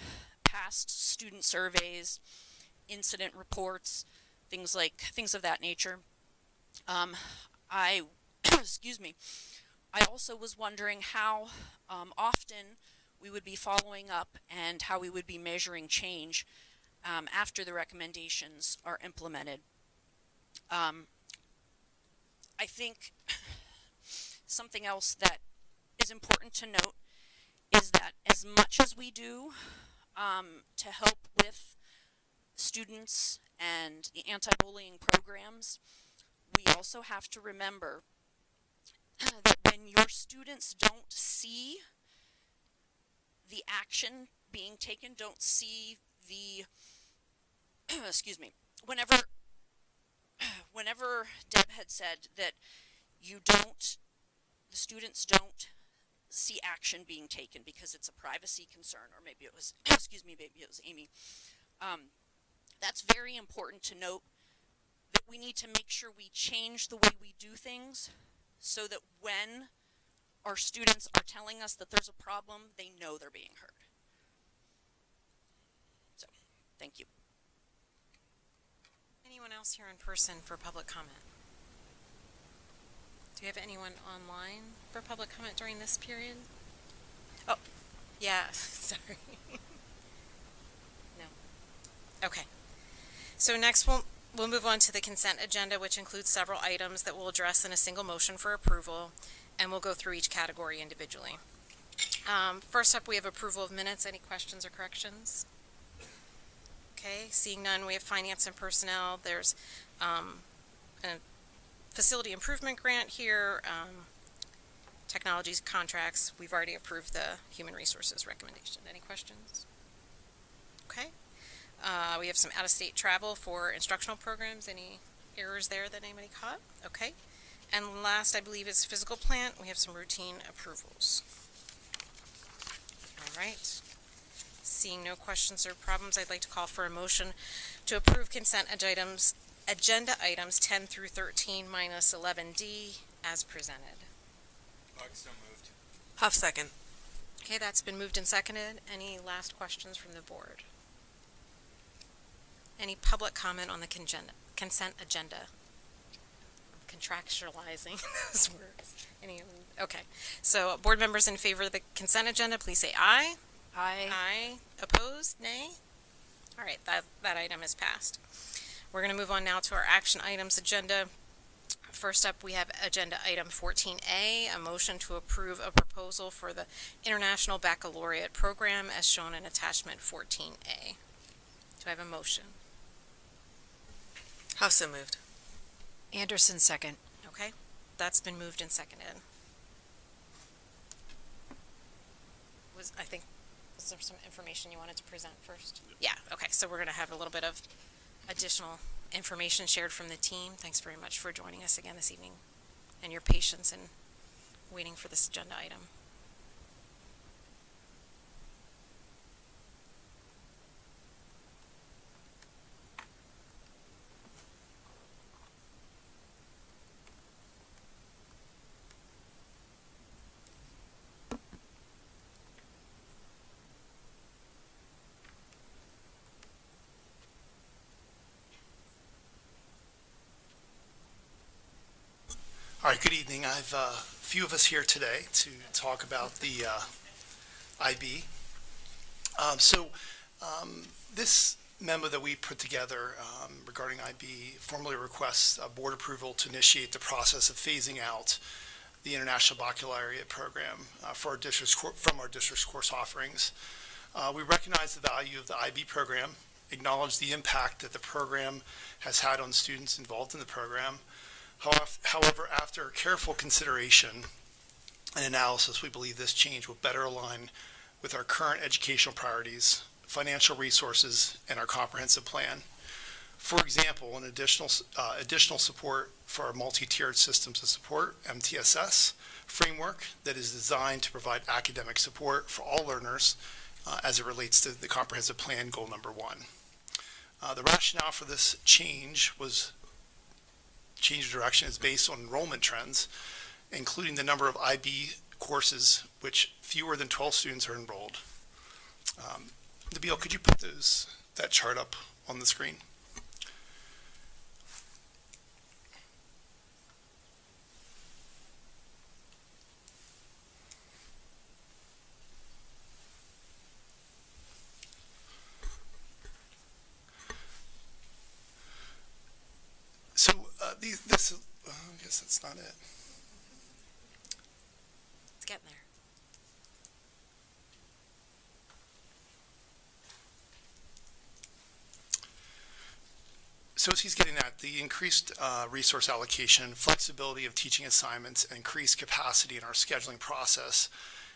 past student surveys, incident reports, things of that nature. Excuse me. I also was wondering how often we would be following up and how we would be measuring change after the recommendations are implemented. I think something else that is important to note is that as much as we do to help with students and the anti-bullying programs, we also have to remember that when your students don't see the action being taken, don't see the, excuse me, whenever Deb had said that the students don't see action being taken because it's a privacy concern, or maybe it was, excuse me, maybe it was Amy. That's very important to note, that we need to make sure we change the way we do things so that when our students are telling us that there's a problem, they know they're being heard. So, thank you. Anyone else here in person for public comment? Do you have anyone online for public comment during this period? Oh, yeah, sorry. No. Okay. So next we'll move on to the consent agenda, which includes several items that we'll address in a single motion for approval, and we'll go through each category individually. First up, we have approval of minutes. Any questions or corrections? Okay, seeing none, we have finance and personnel. There's a facility improvement grant here, technologies contracts. We've already approved the human resources recommendation. Any questions? Okay. We have some out-of-state travel for instructional programs. Any errors there that anybody caught? Okay. And last, I believe, is physical plant. We have some routine approvals. All right. Seeing no questions or problems, I'd like to call for a motion to approve consent agenda items 10 through 13 minus 11D as presented. So moved. Huff second. Okay, that's been moved and seconded. Any last questions from the board? Any public comment on the consent agenda? I'm contractualizing those words. Okay, so board members in favor of the consent agenda, please say aye. Aye. Aye. Opposed? Nay? All right, that item is passed. We're going to move on now to our action items agenda. First up, we have agenda item 14A, a motion to approve a proposal for the International Baccalaureate Program as shown in attachment 14A. Do I have a motion? Huff so moved. Anderson second. Okay, that's been moved and seconded. Was there some information you wanted to present first? Yeah, okay, so we're going to have a little bit of additional information shared from the team. Thanks very much for joining us again this evening and your patience in waiting for this agenda item. All right, good evening. I've a few of us here today to talk about the IB. This memo that we put together regarding IB formally requests board approval to initiate the process of phasing out the International Baccalaureate Program from our district's course offerings. We recognize the value of the IB program, acknowledge the impact that the program has had on students involved in the program. However, after careful consideration and analysis, we believe this change will better align with our current educational priorities, financial resources, and our comprehensive plan. For example, an additional support for our multi-tiered systems of support, MTSS, framework that is designed to provide academic support for all learners as it relates to the comprehensive plan goal number 1. The rationale for this change of direction is based on enrollment trends, including the number of IB courses which fewer than 12 students are enrolled. Nabil, could you put that chart up on the screen? So I guess that's not it. It's getting there. So as he's getting at, the increased resource allocation, flexibility of teaching assignments, and increased capacity in our scheduling process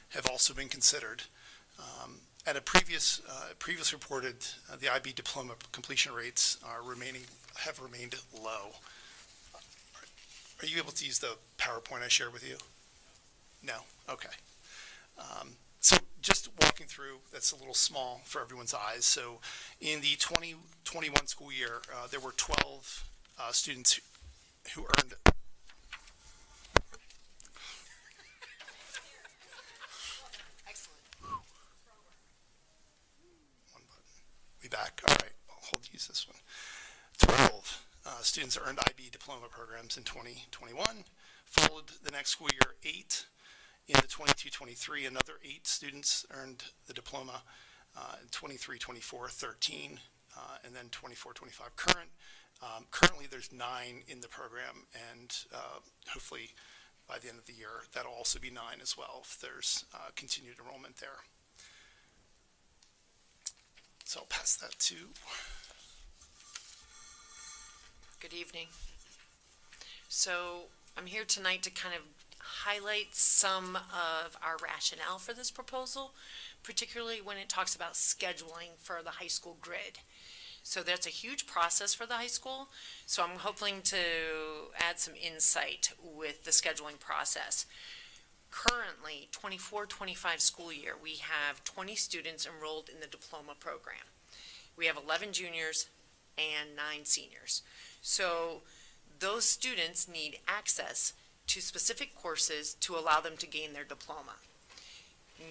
have also been considered. At a previous reported, the IB diploma completion rates have remained low. Are you able to use the PowerPoint I shared with you? No? Okay. So just walking through, that's a little small for everyone's eyes. So in the 2021 school year, there were 12 students who earned We back. All right, I'll use this one. 12 students earned IB diploma programs in 2021. Followed the next school year, 8. In the 22-23, another 8 students earned the diploma. In 23-24, 13, and then 24-25 current. Currently, there's 9 in the program, and hopefully by the end of the year, that'll also be 9 as well if there's continued enrollment there. So I'll pass that to. Good evening. So I'm here tonight to kind of highlight some of our rationale for this proposal, particularly when it talks about scheduling for the high school grid. So that's a huge process for the high school. So I'm hoping to add some insight with the scheduling process. Currently, 24-25 school year, we have 20 students enrolled in the diploma program. We have 11 juniors and 9 seniors. So those students need access to specific courses to allow them to gain their diploma.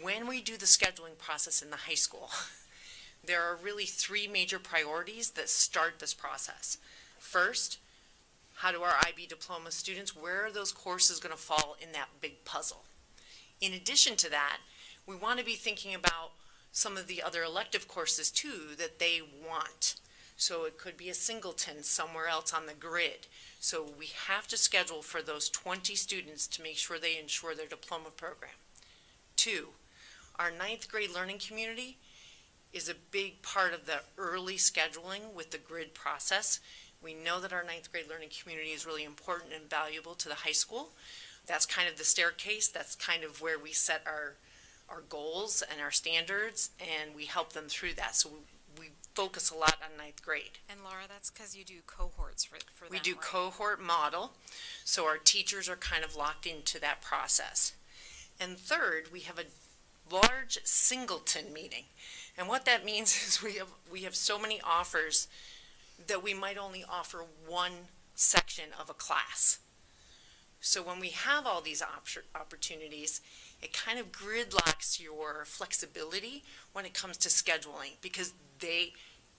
When we do the scheduling process in the high school, there are really 3 major priorities that start this process. First, how do our IB diploma students, where are those courses going to fall in that big puzzle? In addition to that, we want to be thinking about some of the other elective courses too that they want. So it could be a singleton somewhere else on the grid. So we have to schedule for those 20 students to make sure they ensure their diploma program. 2, our 9th grade learning community is a big part of the early scheduling with the grid process. We know that our 9th grade learning community is really important and valuable to the high school. That's kind of the staircase. That's kind of where we set our goals and our standards, and we help them through that. So we focus a lot on 9th grade. And Laura, that's because you do cohorts for them, We do right? cohort model, so our teachers are kind of locked into that process. And third, we have a large singleton meeting. And what that means is we have so many offers that we might only offer one section of a class. So when we have all these opportunities, it kind of gridlocks your flexibility when it comes to scheduling, because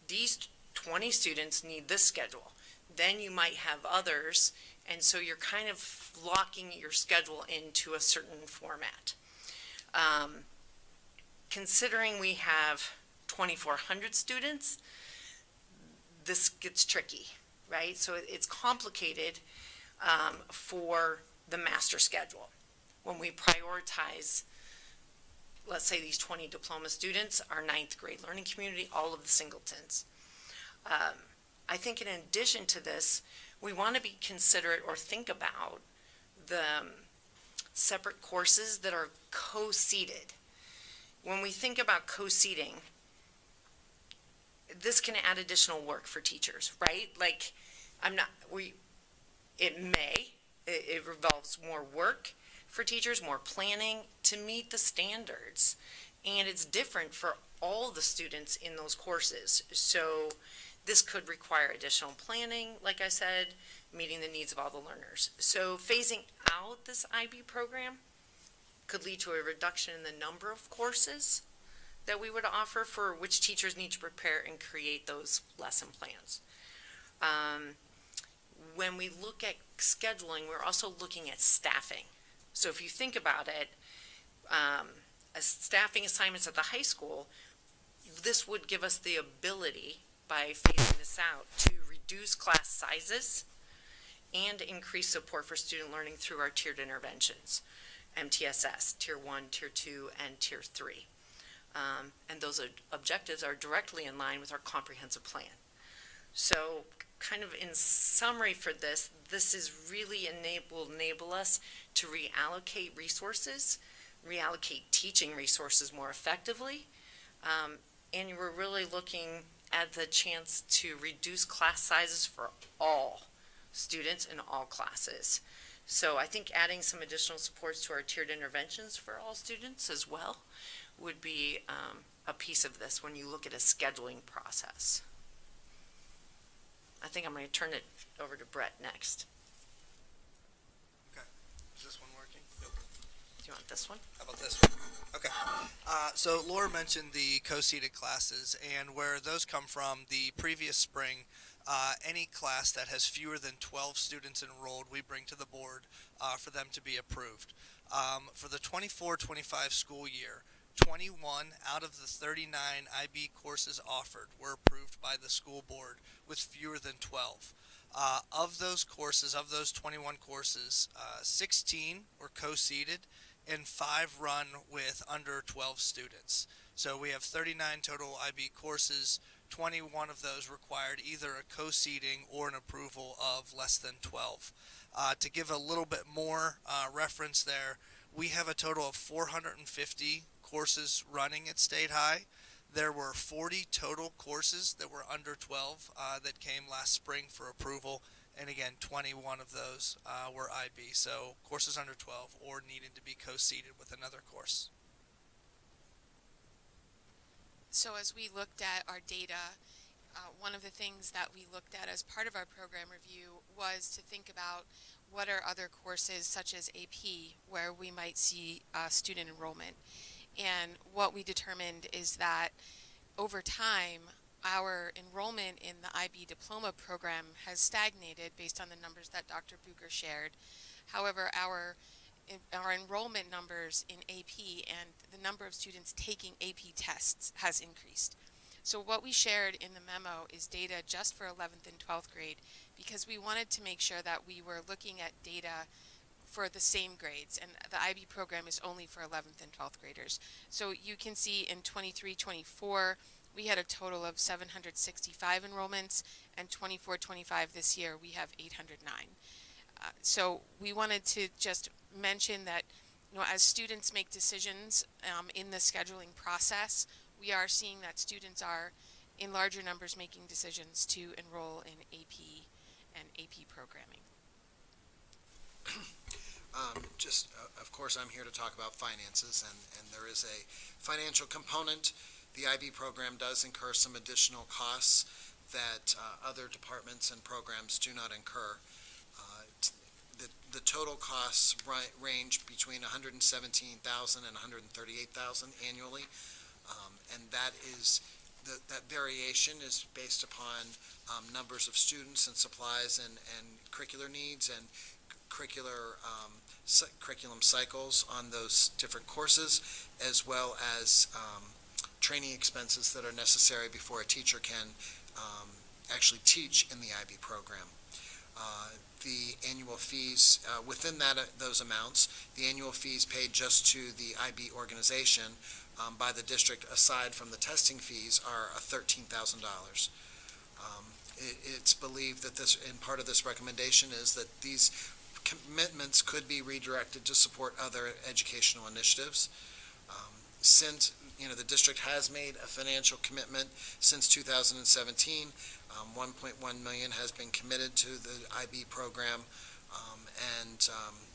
these 20 students need this schedule. Then you might have others, and so you're kind of locking your schedule into a certain format. Considering we have 2,400 students, this gets tricky, right? So it's complicated for the master schedule when we prioritize let's say these 20 diploma students are ninth grade learning community, all of the singletons. I think in addition to this, we want to be considerate or think about the separate courses that are co-seated. When we think about co-seating, this can add additional work for teachers, right? Like, it involves more work for teachers, more planning to meet the standards. And it's different for all the students in those courses. So this could require additional planning, like I said, meeting the needs of all the learners. So phasing out this IB program could lead to a reduction in the number of courses that we would offer for which teachers need to prepare and create those lesson plans. When we look at scheduling, we're also looking at staffing. So if you think about it, as staffing assignments at the high school, this would give us the ability, by phasing this out, to reduce class sizes and increase support for student learning through our tiered interventions, MTSS, Tier 1, Tier 2, and Tier 3. And those objectives are directly in line with our comprehensive plan. So kind of in summary for this is really will enable us to reallocate resources, reallocate teaching resources more effectively, and we're really looking at the chance to reduce class sizes for all students in all classes. So I think adding some additional supports to our tiered interventions for all students as well would be a piece of this when you look at a scheduling process. I think I'm going to turn it over to Brett next. Okay. Is this one working? Nope. Do you want this one? How about this one? Okay. So Laura mentioned the co-seated classes, and where those come from, the previous spring, any class that has fewer than 12 students enrolled, we bring to the board for them to be approved. For the 24-25 school year, 21 out of the 39 IB courses offered were approved by the school board with fewer than 12. Of those courses, of those 21 courses, 16 were co-seated and 5 run with under 12 students. So we have 39 total IB courses. 21 of those required either a co-seating or an approval of less than 12. To give a little bit more reference there, we have a total of 450 courses running at State High. There were 40 total courses that were under 12 that came last spring for approval, and again, 21 of those were IB, so courses under 12 or needed to be co-seated with another course. So as we looked at our data, one of the things that we looked at as part of our program review was to think about what are other courses such as AP where we might see student enrollment. And what we determined is that over time, our enrollment in the IB diploma program has stagnated based on the numbers that Dr. Bucher shared. However, our enrollment numbers in AP and the number of students taking AP tests has increased. So what we shared in the memo is data just for 11th and 12th grade, because we wanted to make sure that we were looking at data for the same grades, and the IB program is only for 11th and 12th graders. So you can see in 23-24 we had a total of 765 enrollments, and 24-25 this year we have 809. So we wanted to just mention that, you know, as students make decisions in the scheduling process, we are seeing that students are in larger numbers making decisions to enroll in AP and AP programming. Of course, I'm here to talk about finances, and there is a financial component. The IB program does incur some additional costs that other departments and programs do not incur. The total costs range between $117,000 and $138,000 annually, and that is that variation is based upon numbers of students and supplies and curricular needs and curriculum cycles on those different courses, as well as training expenses that are necessary before a teacher can actually teach in the IB program. The annual fees within those amounts the annual fees paid just to the IB organization by the district, aside from the testing fees, are $13,000. It's believed that this, and part of this recommendation is that these commitments could be redirected to support other educational initiatives. Since, the district has made a financial commitment since 2017, 1.1 million has been committed to the IB program,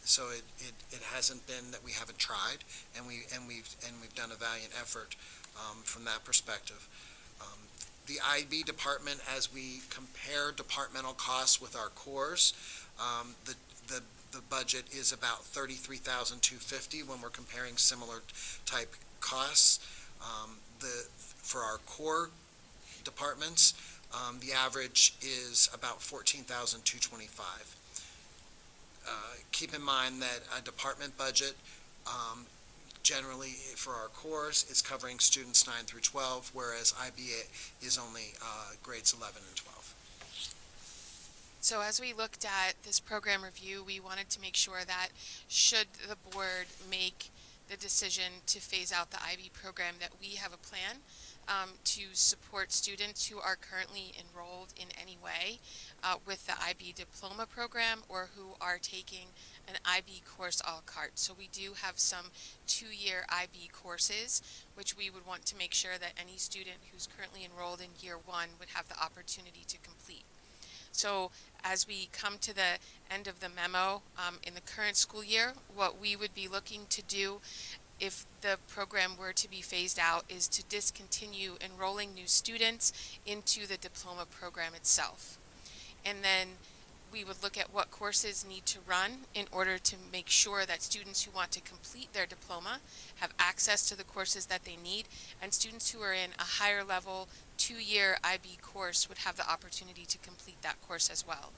so it hasn't been that we haven't tried, and we've done a valiant effort from that perspective. The IB department, as we compare departmental costs with our cores, the budget is about $33,250 when we're comparing similar type costs. For our core departments, the average is about $14,225. Keep in mind that a department budget generally for our cores is covering students 9 through 12, whereas IB is only grades 11 and 12. So as we looked at this program review, we wanted to make sure that should the board make the decision to phase out the IB program, that we have a plan to support students who are currently enrolled in any way with the IB diploma program or who are taking an IB course a la carte. So we do have some 2-year IB courses, which we would want to make sure that any student who's currently enrolled in year 1 would have the opportunity to complete. So as we come to the end of the memo in the current school year, what we would be looking to do if the program were to be phased out is to discontinue enrolling new students into the diploma program itself. And then we would look at what courses need to run in order to make sure that students who want to complete their diploma have access to the courses that they need, and students who are in a higher level 2-year IB course would have the opportunity to complete that course as well.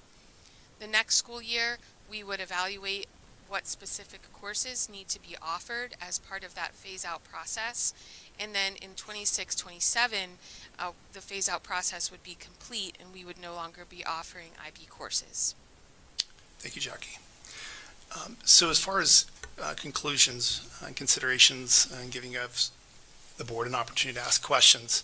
The next school year, we would evaluate what specific courses need to be offered as part of that phase-out process. And then in 26-27, the phase-out process would be complete and we would no longer be offering IB courses. Thank you, Jackie. So as far as conclusions and considerations and giving the board an opportunity to ask questions,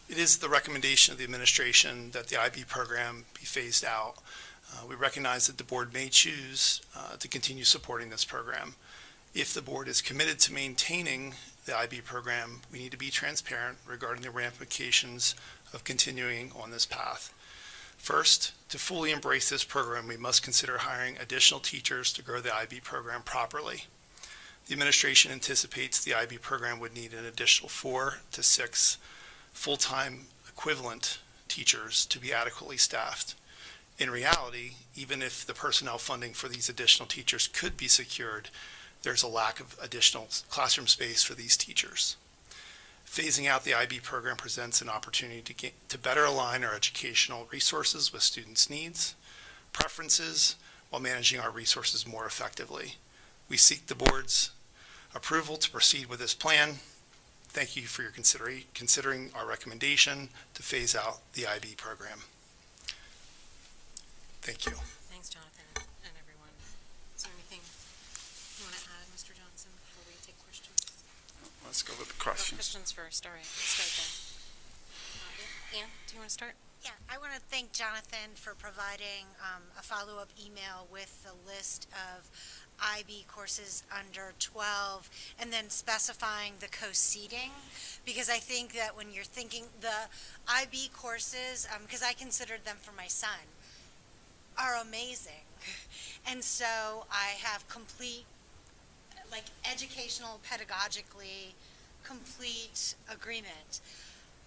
it is the recommendation of the administration that the IB program be phased out. We recognize that the board may choose to continue supporting this program. If the board is committed to maintaining the IB program, we need to be transparent regarding the ramifications of continuing on this path. First, to fully embrace this program, we must consider hiring additional teachers to grow the IB program properly. The administration anticipates the IB program would need an additional 4 to 6 full-time equivalent teachers to be adequately staffed. In reality, even if the personnel funding for these additional teachers could be secured, there's a lack of additional classroom space for these teachers. Phasing out the IB program presents an opportunity to better align our educational resources with students' needs, preferences, while managing our resources more effectively. We seek the board's approval to proceed with this plan. Thank you for your considering our recommendation to phase out the IB program. Thank you. Thanks, Jonathan, and everyone. Is there anything you want to add, Mr. Johnson, before we take questions? Let's go with the questions. Questions first. All right, let's start there. Ann, do you want to start? Yeah, I want to thank Jonathan for providing a follow-up email with the list of IB courses under 12 and then specifying the co-seating, because I think that when you're thinking the IB courses, because I considered them for my son, are amazing. And so I have complete, like, educational, pedagogically, complete agreement.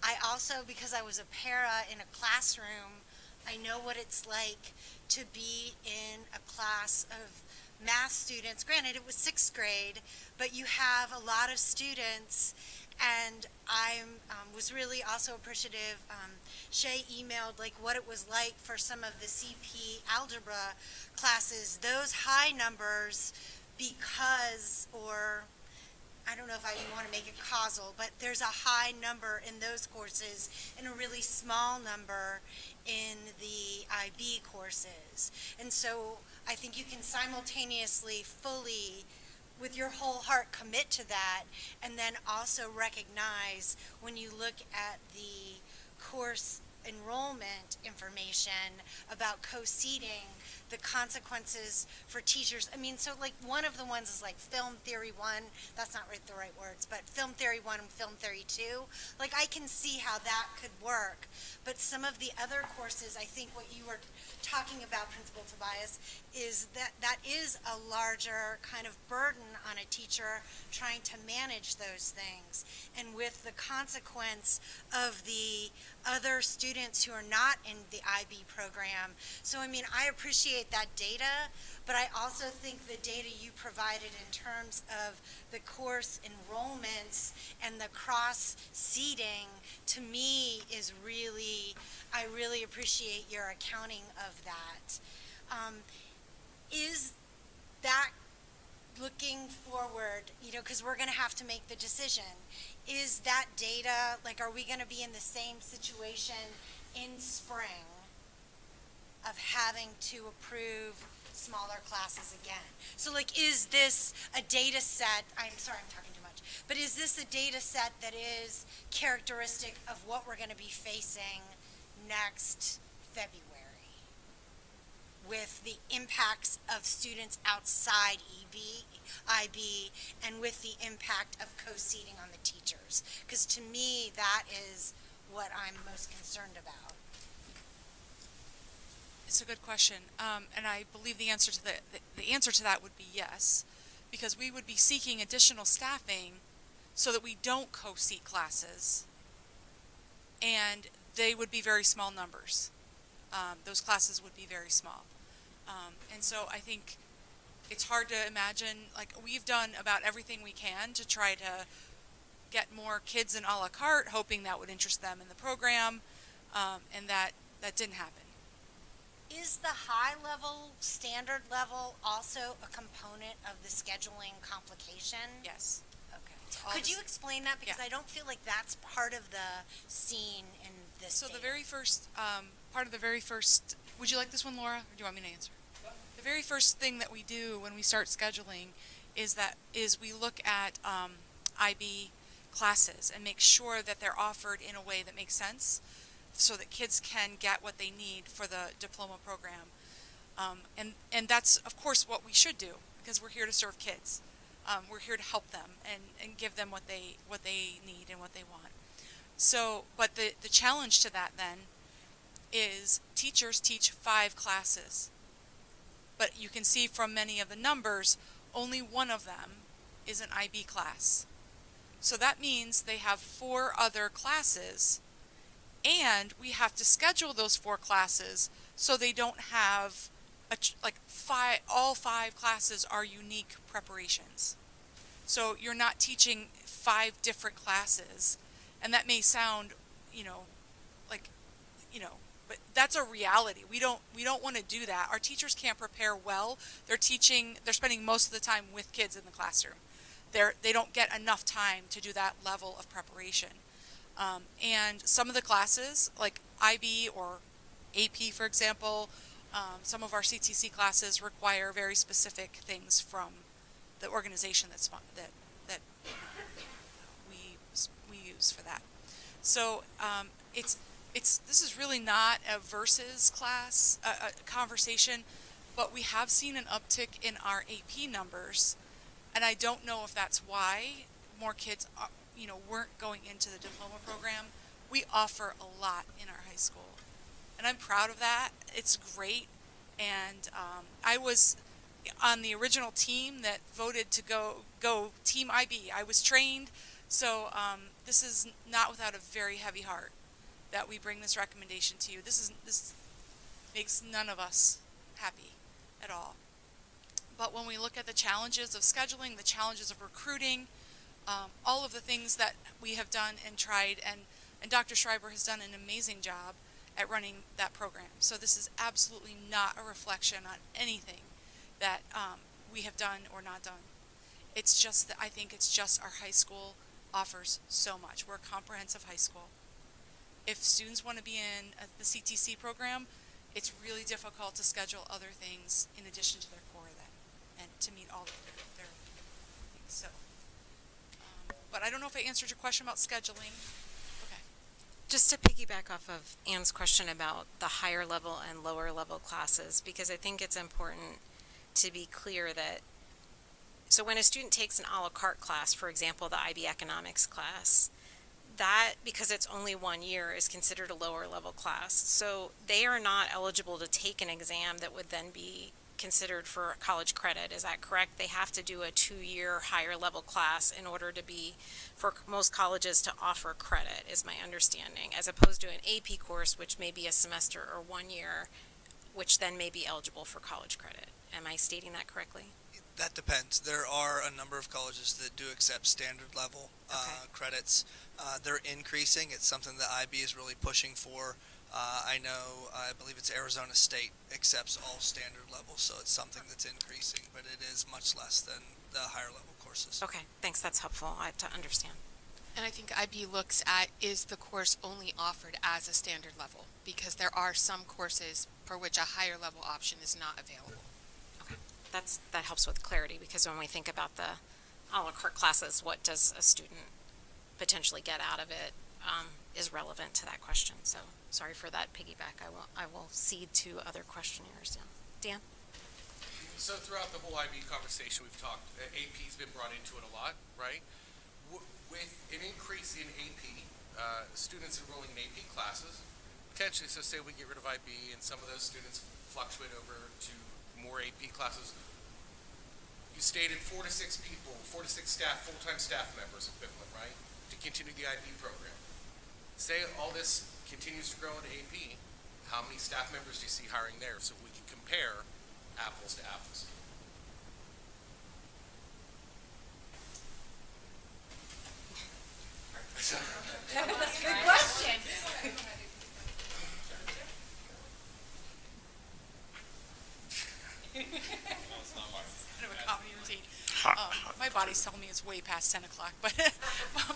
I also, because I was a para in a classroom, I know what it's like to be in a class of math students. Granted, it was 6th grade, but you have a lot of students, and I was really also appreciative. Shay emailed like what it was like for some of the CP algebra classes, those high numbers, because, or I don't know if I even want to make it causal, but there's a high number in those courses and a really small number in the IB courses. And so I think you can simultaneously fully, with your whole heart, commit to that, and then also recognize when you look at the course enrollment information about co-seating, the consequences for teachers. I mean, so like one of the ones is like film theory 1, that's not right, the right words, but film theory 1 and film theory 2. Like I can see how that could work, but some of the other courses, I think what you were talking about, Principal Tobias, is that is a larger kind of burden on a teacher trying to manage those things. And with the consequence of the other students who are not in the IB program. So, I mean, I appreciate that data, but I also think the data you provided in terms of the course enrollments and the cross-seating, to me, is really, I really appreciate your accounting of that. Is that, looking forward, you know, because we're going to have to make the decision, is that data, like, are we going to be in the same situation in spring of having to approve smaller classes again? So, like, is this a data set, I'm sorry, I'm talking too much, but is this a data set that is characteristic of what we're going to be facing next February, with the impacts of students outside IB, and with the impact of co-seating on the teachers? Because to me, that is what I'm most concerned about. It's a good question, and I believe the answer to the answer to that would be yes, because we would be seeking additional staffing so that we don't co-seat classes, and they would be very small numbers. Those classes would be very small. And so I think it's hard to imagine, like, we've done about everything we can to try to get more kids in a la carte, hoping that would interest them in the program, and that didn't happen. Is the high level, standard level also a component of the scheduling complication? Yes. Okay. Could you explain that? Because I don't feel like that's part of the scene in this So data. the very first, part of the very first, would you like this one, Laura, or do you want me to answer? The very first thing that we do when we start scheduling is we look at IB classes and make sure that they're offered in a way that makes sense, so that kids can get what they need for the diploma program. And that's, of course, what we should do, because we're here to serve kids. We're here to help them and give them what they need and what they want. So, but the challenge to that then is teachers teach 5 classes. But you can see from many of the numbers, only one of them is an IB class. So that means they have 4 other classes, and we have to schedule those 4 classes so they don't have all 5 classes are unique preparations. So you're not teaching 5 different classes, and that may sound, but that's a reality. We don't want to do that. Our teachers can't prepare well. They're spending most of the time with kids in the classroom. They don't get enough time to do that level of preparation. And some of the classes, like IB or AP, for example, some of our CTC classes require very specific things from the organization that we use for that. So this is really not a versus class conversation, but we have seen an uptick in our AP numbers, and I don't know if that's why more kids weren't going into the diploma program. We offer a lot in our high school, and I'm proud of that. It's great, and I was on the original team that voted to go Team IB. I was trained, so this is not without a very heavy heart that we bring this recommendation to you. This makes none of us happy at all. But when we look at the challenges of scheduling, the challenges of recruiting, all of the things that we have done and tried, and Dr. Schreiber has done an amazing job at running that program. So this is absolutely not a reflection on anything that we have done or not done. It's just that I think it's just our high school offers so much. We're a comprehensive high school. If students want to be in the CTC program, it's really difficult to schedule other things in addition to their core then, and to meet all of their things. So, but I don't know if I answered your question about scheduling. Okay. Just to piggyback off of Anne's question about the higher level and lower level classes, because I think it's important to be clear that, so when a student takes an a la carte class, for example, the IB economics class, that, because it's only 1 year, is considered a lower level class. So they are not eligible to take an exam that would then be considered for college credit. Is that correct? They have to do a 2-year higher level class in order to be, for most colleges to offer credit, is my understanding, as opposed to an AP course, which may be a semester or 1 year, which then may be eligible for college credit. Am I stating that correctly? That depends. There are a number of colleges that do accept standard level credits. They're increasing. It's something that IB is really pushing for. I believe it's Arizona State accepts all standard levels, so it's something that's increasing, but it is much less than the higher level courses. Okay, thanks. That's helpful to understand. And I think IB looks at, is the course only offered as a standard level? Because there are some courses for which a higher level option is not available. That helps with clarity, because when we think about the a la carte classes, what does a student potentially get out of it is relevant to that question. So sorry for that piggyback. I will cede to other questionnaires now. Dan? So throughout the whole IB conversation, we've talked, AP's been brought into it a lot, right? With an increase in AP, students enrolling in AP classes, potentially, so say we get rid of IB and some of those students fluctuate over to more AP classes. You stated 4 to 6 people, 4 to 6 staff, full-time staff members equivalent, right? To continue the IB program. Say all this continues to grow into AP, how many staff members do you see hiring there, so we can compare apples to apples? Good question. Kind of a comedy routine. My body's telling me it's way past 10 o'clock, but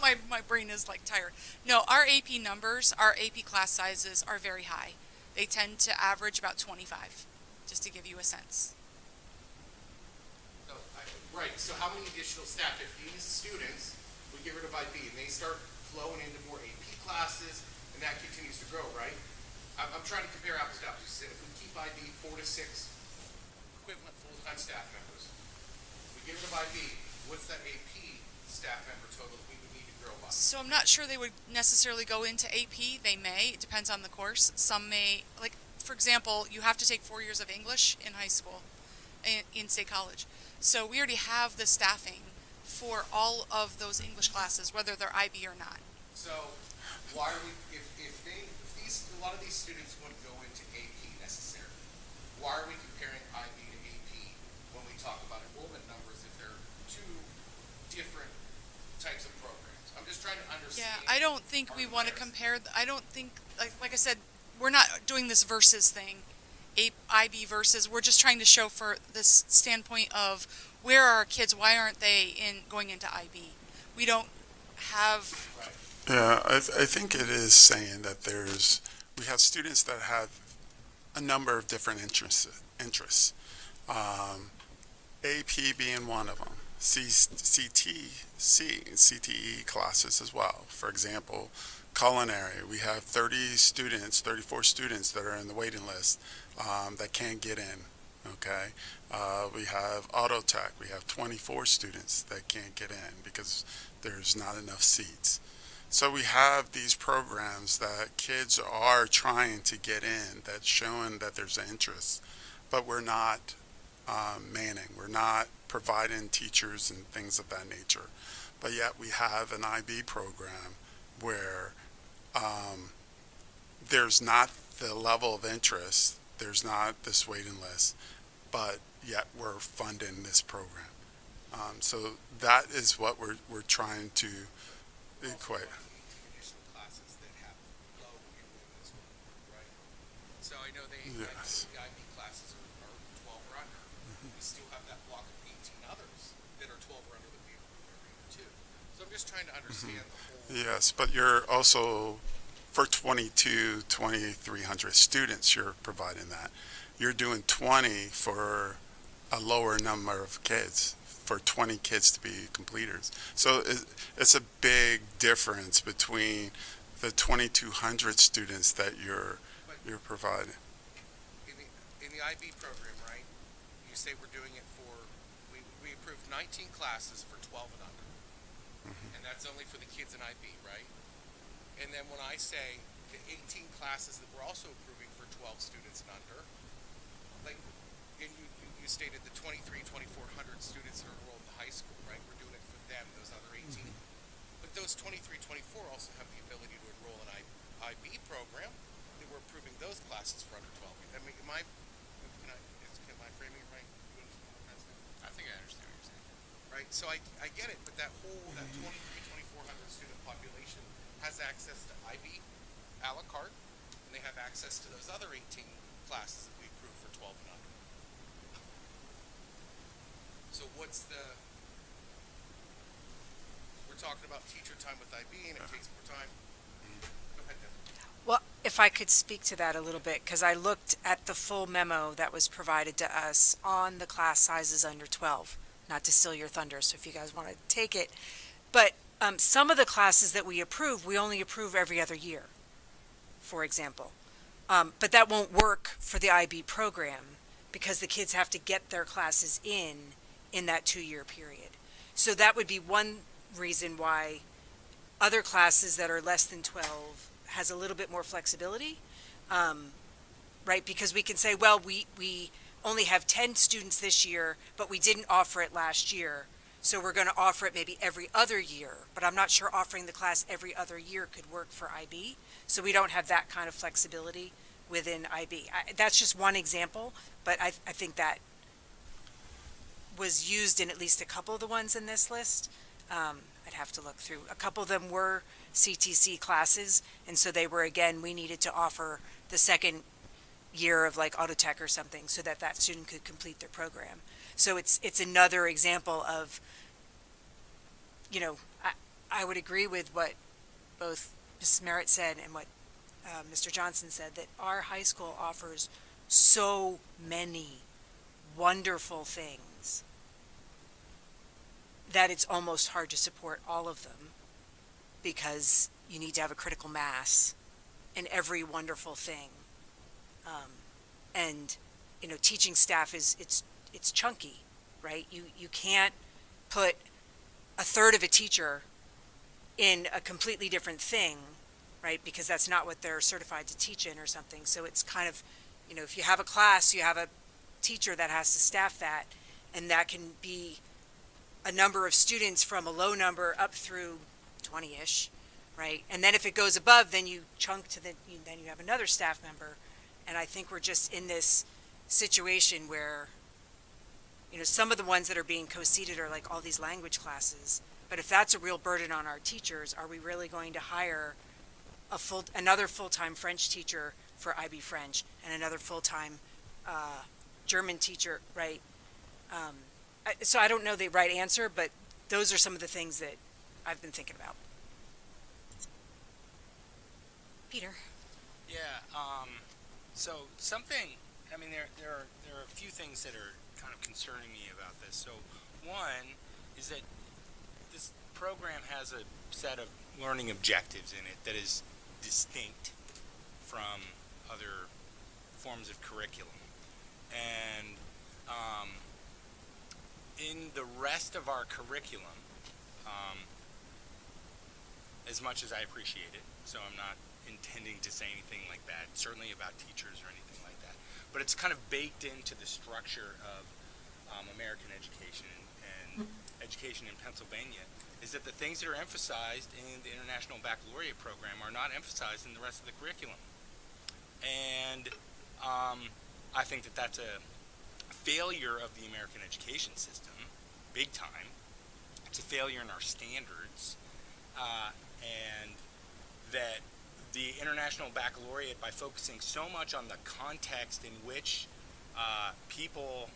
my brain is like tired. No, our AP numbers, our AP class sizes are very high. They tend to average about 25, just to give you a sense. So, right, so how many additional staff, if these students, we get rid of IB and they start flowing into more AP classes and that continues to grow, right? I'm trying to compare apples to apples. You said if we keep IB 4 to 6 equivalent full-time staff members, if we get rid of IB, what's that AP staff member total that we would need to grow by? So I'm not sure they would necessarily go into AP. They may. It depends on the course. Some may, like, for example, you have to take 4 years of English in high school, in State College. So we already have the staffing for all of those English classes, whether they're IB or not. So why are we, if a lot of these students wouldn't go into AP necessarily, why are we comparing IB to AP when we talk about enrollment numbers if they're two different types of programs? I'm just trying to understand. Yeah, I don't think we want to compare. I don't think, like I said, we're not doing this versus thing, IB versus. We're just trying to show for this standpoint of where are our kids? Why aren't they going into IB? We don't have. Right. Yeah, I think it is saying that we have students that have a number of different interests. AP being one of them. CTE classes as well. For example, culinary, we have 34 students that are in the waiting list that can't get in. Okay, we have auto tech. We have 24 students that can't get in because there's not enough seats. So we have these programs that kids are trying to get in, that's showing that there's an interest, but we're not manning. We're not providing teachers and things of that nature. But yet we have an IB program where there's not the level of interest, there's not this waiting list, but yet we're funding this program. So that is what we're trying to equate. Additional classes that have low enrollment as well, right? So I know Yes. the IB classes are 12 or under. We still have that block of 18 others that are 12 or under that we are too. So I'm just trying to understand the whole. Yes, but you're also for 2,300 students, you're providing that. You're doing 20 for a lower number of kids, for 20 kids to be completers. So it's a big difference between the 2,200 students that you're providing. In the IB program, right, you say we're doing it for, we approved 19 classes for 12 and under. And that's only for the kids in IB, right? And then when I say the 18 classes that we're also approving for 12 students and under, like, and you stated the 2,400 students that are enrolled in the high school, right? We're doing it for them, those other 18. But those 24 also have the ability to enroll in IB program. That we're approving those classes for under 12. I mean, am I framing it right? I think I understand what you're saying. Right, so I get it, but that 2,400 student population has access to IB a la carte, and they have access to those other 18 classes that we approved for 12 and under. So what's we're talking about teacher time with IB, and it takes more time. Go ahead, Deb. Well, if I could speak to that a little bit, because I looked at the full memo that was provided to us on the class sizes under 12. Not to steal your thunder, so if you guys want to take it. But some of the classes that we approve, we only approve every other year, for example. But that won't work for the IB program because the kids have to get their classes in that 2-year period. So that would be one reason why other classes that are less than 12 has a little bit more flexibility, right? Because we can say, well, we only have 10 students this year, but we didn't offer it last year. So we're going to offer it maybe every other year, but I'm not sure offering the class every other year could work for IB. So we don't have that kind of flexibility within IB. That's just one example, but I think that was used in at least a couple of the ones in this list. I'd have to look through. A couple of them were CTC classes, and so they were, again, we needed to offer the second year of like auto tech or something so that student could complete their program. So it's another example of, I would agree with what both Mrs. Merritt said and what Mr. Johnson said, that our high school offers so many wonderful things that it's almost hard to support all of them because you need to have a critical mass in every wonderful thing. And teaching staff it's chunky, right? You can't put a third of a teacher in a completely different thing, right? Because that's not what they're certified to teach in or something. So it's kind of, if you have a class, you have a teacher that has to staff that, and that can be a number of students from a low number up through 20-ish, right? And then if it goes above, then you chunk then you have another staff member. And I think we're just in this situation where, some of the ones that are being co-seated are like all these language classes. But if that's a real burden on our teachers, are we really going to hire another full-time French teacher for IB French and another full-time German teacher, right? So I don't know the right answer, but those are some of the things that I've been thinking about. Peter. Yeah. So something. I mean, there are a few things that are kind of concerning me about this. So one is that this program has a set of learning objectives in it that is distinct from other forms of curriculum, and in the rest of our curriculum, as much as I appreciate it, so I'm not intending to say anything like that, certainly about teachers or anything like that, but it's kind of baked into the structure of American education and education in Pennsylvania, is that the things that are emphasized in the International Baccalaureate program are not emphasized in the rest of the curriculum. And I think that that's a failure of the American education system, big time. It's a failure in our standards, and that the International Baccalaureate, by focusing so much on the context in which people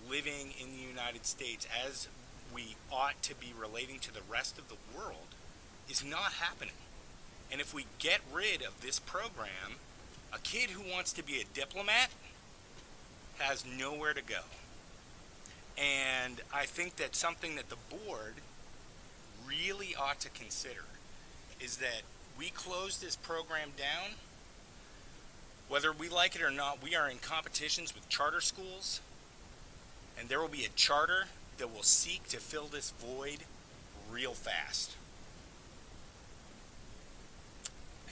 living in the United States, as we ought to be relating to the rest of the world, is not happening. And if we get rid of this program, a kid who wants to be a diplomat has nowhere to go. And I think that something that the board really ought to consider is that we close this program down. Whether we like it or not, we are in competitions with charter schools, and there will be a charter that will seek to fill this void real fast.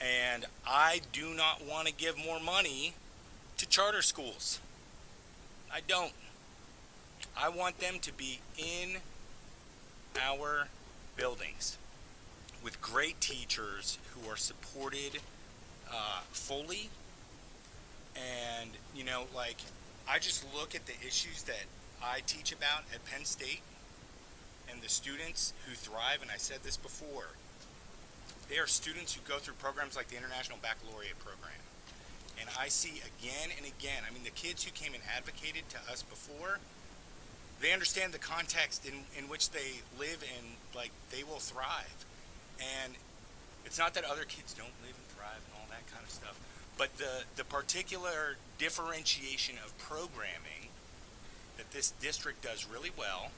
And I do not want to give more money to charter schools. I don't. I want them to be in our buildings with great teachers who are supported fully. And, you know, like, I just look at the issues that I teach about at Penn State and the students who thrive, and I said this before, they are students who go through programs like the International Baccalaureate Program. And I see again and again, I mean, the kids who came and advocated to us before, they understand the context in which they live and, like, they will thrive. And it's not that other kids don't live and thrive and all that kind of stuff, but the particular differentiation of programming that this district does really well,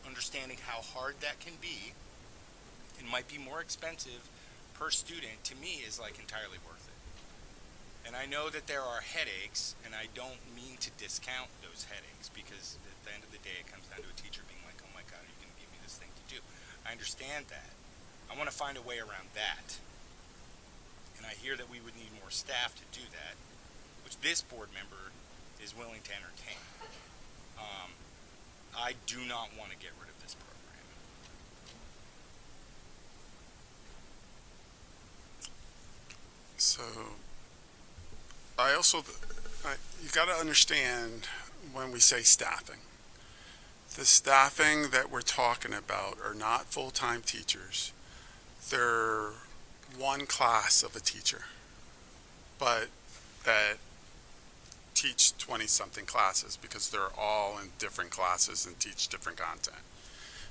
understanding how hard that can be, and might be more expensive per student, to me is like entirely worth it. And I know that there are headaches, and I don't mean to discount those headaches, because at the end of the day it comes down to a teacher being like, oh my God, are you going to give me this thing to do? I understand that. I want to find a way around that. And I hear that we would need more staff to do that, which this board member is willing to entertain. I do not want to get rid of this program. So, you got to understand when we say staffing. The staffing that we're talking about are not full-time teachers. They're one class of a teacher, but that teach 20-something classes because they're all in different classes and teach different content.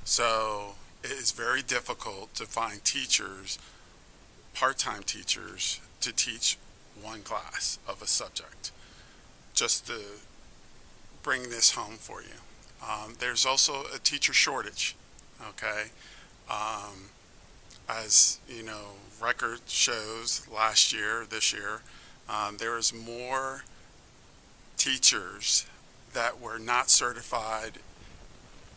So it is very difficult to find teachers, part-time teachers, to teach one class of a subject. Just to bring this home for you. There's also a teacher shortage, okay? As you know, record shows last year, this year, there was more teachers that were not certified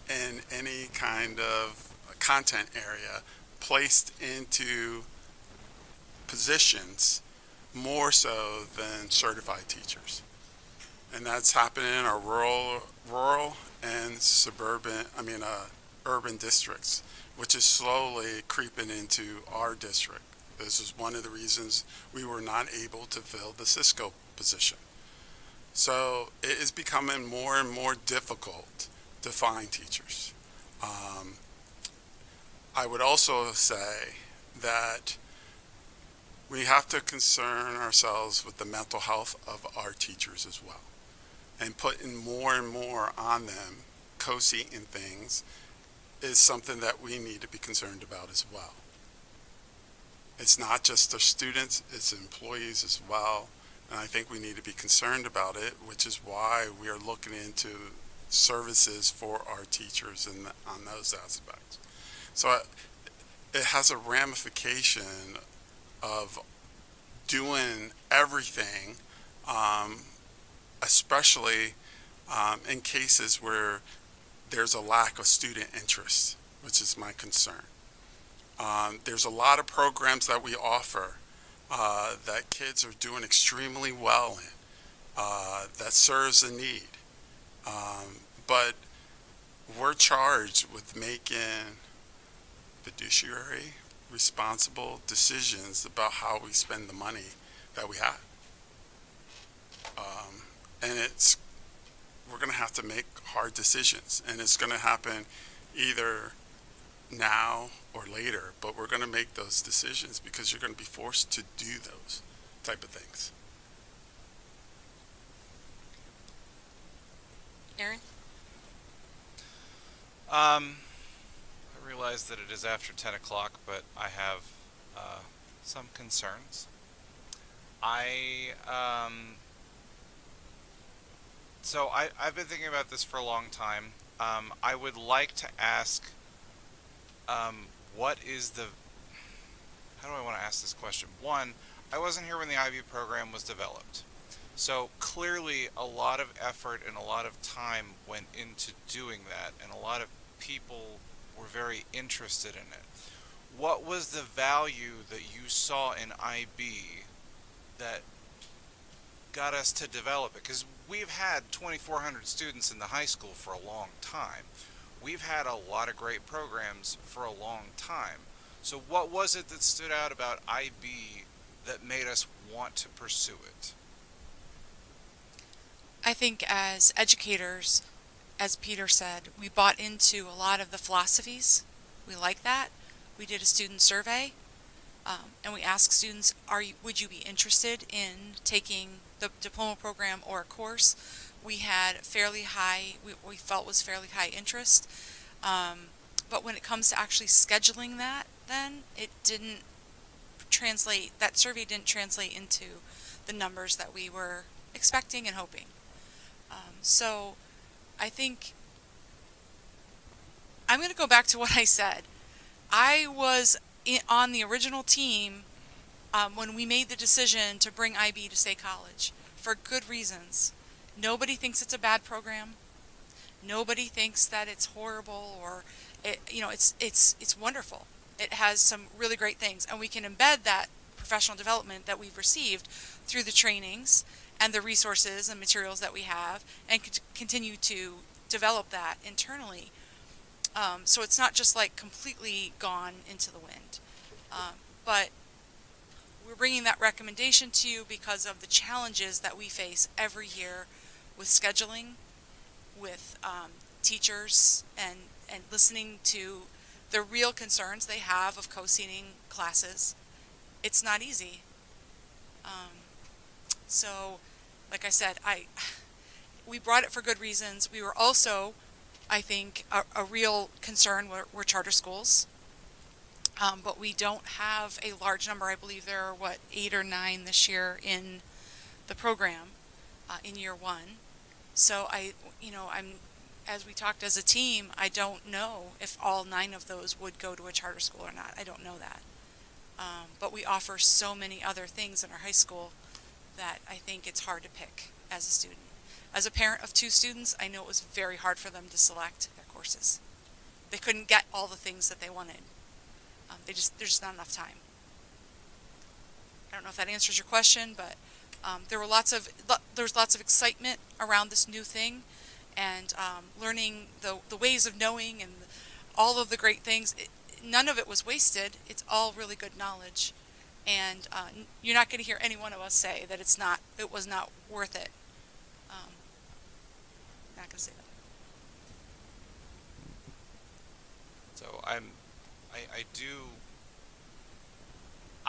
in any kind of content area placed into positions more so than certified teachers. And that's happening in our rural and urban districts, which is slowly creeping into our district. This is one of the reasons we were not able to fill the Cisco position. So it is becoming more and more difficult to find teachers. I would also say that we have to concern ourselves with the mental health of our teachers as well. And putting more and more on them, co-seating things, is something that we need to be concerned about as well. It's not just the students, it's employees as well. And I think we need to be concerned about it, which is why we are looking into services for our teachers on those aspects. So it has a ramification of doing everything, especially in cases where there's a lack of student interest, which is my concern. There's a lot of programs that we offer that kids are doing extremely well in, that serves a need. But we're charged with making fiduciary, responsible decisions about how we spend the money that we have. And we're going to have to make hard decisions, and it's going to happen either now or later, but we're going to make those decisions because you're going to be forced to do those type of things. Aaron? I realize that it is after 10 o'clock, but I have some concerns. So I've been thinking about this for a long time. I would like to ask, what is the, how do I want to ask this question? One, I wasn't here when the IB program was developed. So clearly a lot of effort and a lot of time went into doing that, and a lot of people were very interested in it. What was the value that you saw in IB that got us to develop it? Because we've had 2,400 students in the high school for a long time. We've had a lot of great programs for a long time. So what was it that stood out about IB that made us want to pursue it? I think as educators, as Peter said, we bought into a lot of the philosophies. We like that. We did a student survey, and we asked students, would you be interested in taking the diploma program or a course? We had fairly high, we felt was fairly high interest. But when it comes to actually scheduling that, then it didn't translate, that survey didn't translate into the numbers that we were expecting and hoping. So I think I'm going to go back to what I said. I was on the original team when we made the decision to bring IB to State College for good reasons. Nobody thinks it's a bad program. Nobody thinks that it's horrible or it's wonderful. It has some really great things, and we can embed that professional development that we've received through the trainings and the resources and materials that we have, and continue to develop that internally. So it's not just like completely gone into the wind. But we're bringing that recommendation to you because of the challenges that we face every year with scheduling, with teachers, and listening to the real concerns they have of co-seating classes. It's not easy. So, like I said, we brought it for good reasons. We were also, I think, a real concern were charter schools. But we don't have a large number. I believe there are, 8 or 9 this year in the program in year one. So as we talked as a team, I don't know if all 9 of those would go to a charter school or not. I don't know that. But we offer so many other things in our high school that I think it's hard to pick as a student. As a parent of 2 students, I know it was very hard for them to select their courses. They couldn't get all the things that they wanted. There's just not enough time. I don't know if that answers your question, but there's lots of excitement around this new thing, and learning the ways of knowing and all of the great things. None of it was wasted. It's all really good knowledge, and you're not going to hear any one of us say that it was not worth it. Not going to say that. So I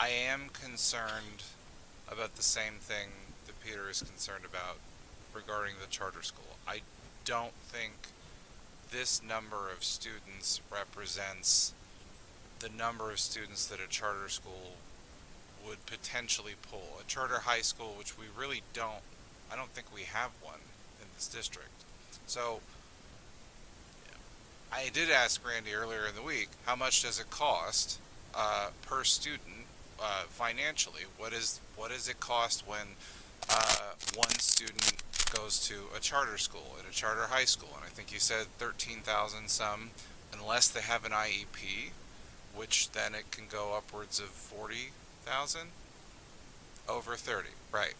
am concerned about the same thing that Peter is concerned about regarding the charter school. I don't think this number of students represents the number of students that a charter school would potentially pull. A charter high school, which we really I don't think we have one in this district. So I did ask Randy earlier in the week, how much does it cost per student financially? What does it cost when one student goes to a charter school at a charter high school? And I think you said 13,000 some, unless they have an IEP, which then it can go upwards of 40,000, over 30, right?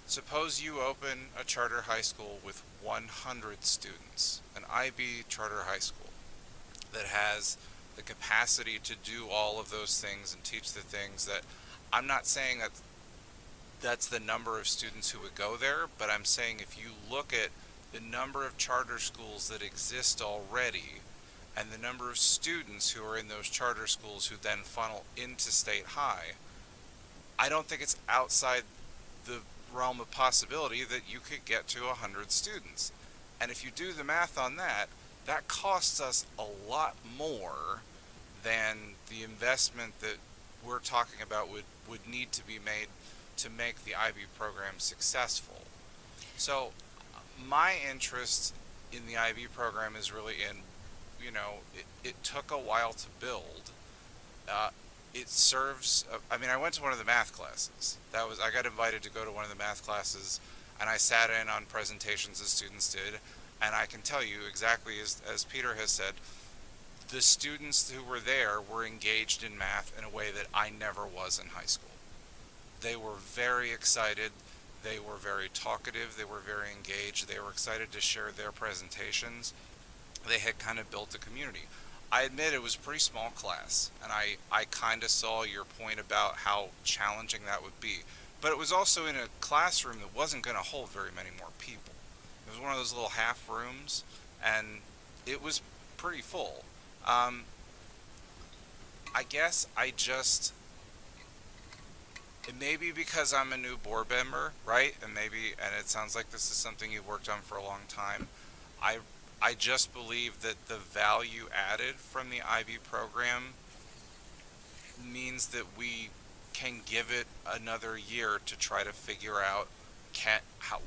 Suppose you open a charter high school with 100 students, an IB charter high school that has the capacity to do all of those things and teach the things that, I'm not saying that that's the number of students who would go there, but I'm saying if you look at the number of charter schools that exist already and the number of students who are in those charter schools who then funnel into State High, I don't think it's outside the realm of possibility that you could get to 100 students. And if you do the math on that, that costs us a lot more than the investment that we're talking about would need to be made to make the IB program successful. So my interest in the IB program is really in, it took a while to build. It serves, I mean, I went to one of the math classes. I got invited to go to one of the math classes, and I sat in on presentations the students did, and I can tell you exactly as Peter has said, the students who were there were engaged in math in a way that I never was in high school. They were very excited, they were very talkative, they were very engaged, they were excited to share their presentations. They had kind of built a community. I admit it was a pretty small class, and I kind of saw your point about how challenging that would be. But it was also in a classroom that wasn't going to hold very many more people. It was one of those little half rooms, and it was pretty full. I guess it may be because I'm a new board member, right? And it sounds like this is something you've worked on for a long time. I just believe that the value added from the IB program means that we can give it another year to try to figure out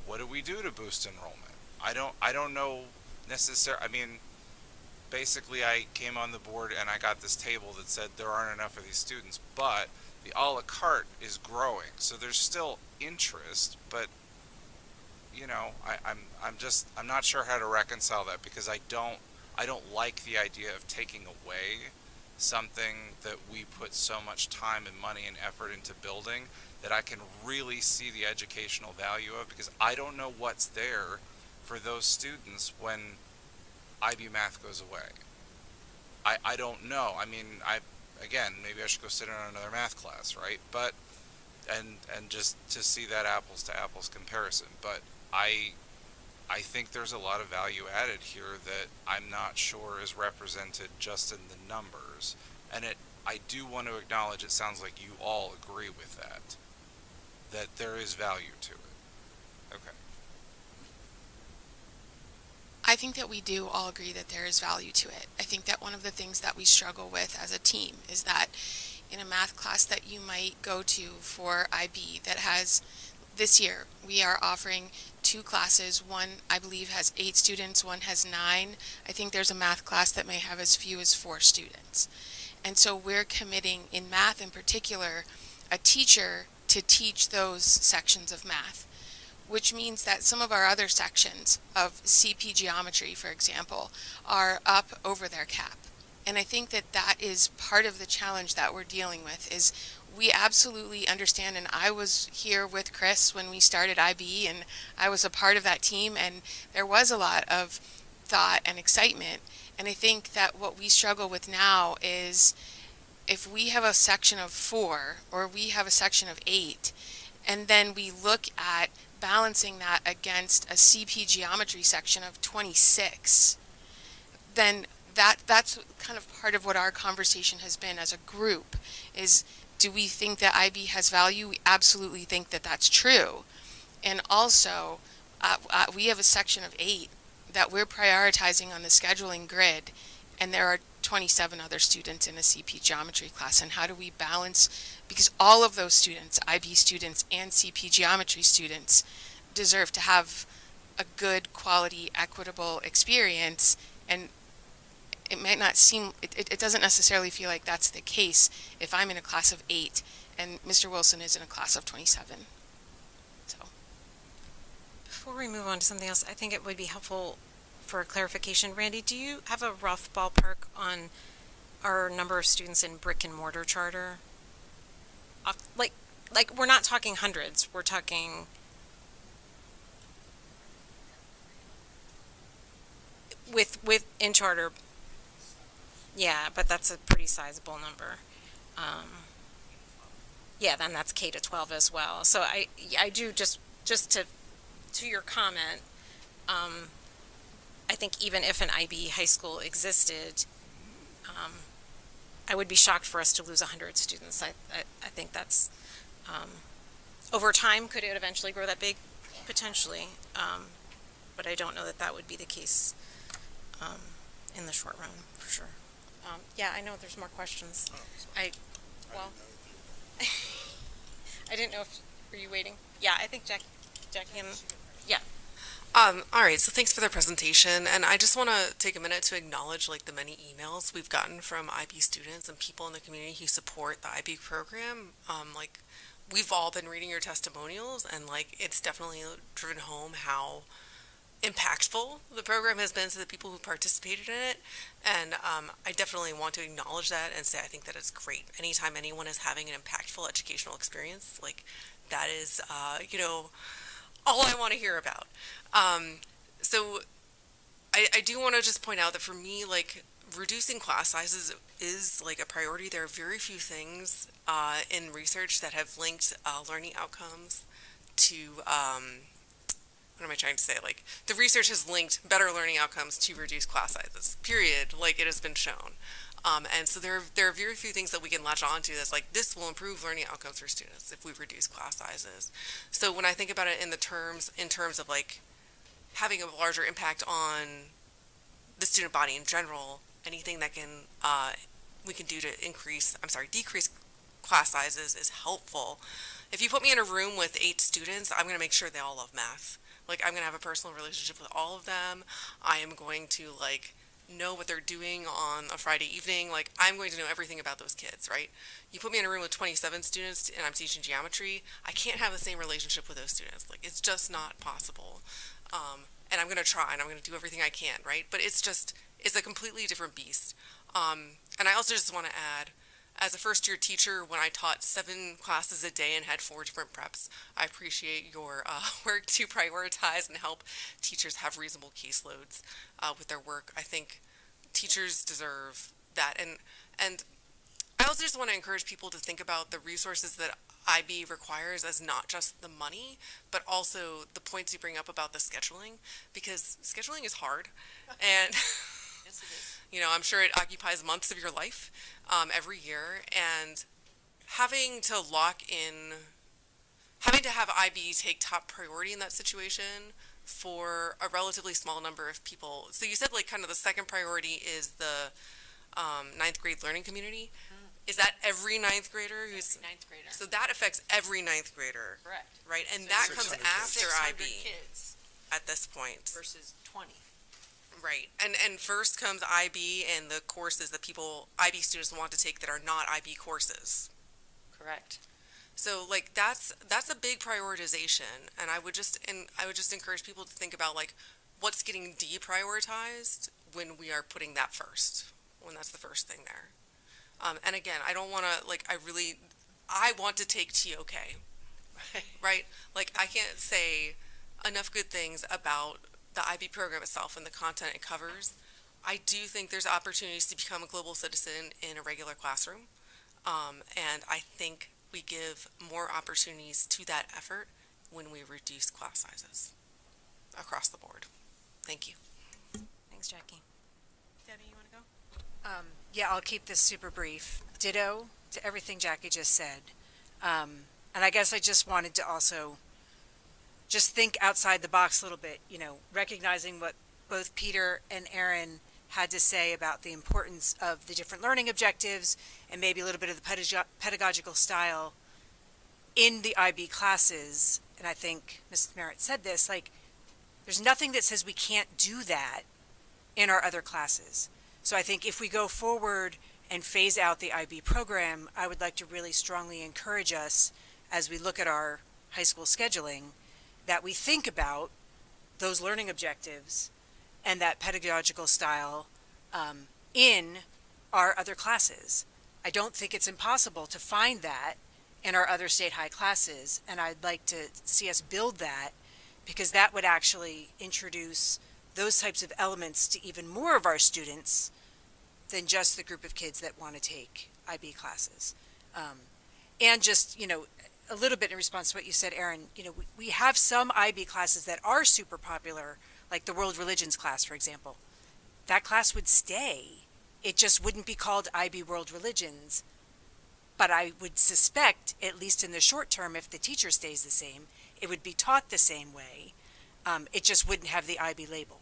what do we do to boost enrollment. I don't know necessarily. I mean, basically I came on the board and I got this table that said there aren't enough of these students, but the a la carte is growing, so there's still interest, but I'm not sure how to reconcile that, because I don't like the idea of taking away something that we put so much time and money and effort into building that I can really see the educational value of, because I don't know what's there for those students when IB math goes away. I don't know. I mean, maybe I should go sit in on another math class, right? But and just to see that apples to apples comparison. But I think there's a lot of value added here that I'm not sure is represented just in the numbers. And I do want to acknowledge, it sounds like you all agree with that there is value to it. Okay. I think that we do all agree that there is value to it. I think that one of the things that we struggle with as a team is that in a math class that you might go to for IB that has, this year, we are offering 2 classes. One, I believe, has 8 students, one has 9. I think there's a math class that may have as few as 4 students. And so we're committing, in math in particular, a teacher to teach those sections of math, which means that some of our other sections of CP geometry, for example, are up over their cap. And I think that that is part of the challenge that we're dealing with, is we absolutely understand, and I was here with Chris when we started IB, and I was a part of that team, and there was a lot of thought and excitement. And I think that what we struggle with now is if we have a section of 4 or we have a section of 8, and then we look at balancing that against a CP geometry section of 26, then that's kind of part of what our conversation has been as a group, is do we think that IB has value? We absolutely think that that's true. And also, we have a section of 8 that we're prioritizing on the scheduling grid, and there are 27 other students in a CP geometry class. And how do we balance, because all of those students, IB students and CP geometry students, deserve to have a good, quality, equitable experience, and it might not seem, it doesn't necessarily feel like that's the case if I'm in a class of 8 and Mr. Wilson is in a class of 27. So, Before we move on to something else, I think it would be helpful for a clarification. Randy, do you have a rough ballpark on our number of students in brick and mortar charter? Like we're not talking hundreds, we're talking with in charter. Yeah, but that's a pretty sizable number. Yeah, then that's K to 12 as well. So I do just to your comment, I think even if an IB high school existed, I would be shocked for us to lose 100 students. I think that's, over time, could it eventually grow that big? Potentially. But I don't know that that would be the case in the short run, for sure. Yeah, I know there's more questions. I didn't know if, were you waiting? Yeah, I think Jackie and, yeah. All right, so thanks for the presentation, and I just want to take a minute to acknowledge like the many emails we've gotten from IB students and people in the community who support the IB program. Like we've all been reading your testimonials, and like it's definitely driven home how impactful the program has been to the people who participated in it, and I definitely want to acknowledge that and say I think that it's great. Anytime anyone is having an impactful educational experience, like that is, all I want to hear about. So I do want to just point out that for me, like reducing class sizes is like a priority. There are very few things in research that have linked learning outcomes to, what am I trying to say? Like the research has linked better learning outcomes to reduced class sizes, period, like it has been shown. And so there are very few things that we can latch on to that's like, this will improve learning outcomes for students if we reduce class sizes. So when I think about it in terms of like having a larger impact on the student body in general, anything that can, we can do to decrease class sizes is helpful. If you put me in a room with 8 students, I'm going to make sure they all love math. Like I'm going to have a personal relationship with all of them. I am going to like know what they're doing on a Friday evening. Like I'm going to know everything about those kids, right? You put me in a room with 27 students and I'm teaching geometry, I can't have the same relationship with those students. Like it's just not possible. And I'm going to try and I'm going to do everything I can, right? But it's a completely different beast. And I also just want to add, as a first year teacher, when I taught 7 classes a day and had 4 different preps, I appreciate your work to prioritize and help teachers have reasonable caseloads with their work. I think teachers deserve that. And I also just want to encourage people to think about the resources that IB requires as not just the money, but also the points you bring up about the scheduling, because scheduling is hard. And Yes, it is. I'm sure it occupies months of your life every year, and having to have IB take top priority in that situation for a relatively small number of people. So you said like kind of the second priority is the 9th grade learning community. Is that every 9th grader who's Every 9th grader. So that affects every 9th grader, Correct. right? And So that it's comes 600 after 600 IB kids at this point. versus 20. Right. And first comes IB and the courses that IB students want to take that are not IB courses. Correct. So like that's a big prioritization, and I would just encourage people to think about like what's getting deprioritized when we are putting that first, when that's the first thing there. And again, I don't want to I want to take TOK, right? Like I can't say enough good things about the IB program itself and the content it covers. I do think there's opportunities to become a global citizen in a regular classroom. And I think we give more opportunities to that effort when we reduce class sizes across the board. Thank you. Thanks, Jackie. Debbie, you want to go? Yeah, I'll keep this super brief. Ditto to everything Jackie just said. And I guess I just wanted to also just think outside the box a little bit, recognizing what both Peter and Aaron had to say about the importance of the different learning objectives and maybe a little bit of the pedagogical style in the IB classes. And I think Mrs. Merritt said this, like, there's nothing that says we can't do that in our other classes. So I think if we go forward and phase out the IB program, I would like to really strongly encourage us as we look at our high school scheduling that we think about those learning objectives and that pedagogical style in our other classes. I don't think it's impossible to find that in our other state high classes, and I'd like to see us build that, because that would actually introduce those types of elements to even more of our students than just the group of kids that want to take IB classes. And just, a little bit in response to what you said, Aaron, we have some IB classes that are super popular, like the World Religions class, for example. That class would stay. It just wouldn't be called IB World Religions. But I would suspect, at least in the short term, if the teacher stays the same, it would be taught the same way. It just wouldn't have the IB label.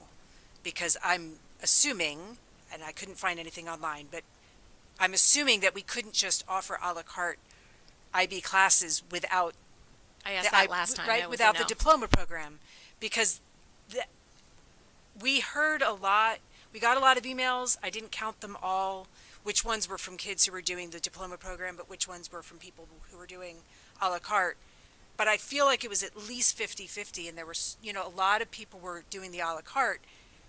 Because I'm assuming, and I couldn't find anything online, but I'm assuming that we couldn't just offer a la carte IB classes without I asked the that last time. right, I was without a the no. diploma program, because we heard a lot. We got a lot of emails. I didn't count them all, which ones were from kids who were doing the diploma program, but which ones were from people who were doing a la carte. But I feel like it was at least 50-50, and there were, a lot of people were doing the a la carte,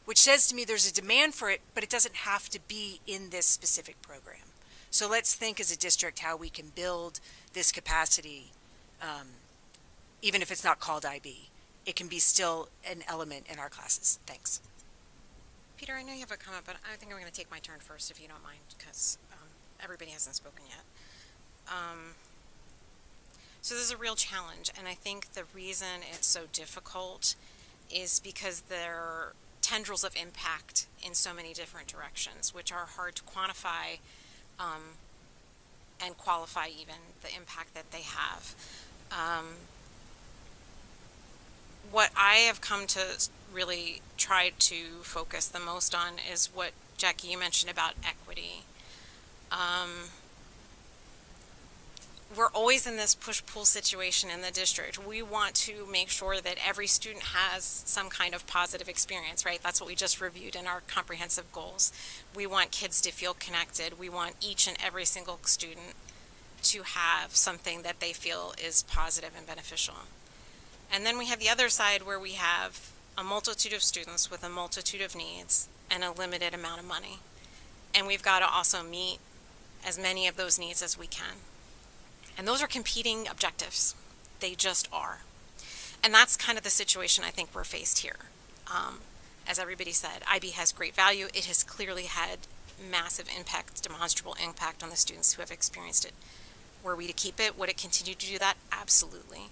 which says to me there's a demand for it, but it doesn't have to be in this specific program. So let's think as a district how we can build this capacity, even if it's not called IB. It can be still an element in our classes. Thanks. Peter, I know you have a comment, but I think I'm going to take my turn first, if you don't mind, because everybody hasn't spoken yet. So this is a real challenge, and I think the reason it's so difficult is because there are tendrils of impact in so many different directions, which are hard to quantify and qualify even the impact that they have. What I have come to really try to focus the most on is what, Jackie, you mentioned about equity. We're always in this push-pull situation in the district. We want to make sure that every student has some kind of positive experience, right? That's what we just reviewed in our comprehensive goals. We want kids to feel connected. We want each and every single student to have something that they feel is positive and beneficial. And then we have the other side where we have a multitude of students with a multitude of needs and a limited amount of money. And we've got to also meet as many of those needs as we can. And those are competing objectives. They just are. And that's kind of the situation I think we're faced here. As everybody said, IB has great value. It has clearly had massive impact, demonstrable impact on the students who have experienced it. Were we to keep it, would it continue to do that? Absolutely.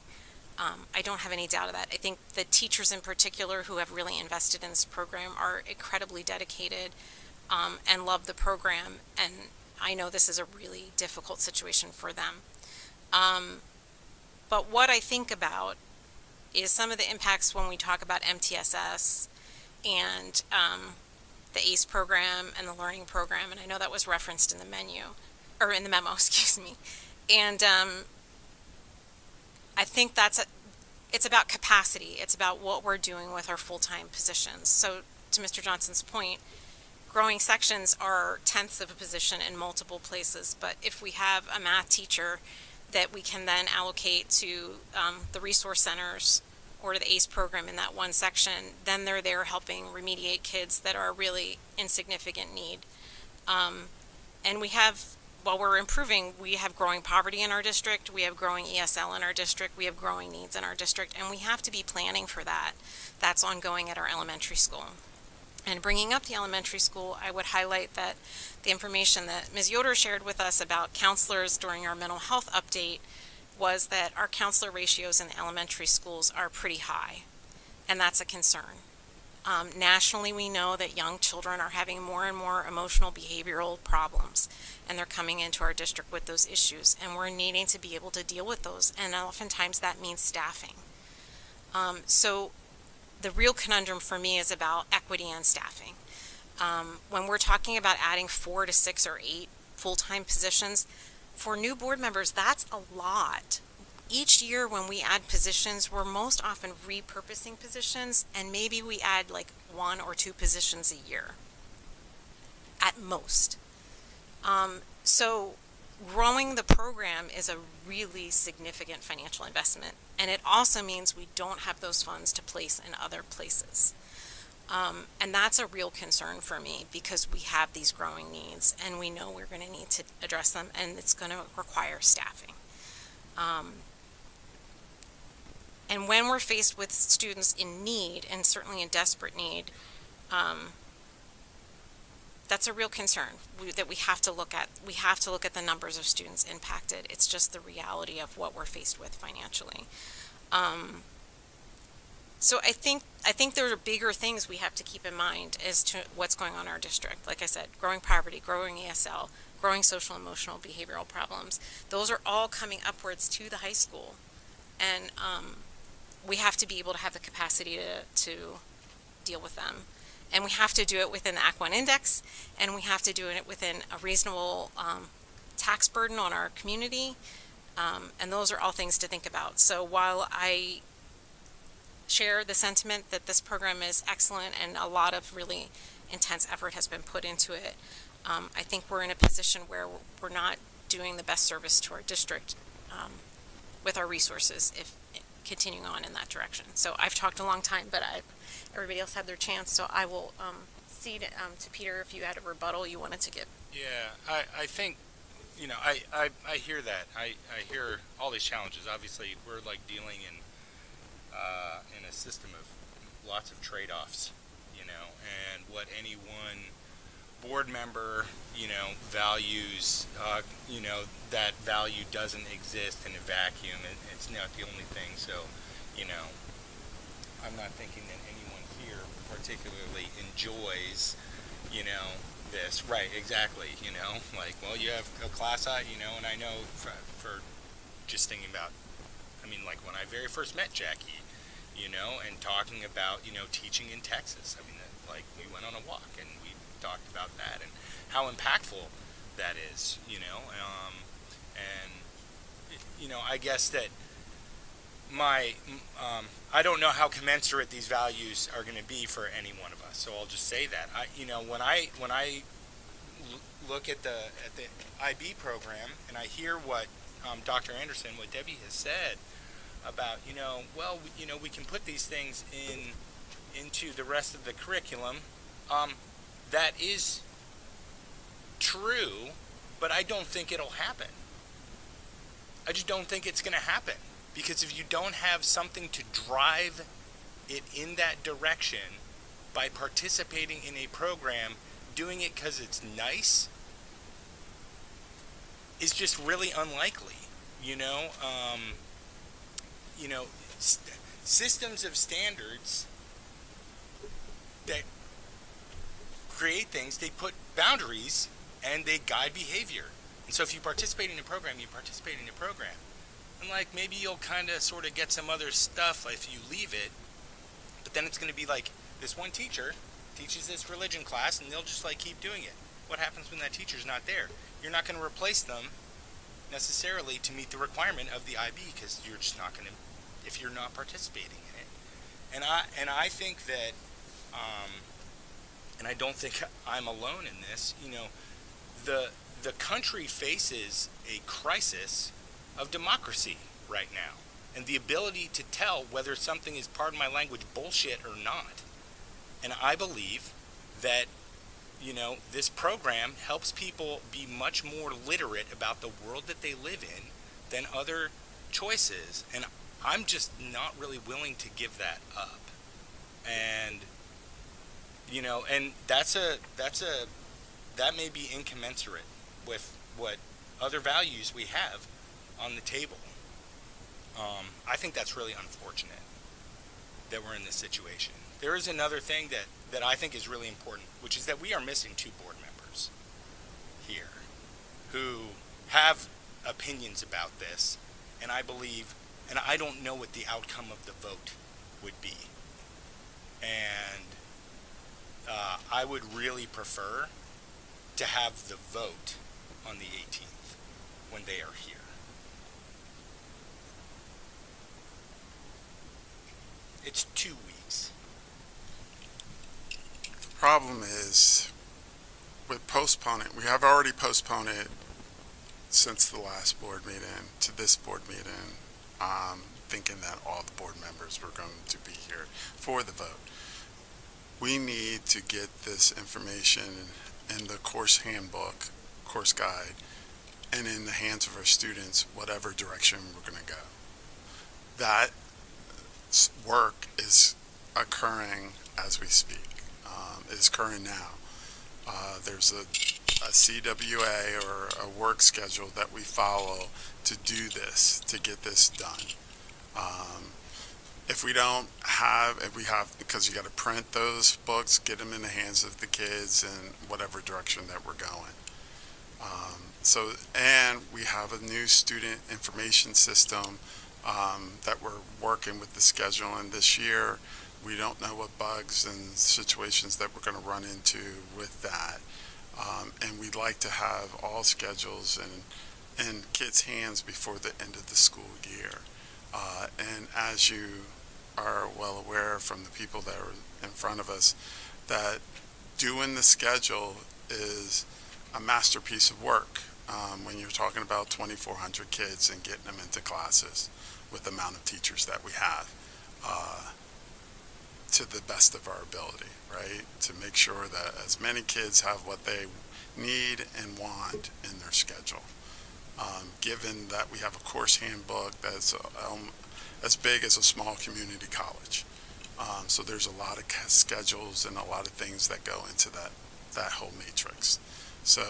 I don't have any doubt of that. I think the teachers in particular who have really invested in this program are incredibly dedicated and love the program, and I know this is a really difficult situation for them. But what I think about is some of the impacts when we talk about MTSS and the ACE program and the learning program, and I know that was referenced in the memo, excuse me. And I think it's about capacity. It's about what we're doing with our full-time positions. So to Mr. Johnson's point, growing sections are tenths of a position in multiple places, but if we have a math teacher that we can then allocate to the resource centers or to the ACE program in that one section, then they're there helping remediate kids that are really in significant need. And we have, while we're improving, we have growing poverty in our district, we have growing ESL in our district, we have growing needs in our district, and we have to be planning for that. That's ongoing at our elementary school. And bringing up the elementary school, I would highlight that the information that Ms. Yoder shared with us about counselors during our mental health update was that our counselor ratios in the elementary schools are pretty high, and that's a concern. Nationally, we know that young children are having more and more emotional behavioral problems, and they're coming into our district with those issues, and we're needing to be able to deal with those, and oftentimes that means staffing. So the real conundrum for me is about equity and staffing. When we're talking about adding 4 to 6 or 8 full-time positions, for new board members, that's a lot. Each year when we add positions, we're most often repurposing positions, and maybe we add like 1 or 2 positions a year, at most. So growing the program is a really significant financial investment, and it also means we don't have those funds to place in other places. And that's a real concern for me because we have these growing needs, and we know we're going to need to address them, and it's going to require staffing. And when we're faced with students in need, and certainly in desperate need, that's a real concern that we have to look at. We have to look at the numbers of students impacted. It's just the reality of what we're faced with financially. So I think there are bigger things we have to keep in mind as to what's going on in our district. Like I said, growing poverty, growing ESL, growing social emotional behavioral problems. Those are all coming upwards to the high school. And we have to be able to have the capacity to deal with them. And we have to do it within the Act 1 index, and we have to do it within a reasonable tax burden on our community. And those are all things to think about. So while I share the sentiment that this program is excellent and a lot of really intense effort has been put into it, I think we're in a position where we're not doing the best service to our district with our resources if continuing on in that direction. So I've talked a long time, but everybody else had their chance, so I will cede to Peter if you had a rebuttal you wanted to give. Yeah, I think, you know, I hear that. I hear all these challenges. Obviously, we're like dealing in a system of lots of trade-offs, you know, and what any one board member, you know, values, you know, that value doesn't exist in a vacuum. It's not the only thing. So, you know, I'm not thinking that anyone here particularly enjoys, you know, this. Right, exactly, you know, like, well, you have a class you know, and I know for just thinking about, I mean, like when I very first met Jackie, you know, and talking about, you know, teaching in Texas. I mean, like we went on a walk and we talked about that and how impactful that is, you know, and, you know, I guess that I don't know how commensurate these values are going to be for any one of us. So I'll just say that. You know, when I look at the IB program and I hear what Dr. Anderson, what Debbie has said about, you know, well, you know, we can put these things into the rest of the curriculum. That is true, but I don't think it'll happen. I just don't think it's going to happen. Because if you don't have something to drive it in that direction by participating in a program, doing it because it's nice, is just really unlikely. You know, systems of standards that create things, they put boundaries and they guide behavior. And so if you participate in a program, you participate in a program. And like maybe you'll kind of sort of get some other stuff if you leave it, but then it's going to be like this one teacher teaches this religion class and they'll just like keep doing it. What happens when that teacher's not there? You're not going to replace them necessarily to meet the requirement of the IB because you're just not going to, if you're not participating in it. And I think that, and I don't think I'm alone in this, you know, the country faces a crisis of democracy right now and the ability to tell whether something is, pardon my language, bullshit or not. And I believe that, you know, this program helps people be much more literate about the world that they live in than other choices. And I'm just not really willing to give that up. And, you know, and that may be incommensurate with what other values we have on the table. I think that's really unfortunate that we're in this situation. There is another thing that I think is really important, which is that we are missing 2 board members here who have opinions about this, and I believe, and I don't know what the outcome of the vote would be. And I would really prefer to have the vote on the 18th when they are here. It's 2 weeks. The problem is with postponing, we have already postponed it since the last board meeting to this board meeting, thinking that all the board members were going to be here for the vote. We need to get this information in the course handbook, course guide, and in the hands of our students, whatever direction we're going to go. That work is occurring as we speak. It's occurring now. There's a CWA or a work schedule that we follow to do this, to get this done. If we have, because you got to print those books, get them in the hands of the kids in whatever direction that we're going. And we have a new student information system that we're working with the scheduling this year. We don't know what bugs and situations that we're going to run into with that. And we'd like to have all schedules in kids' hands before the end of the school year. And as you are well aware from the people that are in front of us, that doing the schedule is a masterpiece of work when you're talking about 2,400 kids and getting them into classes with the amount of teachers that we have, to the best of our ability, right? To make sure that as many kids have what they need and want in their schedule. Given that we have a course handbook that's as big as a small community college. So there's a lot of schedules and a lot of things that go into that whole matrix. So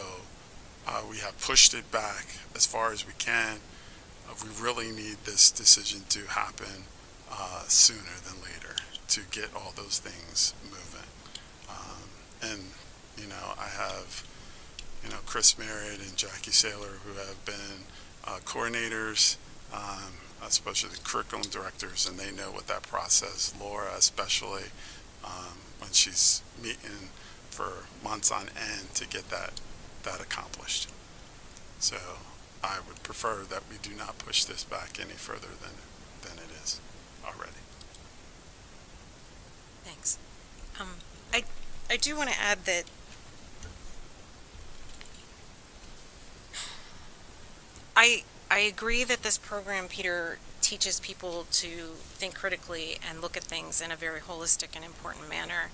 we have pushed it back as far as we can. We really need this decision to happen sooner than later to get all those things moving. And, you know, I have, you know, Chris Merritt and Jackie Saylor, who have been coordinators, especially the curriculum directors, and they know what that process, Laura especially, when she's meeting for months on end to get that accomplished. So I would prefer that we do not push this back any further than it is already. Thanks. I do want to add that I agree that this program, Peter, teaches people to think critically and look at things in a very holistic and important manner.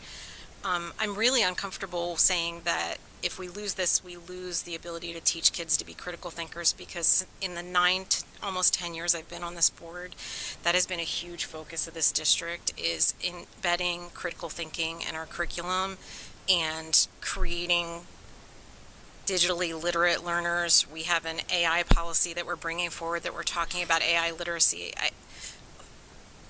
I'm really uncomfortable saying that if we lose this, we lose the ability to teach kids to be critical thinkers, because in the 9 to almost 10 years I've been on this board, that has been a huge focus of this district, is embedding critical thinking in our curriculum and creating digitally literate learners. We have an AI policy that we're bringing forward that we're talking about AI literacy.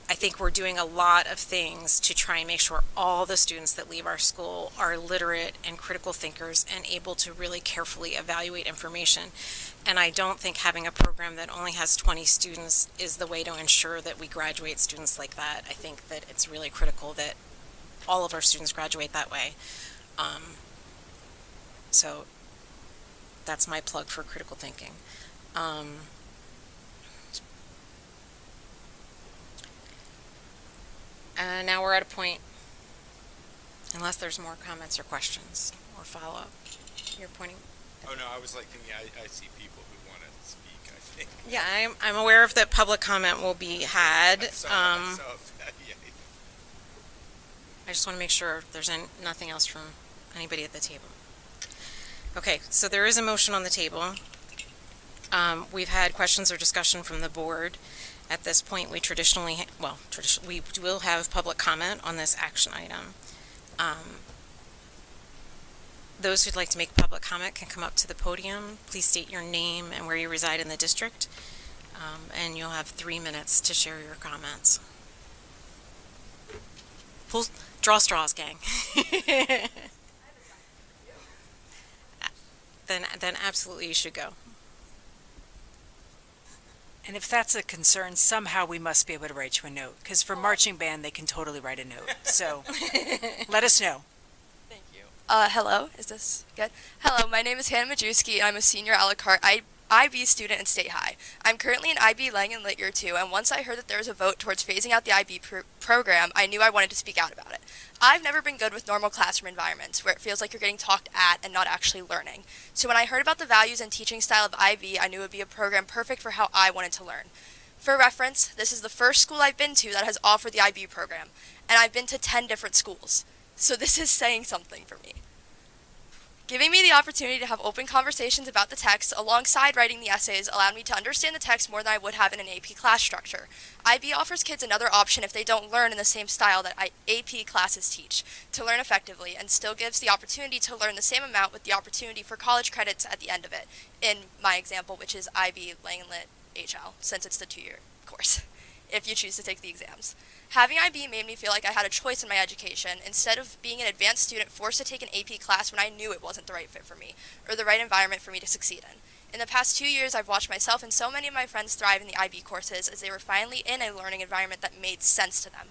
I think we're doing a lot of things to try and make sure all the students that leave our school are literate and critical thinkers and able to really carefully evaluate information. And I don't think having a program that only has 20 students is the way to ensure that we graduate students like that. I think that it's really critical that all of our students graduate that way. So that's my plug for critical thinking. And now we're at a point, unless there's more comments or questions or follow-up. You're pointing? Oh, no, I was like thinking, I see people who want to speak, I think. Yeah, I'm aware of that public comment will be had. I just want to make sure there's nothing else from anybody at the table. Okay, so there is a motion on the table. We've had questions or discussion from the board. At this point, we we will have public comment on this action item. Those who'd like to make public comment can come up to the podium. Please state your name and where you reside in the district, and you'll have 3 minutes to share your comments. Draw straws, gang. Then absolutely you should go. And if that's a concern, somehow we must be able to write you a note, because for marching band, they can totally write a note. So let us know. Thank you. Hello, is this good? Hello, my name is Hannah Majewski. I'm a senior a la carte IB student in State High. I'm currently in IB Langen Lit Year 2, and once I heard that there was a vote towards phasing out the IB program, I knew I wanted to speak out about it. I've never been good with normal classroom environments where it feels like you're getting talked at and not actually learning. So when I heard about the values and teaching style of IB, I knew it would be a program perfect for how I wanted to learn. For reference, this is the first school I've been to that has offered the IB program, and I've been to 10 different schools. So this is saying something for me. Giving me the opportunity to have open conversations about the text alongside writing the essays allowed me to understand the text more than I would have in an AP class structure. IB offers kids another option if they don't learn in the same style that AP classes teach, to learn effectively, and still gives the opportunity to learn the same amount with the opportunity for college credits at the end of it, in my example, which is IB Langen Lit HL, since it's the 2-year course, if you choose to take the exams. Having IB made me feel like I had a choice in my education, instead of being an advanced student forced to take an AP class when I knew it wasn't the right fit for me, or the right environment for me to succeed in. In the past 2 years, I've watched myself and so many of my friends thrive in the IB courses as they were finally in a learning environment that made sense to them.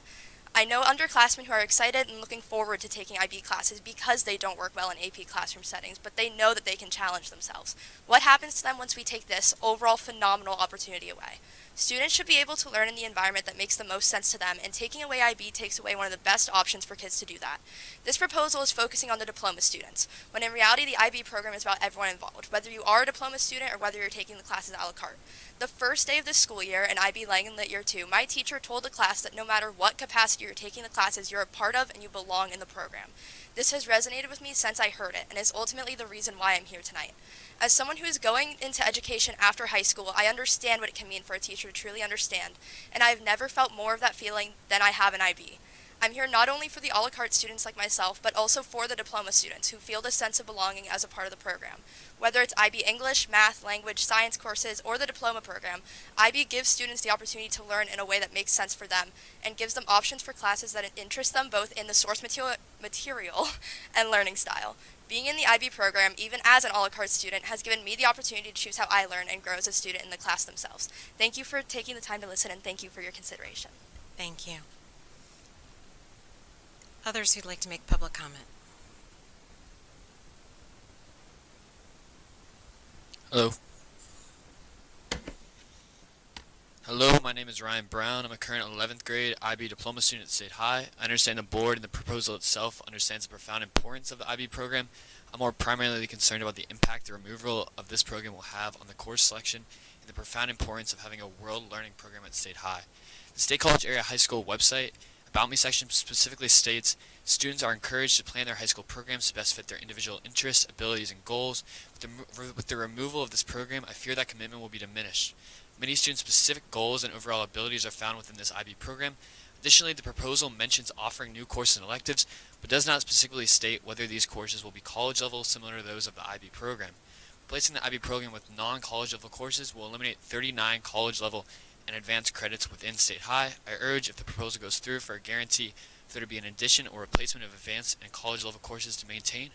I know underclassmen who are excited and looking forward to taking IB classes because they don't work well in AP classroom settings, but they know that they can challenge themselves. What happens to them once we take this overall phenomenal opportunity away? Students should be able to learn in the environment that makes the most sense to them, and taking away IB takes away one of the best options for kids to do that. This proposal is focusing on the diploma students, when in reality the IB program is about everyone involved, whether you are a diploma student or whether you're taking the classes a la carte. The first day of the school year in IB Lang and Lit Year 2, my teacher told the class that no matter what capacity you're taking the classes, you're a part of and you belong in the program. This has resonated with me since I heard it, and is ultimately the reason why I'm here tonight. As someone who is going into education after high school, I understand what it can mean for a teacher to truly understand, and I have never felt more of that feeling than I have in IB. I'm here not only for the a la carte students like myself, but also for the diploma students who feel the sense of belonging as a part of the program. Whether it's IB English, math, language, science courses, or the diploma program, IB gives students the opportunity to learn in a way that makes sense for them, and gives them options for classes that interest them both in the source material and learning style. Being in the IB program, even as an a la carte student, has given me the opportunity to choose how I learn and grow as a student in the class themselves. Thank you for taking the time to listen, and thank you for your consideration. Thank you. Others who'd like to make public comment? Hello. Hello, my name is Ryan Brown. I'm a current 11th grade IB diploma student at State High. I understand the board and the proposal itself understands the profound importance of the IB program. I'm more primarily concerned about the impact the removal of this program will have on the course selection and the profound importance of having a world learning program at State High. The State College Area High School website About Me section specifically states, students are encouraged to plan their high school programs to best fit their individual interests, abilities, and goals. With the removal of this program, I fear that commitment will be diminished. Many student-specific goals and overall abilities are found within this IB program. Additionally, the proposal mentions offering new courses and electives, but does not specifically state whether these courses will be college level similar to those of the IB program. Replacing the IB program with non-college level courses will eliminate 39 college level and advanced credits within State High. I urge, if the proposal goes through, for a guarantee if there to be an addition or replacement of advanced and college level courses to maintain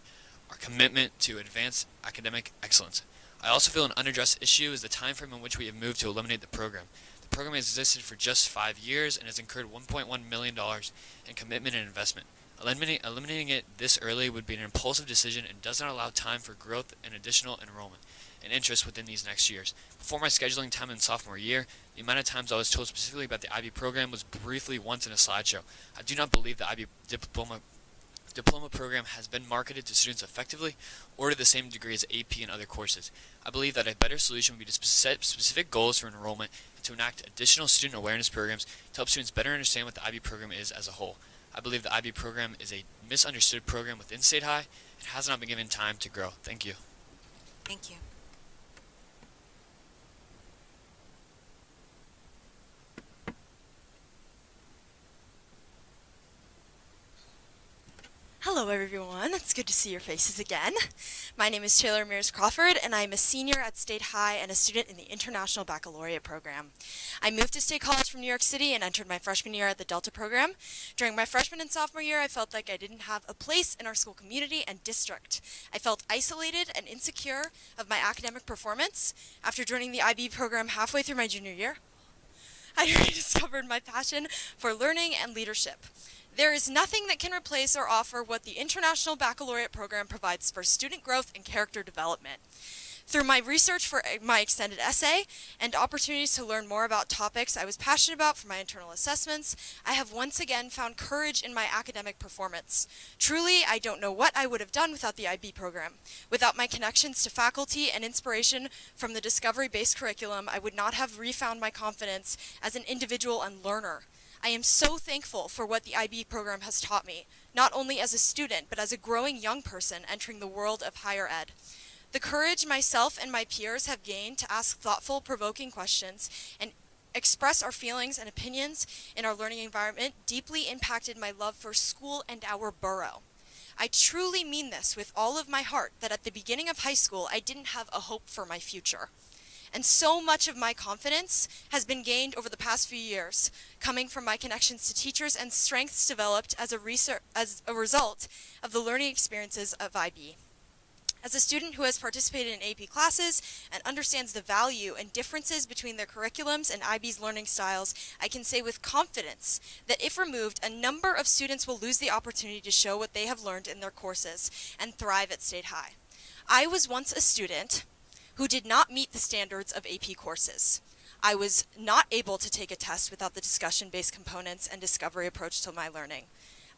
our commitment to advanced academic excellence. I also feel an unaddressed issue is the time frame in which we have moved to eliminate the program. The program has existed for just 5 years and has incurred $1.1 million in commitment and investment. Eliminating it this early would be an impulsive decision and does not allow time for growth and additional enrollment and interest within these next years. Before my scheduling time in sophomore year, the amount of times I was told specifically about the IB program was briefly once in a slideshow. I do not believe the IB diploma program has been marketed to students effectively or to the same degree as AP and other courses. I believe that a better solution would be to set specific goals for enrollment and to enact additional student awareness programs to help students better understand what the IB program is as a whole. I believe the IB program is a misunderstood program within State High and has not been given time to grow. Thank you. Thank you. Hello everyone, it's good to see your faces again. My name is Taylor Mears Crawford and I'm a senior at State High and a student in the International Baccalaureate program. I moved to State College from New York City and entered my freshman year at the Delta program. During my freshman and sophomore year, I felt like I didn't have a place in our school community and district. I felt isolated and insecure of my academic performance. After joining the IB program halfway through my junior year, I rediscovered my passion for learning and leadership. There is nothing that can replace or offer what the International Baccalaureate program provides for student growth and character development. Through my research for my extended essay and opportunities to learn more about topics I was passionate about for my internal assessments, I have once again found courage in my academic performance. Truly, I don't know what I would have done without the IB program. Without my connections to faculty and inspiration from the discovery-based curriculum, I would not have refound my confidence as an individual and learner. I am so thankful for what the IB program has taught me, not only as a student, but as a growing young person entering the world of higher ed. The courage myself and my peers have gained to ask thoughtful, provoking questions and express our feelings and opinions in our learning environment deeply impacted my love for school and our borough. I truly mean this with all of my heart that at the beginning of high school, I didn't have a hope for my future. And so much of my confidence has been gained over the past few years, coming from my connections to teachers and strengths developed as a result of the learning experiences of IB. As a student who has participated in AP classes and understands the value and differences between their curriculums and IB's learning styles, I can say with confidence that if removed, a number of students will lose the opportunity to show what they have learned in their courses and thrive at State High. I was once a student who did not meet the standards of AP courses. I was not able to take a test without the discussion-based components and discovery approach to my learning.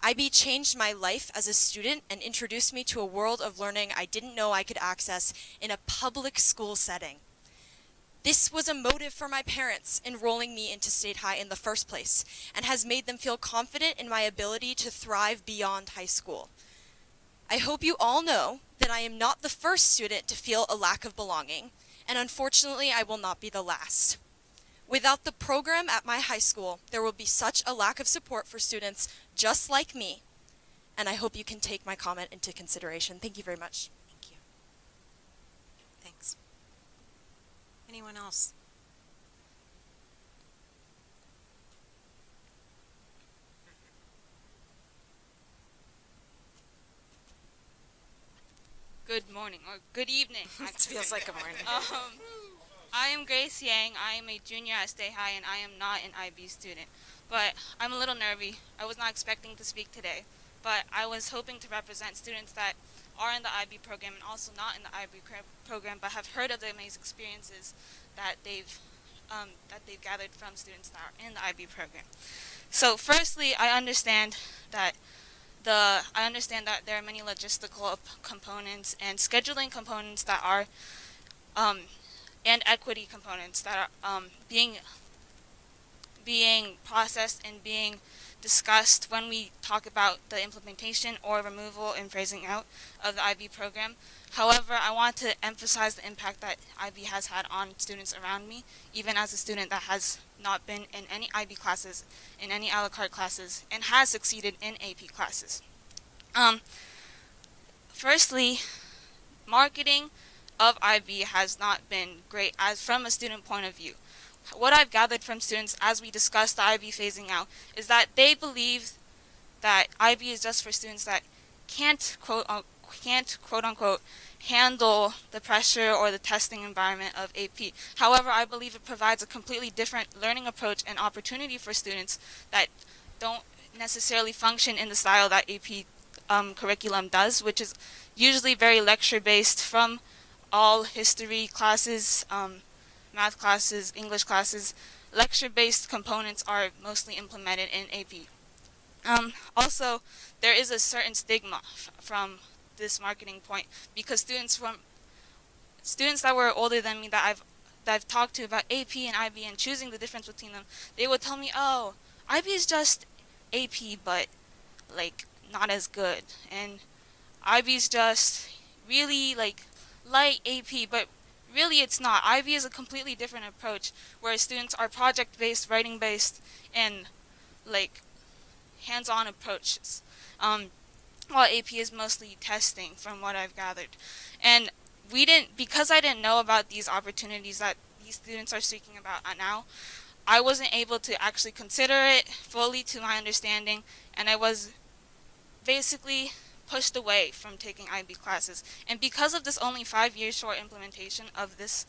IB changed my life as a student and introduced me to a world of learning I didn't know I could access in a public school setting. This was a motive for my parents enrolling me into State High in the first place and has made them feel confident in my ability to thrive beyond high school. I hope you all know that I am not the first student to feel a lack of belonging, and unfortunately I will not be the last. Without the program at my high school, there will be such a lack of support for students just like me, and I hope you can take my comment into consideration. Thank you very much. Thank you. Thanks. Anyone else? Good morning, or good evening. It feels like a morning. I am Grace Yang. I am a junior at State High, and I am not an IB student. But I'm a little nervy. I was not expecting to speak today, but I was hoping to represent students that are in the IB program and also not in the IB program, but have heard of the amazing experiences that they've gathered from students that are in the IB program. So, firstly, I understand that there are many logistical components and scheduling components that are, and equity components that are being processed and being discussed when we talk about the implementation or removal and phasing out of the IB program. However, I want to emphasize the impact that IB has had on students around me, even as a student that has not been in any IB classes, in any a la carte classes, and has succeeded in AP classes. Firstly, marketing of IB has not been great as from a student point of view. What I've gathered from students as we discuss the IB phasing out is that they believe that IB is just for students that can't quote unquote handle the pressure or the testing environment of AP. However, I believe it provides a completely different learning approach and opportunity for students that don't necessarily function in the style that AP curriculum does, which is usually very lecture based from all history classes, math classes, English classes. Lecture-based components are mostly implemented in AP. Also, there is a certain stigma from this marketing point because students that were older than me that I've talked to about AP and IB and choosing the difference between them, they would tell me, "Oh, IB is just AP, but like not as good, and IB is just really like light AP, but." Really, it's not. IB is a completely different approach, where students are project-based, writing-based, and like hands-on approaches. While AP is mostly testing, from what I've gathered, and because I didn't know about these opportunities that these students are speaking about now, I wasn't able to actually consider it fully to my understanding, and I was basically pushed away from taking IB classes. And because of this only 5-year short implementation of this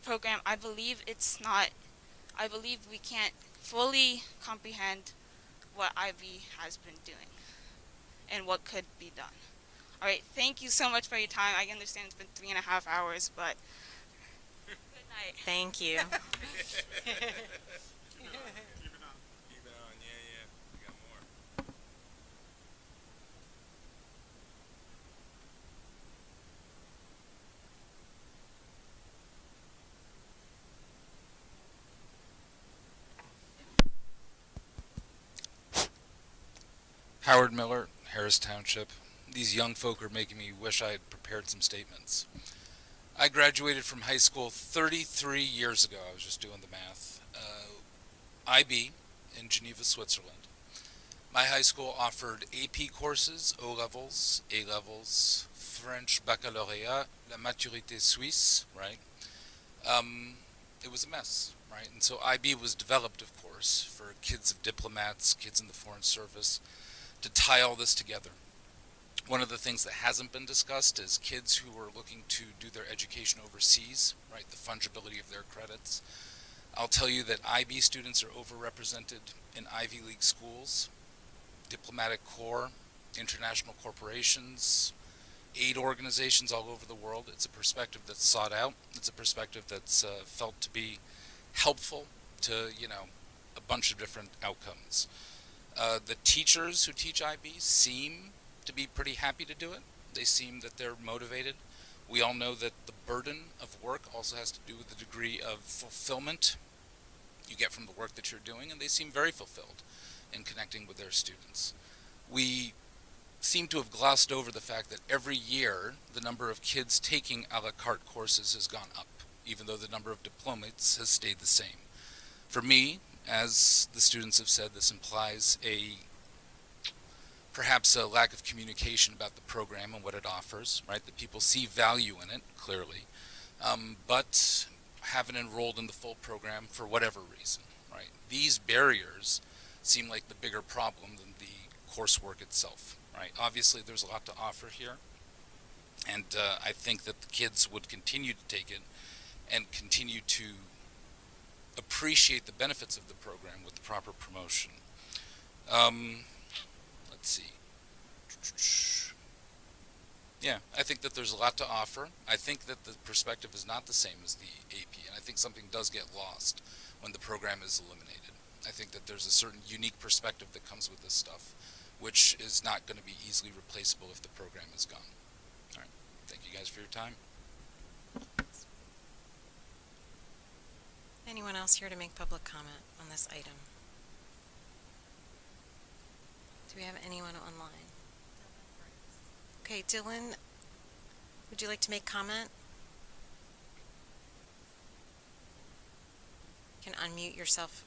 program, I believe we can't fully comprehend what IB has been doing and what could be done. All right, thank you so much for your time. I understand it's been 3.5 hours, but good night. Thank you. Howard Miller, Harris Township. These young folk are making me wish I had prepared some statements. I graduated from high school 33 years ago. I was just doing the math. IB in Geneva, Switzerland. My high school offered AP courses, O-levels, A-levels, French baccalaureate, la maturité suisse, right? It was a mess, right? And so IB was developed, of course, for kids of diplomats, kids in the Foreign Service, to tie all this together. One of the things that hasn't been discussed is kids who are looking to do their education overseas, right, the fungibility of their credits. I'll tell you that IB students are overrepresented in Ivy League schools, diplomatic corps, international corporations, aid organizations all over the world. It's a perspective that's sought out. It's a perspective that's felt to be helpful to, a bunch of different outcomes. The teachers who teach IB seem to be pretty happy to do it. They seem that they're motivated. We all know that the burden of work also has to do with the degree of fulfillment you get from the work that you're doing, and they seem very fulfilled in connecting with their students. We seem to have glossed over the fact that every year the number of kids taking a la carte courses has gone up, even though the number of diplomates has stayed the same. For me, as the students have said, this implies perhaps a lack of communication about the program and what it offers, right? That people see value in it, clearly, but haven't enrolled in the full program for whatever reason, right? These barriers seem like the bigger problem than the coursework itself, right? Obviously, there's a lot to offer here, and I think that the kids would continue to take it and continue to appreciate the benefits of the program with the proper promotion. Let's see. Yeah, I think that there's a lot to offer. I think that the perspective is not the same as the AP, and I think something does get lost when the program is eliminated. I think that there's a certain unique perspective that comes with this stuff, which is not going to be easily replaceable if the program is gone. All right, thank you guys for your time. Anyone else here to make public comment on this item? Do we have anyone online? Okay, Dylan, would you like to make comment? You can unmute yourself.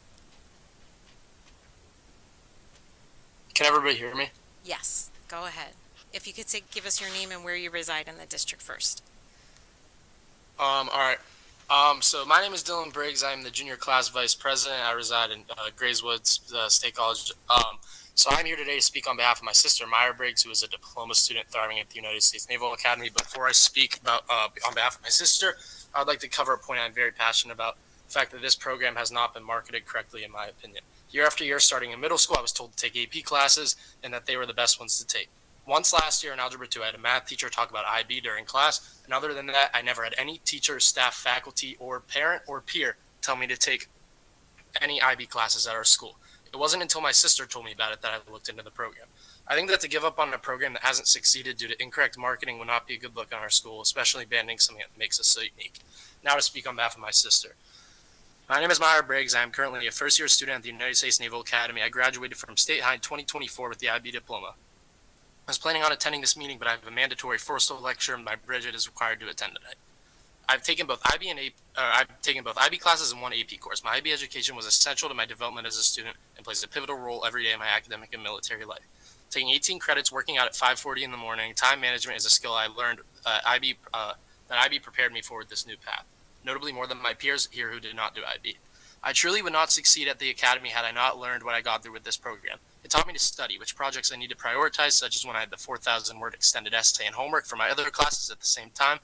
Can everybody hear me? Yes, go ahead. If you could give us your name and where you reside in the district first. All right. So my name is Dylan Briggs. I'm the junior class vice president. I reside in Grayswood State College. So I'm here today to speak on behalf of my sister, Myra Briggs, who is a diploma student thriving at the United States Naval Academy. Before I speak about on behalf of my sister, I would like to cover a point I'm very passionate about, the fact that this program has not been marketed correctly, in my opinion. Year after year, starting in middle school, I was told to take AP classes and that they were the best ones to take. Once last year in Algebra 2, I had a math teacher talk about IB during class, and other than that, I never had any teacher, staff, faculty, or parent or peer tell me to take any IB classes at our school. It wasn't until my sister told me about it that I looked into the program. I think that to give up on a program that hasn't succeeded due to incorrect marketing would not be a good look on our school, especially abandoning something that makes us so unique. Now to speak on behalf of my sister. My name is Myra Briggs. I am currently a first-year student at the United States Naval Academy. I graduated from State High in 2024 with the IB diploma. I was planning on attending this meeting, but I have a mandatory forceful lecture, and my Bridget is required to attend tonight. I've taken both IB classes and one AP course. My IB education was essential to my development as a student and plays a pivotal role every day in my academic and military life. Taking 18 credits, working out at 5:40 in the morning, time management is a skill I learned that IB prepared me for with this new path. Notably more than my peers here who did not do IB. I truly would not succeed at the academy had I not learned what I got through with this program. It taught me to study, which projects I need to prioritize, such as when I had the 4,000-word extended essay and homework for my other classes at the same time,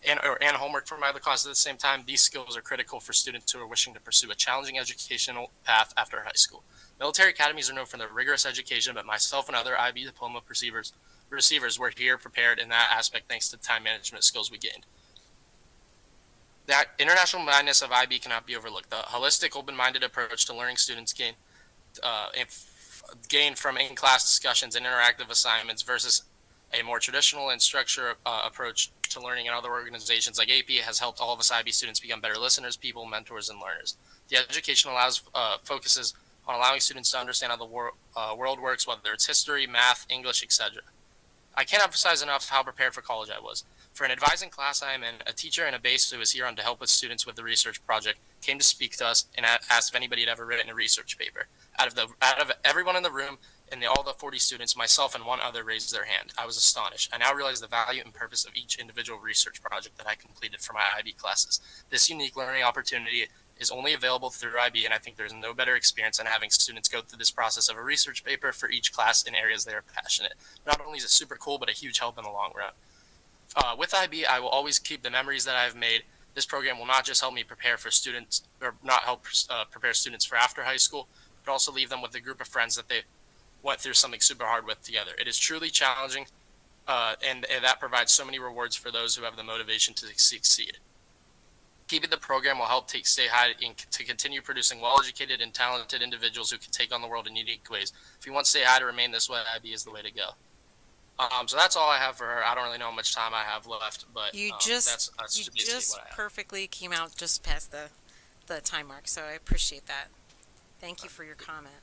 and homework for my other classes at the same time. These skills are critical for students who are wishing to pursue a challenging educational path after high school. Military academies are known for their rigorous education, but myself and other IB diploma receivers were here prepared in that aspect thanks to the time management skills we gained. That international mindedness of IB cannot be overlooked. The holistic, open-minded approach to learning students gain from in-class discussions and interactive assignments versus a more traditional and structured approach to learning in other organizations like AP has helped all of us IB students become better listeners, people, mentors, and learners. The education focuses on allowing students to understand how the world works, whether it's history, math, English, etc. I can't emphasize enough how prepared for college I was. For an advising class I am in, a teacher and a base who is here on to help with students with the research project came to speak to us and asked if anybody had ever written a research paper. Out of everyone in the room and all the 40 students, myself and one other raised their hand. I was astonished. I now realize the value and purpose of each individual research project that I completed for my IB classes. This unique learning opportunity is only available through IB, and I think there's no better experience than having students go through this process of a research paper for each class in areas they are passionate. Not only is it super cool, but a huge help in the long run. With IB, I will always keep the memories that I've made. This program will not just help me prepare for students, or not help prepare students for after high school, but also leave them with a group of friends that they went through something super hard with together. It is truly challenging, and that provides so many rewards for those who have the motivation to succeed. Keeping the program will help take State High to continue producing well-educated and talented individuals who can take on the world in unique ways. If you want State High to remain this way, IB is the way to go. So that's all I have for her. I don't really know how much time I have left, but You that's just basically what I have. perfectly came out just past the time mark, so I appreciate that. Thank you for your comment.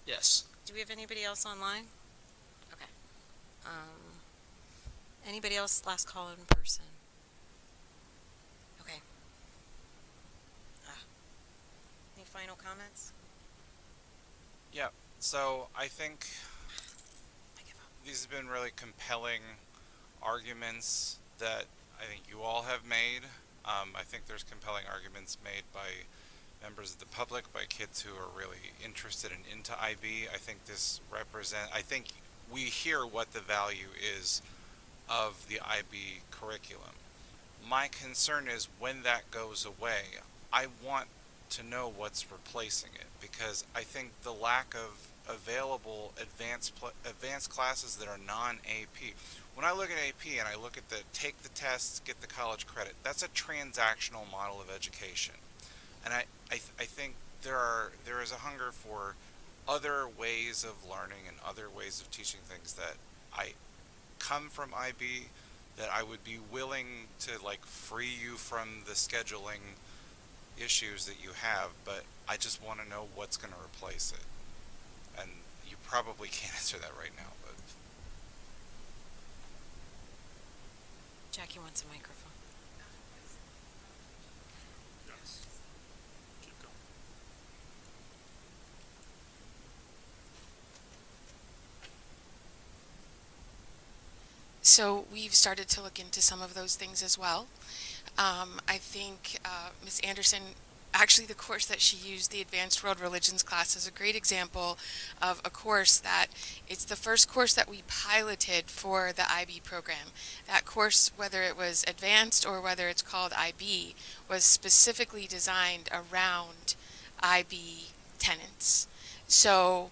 Yes. Do we have anybody else online? Okay. Anybody else? Last call in person. Okay. Any final comments? Yeah, so I think these have been really compelling arguments that I think you all have made. I think there's compelling arguments made by members of the public, by kids who are really interested and into IB. I think I think we hear what the value is of the IB curriculum. My concern is when that goes away, I want to know what's replacing it, because I think the lack of available advanced classes that are non-AP. When I look at AP and I look at the take the tests, get the college credit, that's a transactional model of education. And I think there is a hunger for other ways of learning and other ways of teaching things that I come from IB, that I would be willing to free you from the scheduling issues that you have, but I just want to know what's going to replace it. And you probably can't answer that right now, but Jackie wants a microphone. Yes. Keep going. So we've started to look into some of those things as well. I think Ms. Anderson, actually the course that she used, the Advanced World Religions class, is a great example of a course that it's the first course that we piloted for the IB program. That course, whether it was advanced or whether it's called IB, was specifically designed around IB tenets. So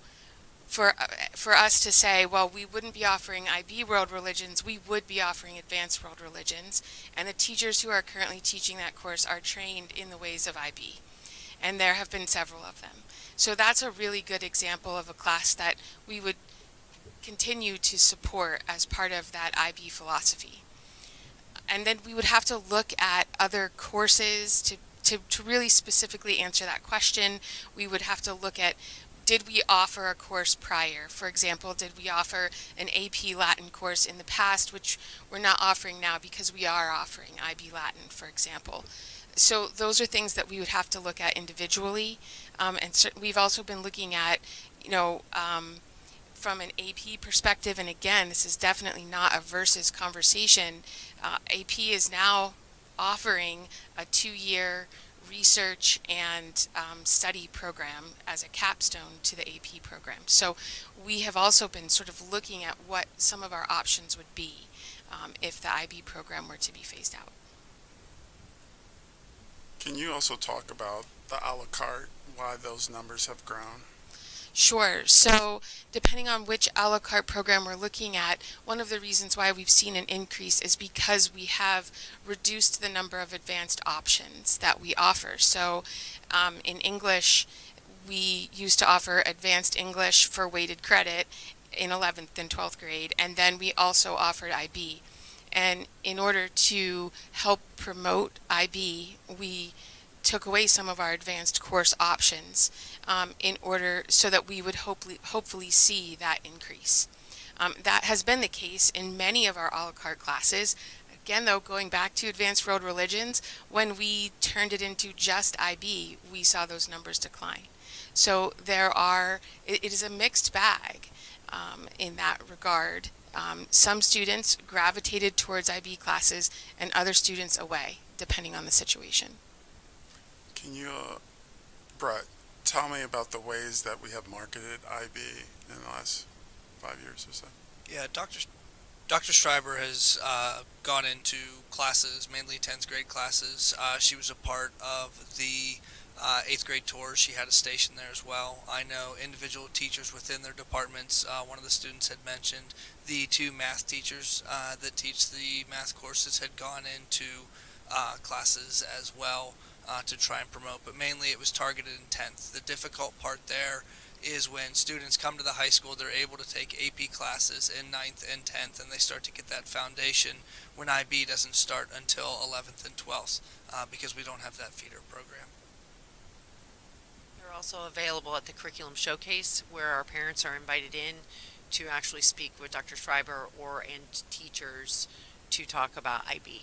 for us to say, well, we wouldn't be offering IB World Religions, we would be offering Advanced World Religions, and the teachers who are currently teaching that course are trained in the ways of IB, and there have been several of them. So that's a really good example of a class that we would continue to support as part of that IB philosophy. And then we would have to look at other courses to really specifically answer that question. We would have to look at, did we offer a course prior? For example, did we offer an AP Latin course in the past, which we're not offering now because we are offering IB Latin, for example. So those are things that we would have to look at individually. And we've also been looking at, from an AP perspective, and again, this is definitely not a versus conversation. AP is now offering a 2-year research and study program as a capstone to the AP program. So we have also been sort of looking at what some of our options would be if the IB program were to be phased out. Can you also talk about the a la carte, why those numbers have grown? Sure. So depending on which a la carte program we're looking at, one of the reasons why we've seen an increase is because we have reduced the number of advanced options that we offer. So in English, we used to offer advanced English for weighted credit in 11th and 12th grade, and then we also offered IB. And in order to help promote IB, we took away some of our advanced course options in order so that we would hopefully see that increase. That has been the case in many of our a la carte classes. Again, though, going back to Advanced World Religions, when we turned it into just IB, we saw those numbers decline. So it is a mixed bag in that regard. Some students gravitated towards IB classes and other students away, depending on the situation. Can you, Brett, tell me about the ways that we have marketed IB in the last 5 years or so? Yeah, Dr. Schreiber has gone into classes, mainly 10th grade classes. She was a part of the 8th grade tours. She had a station there as well. I know individual teachers within their departments. One of the students had mentioned the 2 math teachers that teach the math courses had gone into classes as well to try and promote, but mainly it was targeted in 10th. The difficult part there is when students come to the high school, they're able to take AP classes in 9th and 10th, and they start to get that foundation when IB doesn't start until 11th and 12th because we don't have that feeder program. They're also available at the Curriculum Showcase, where our parents are invited in to actually speak with Dr. Schreiber and teachers to talk about IB.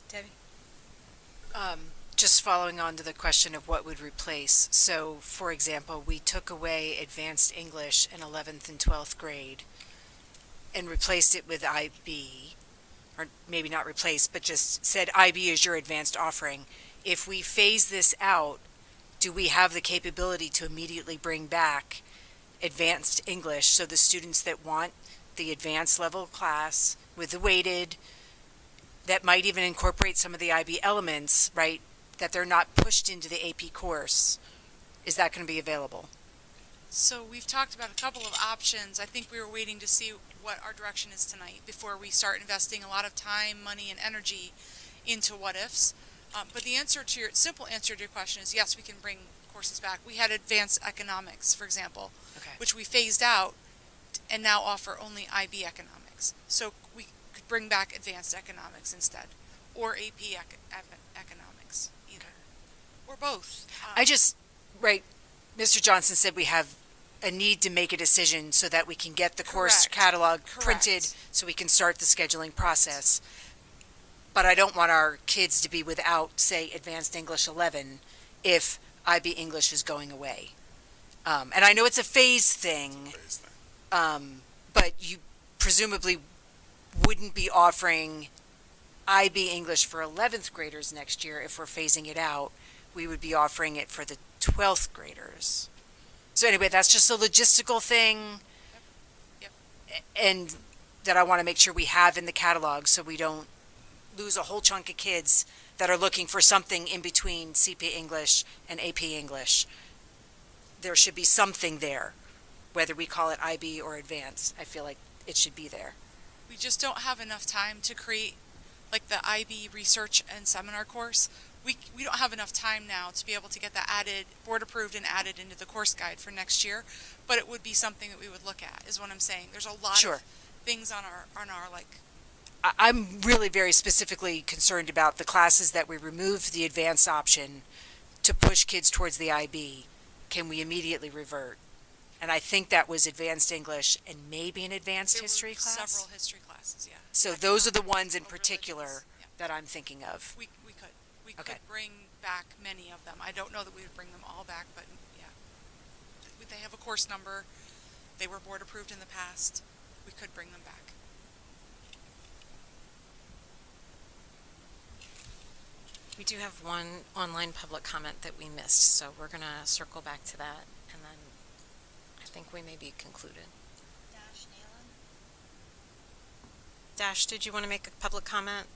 Debbie? Just following on to the question of what would replace. So, for example, we took away advanced English in 11th and 12th grade and replaced it with IB, or maybe not replaced, but just said IB is your advanced offering. If we phase this out, do we have the capability to immediately bring back advanced English so the students that want the advanced level class with the weighted, that might even incorporate some of the IB elements, right, that they're not pushed into the AP course, is that going to be available? So we've talked about a couple of options. I think we were waiting to see what our direction is tonight before we start investing a lot of time, money, and energy into what ifs. But the simple answer to your question is yes, we can bring courses back. We had advanced economics, for example, which we phased out and now offer only IB economics. So we could bring back advanced economics instead, or AP economics, either, or both. Mr. Johnson said we have a need to make a decision so that we can get the course catalog printed so we can start the scheduling process. But I don't want our kids to be without, say, Advanced English 11 if IB English is going away. And I know it's a phase thing, but you presumably wouldn't be offering IB English for 11th graders next year if we're phasing it out. We would be offering it for the 12th graders. So anyway, that's just a logistical thing, and that I want to make sure we have in the catalog so we don't lose a whole chunk of kids that are looking for something in between CP English and AP English. There should be something there, whether we call it IB or advanced. I feel like it should be there. We just don't have enough time to create like the IB research and seminar course. We don't have enough time now to be able to get that added, board approved and added into the course guide for next year, but it would be something that we would look at, is what I'm saying. There's a lot of things on our I'm really very specifically concerned about the classes that we removed the advanced option to push kids towards the IB. Can we immediately revert? And I think that was advanced English and maybe an advanced history class. Several history classes, yeah. So those are the ones in particular that I'm thinking of. We could bring back many of them. I don't know that we would bring them all back, but yeah. They have a course number. They were board approved in the past. We could bring them back. We do have one online public comment that we missed, so we're going to circle back to that, and then I think we may be concluded. Dash, did you want to make a public comment?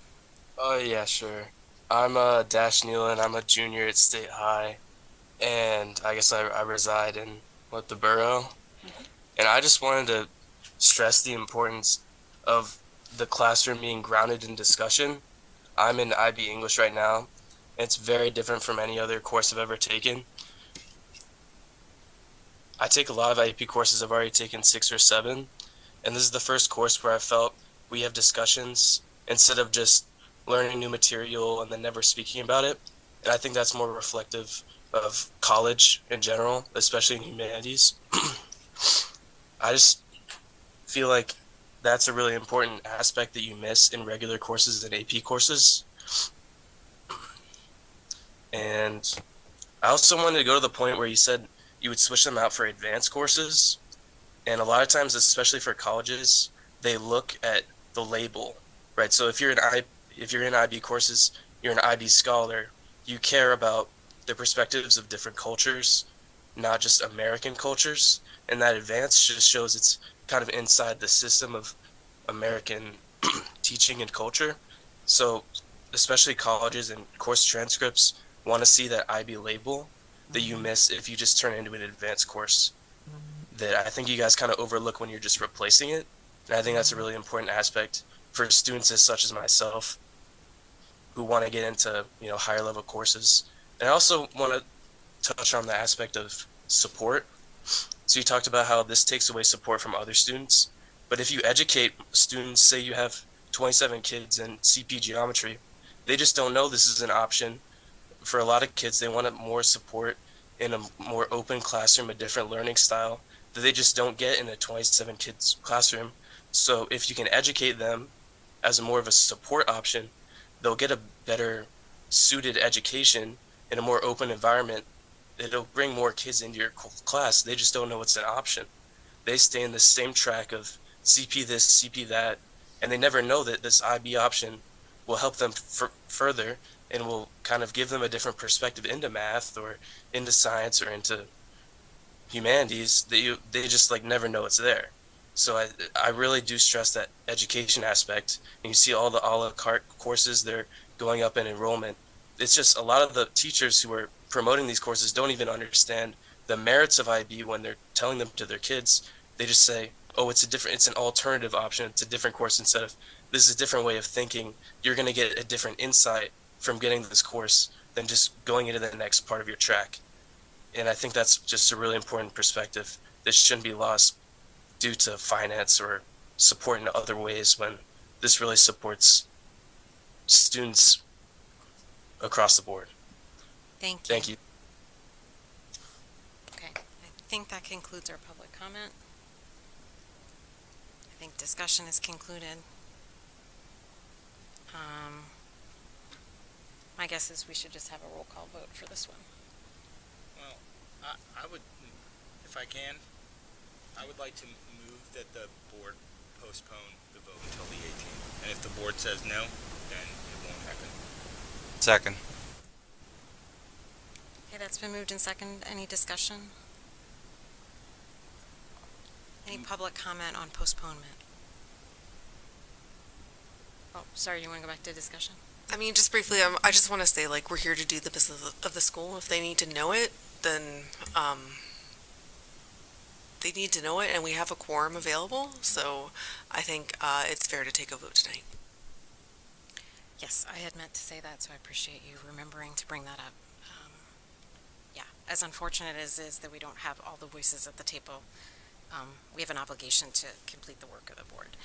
Oh, yeah, sure. I'm Dash Nealon. I'm a junior at State High, and I guess I reside in the borough. And I just wanted to stress the importance of the classroom being grounded in discussion. I'm in IB English right now. It's very different from any other course I've ever taken. I take a lot of IEP courses. I've already taken 6 or 7, and this is the first course where I felt we have discussions instead of just learning new material and then never speaking about it. And I think that's more reflective of college in general, especially in humanities. I just feel like that's a really important aspect that you miss in regular courses and AP courses. And I also wanted to go to the point where you said you would switch them out for advanced courses. And a lot of times, especially for colleges, they look at the label, right? So if you're if you're in IB courses, you're an IB scholar, you care about the perspectives of different cultures, not just American cultures. And that advance just shows it's kind of inside the system of American teaching and culture. So especially colleges and course transcripts want to see that IB label that you miss if you just turn it into an advanced course, that I think you guys kind of overlook when you're just replacing it. And I think that's a really important aspect for students as such as myself who want to get into, you know, higher level courses. And I also want to touch on the aspect of support. So you talked about how this takes away support from other students, but if you educate students, say you have 27 kids in CP geometry, they just don't know this is an option. For a lot of kids, they want more support in a more open classroom, a different learning style that they just don't get in a 27 kids classroom. So if you can educate them as more of a support option, they'll get a better suited education in a more open environment. It'll bring more kids into your class. They just don't know it's an option. They stay in the same track of CP this, CP that, and they never know that this IB option will help them further and will kind of give them a different perspective into math or into science or into humanities that they just like never know it's there. So I really do stress that education aspect. And you see all the a la carte courses, they're going up in enrollment. It's just a lot of the teachers who are promoting these courses don't even understand the merits of IB when they're telling them to their kids. They just say, oh, it's an alternative option. It's a different course instead of this is a different way of thinking. You're going to get a different insight from getting this course than just going into the next part of your track. And I think that's just a really important perspective that shouldn't be lost due to finance or support in other ways when this really supports students across the board. Thank you. Thank you. Okay, I think that concludes our public comment. I think discussion is concluded. My guess is we should just have a roll call vote for this one. Well, I would, if I can, I would like to move that the board postpone the vote until the 18th. And if the board says no, then it won't happen. Second. Okay, that's been moved and second. Any discussion? Any public comment on postponement? Oh, sorry, you want to go back to discussion? I mean, just briefly, I just want to say, like, we're here to do the business of the school. If they need to know it, then they need to know it, and we have a quorum available. So I think it's fair to take a vote tonight. Yes, I had meant to say that, so I appreciate you remembering to bring that up. Yeah, as unfortunate as it is that we don't have all the voices at the table, we have an obligation to complete the work of the board.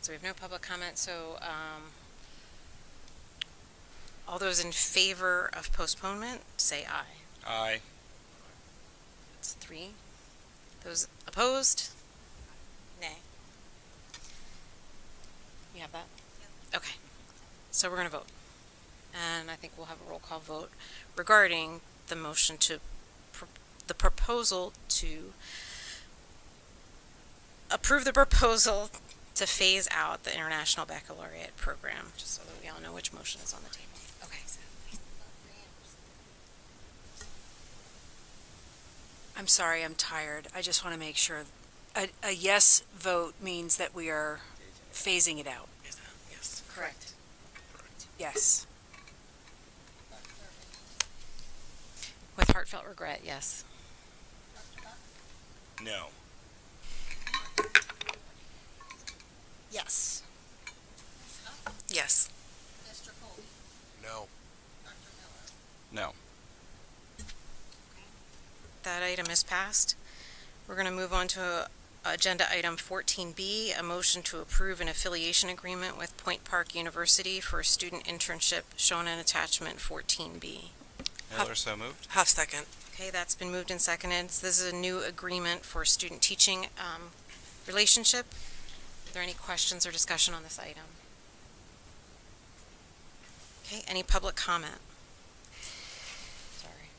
So we have no public comment, so all those in favor of postponement, say aye. Aye. That's 3. Those opposed? Nay. You have that? Okay. So we're going to vote. And I think we'll have a roll call vote regarding the motion to, the proposal to approve the proposal to phase out the International Baccalaureate program, just so that we all know which motion is on the table. Okay. I'm sorry, I'm tired. I just want to make sure. A yes vote means that we are phasing it out. Yes. Correct. Yes. With heartfelt regret, yes. No. Yes. Yes. No. No. That item is passed. We're going to move on to agenda item 14B, a motion to approve an affiliation agreement with Point Park University for a student internship shown in attachment 14B. Miller, so moved. Half second. Okay, that's been moved and seconded. This is a new agreement for student teaching relationship. Are there any questions or discussion on this item? Okay, any public comment? Sorry.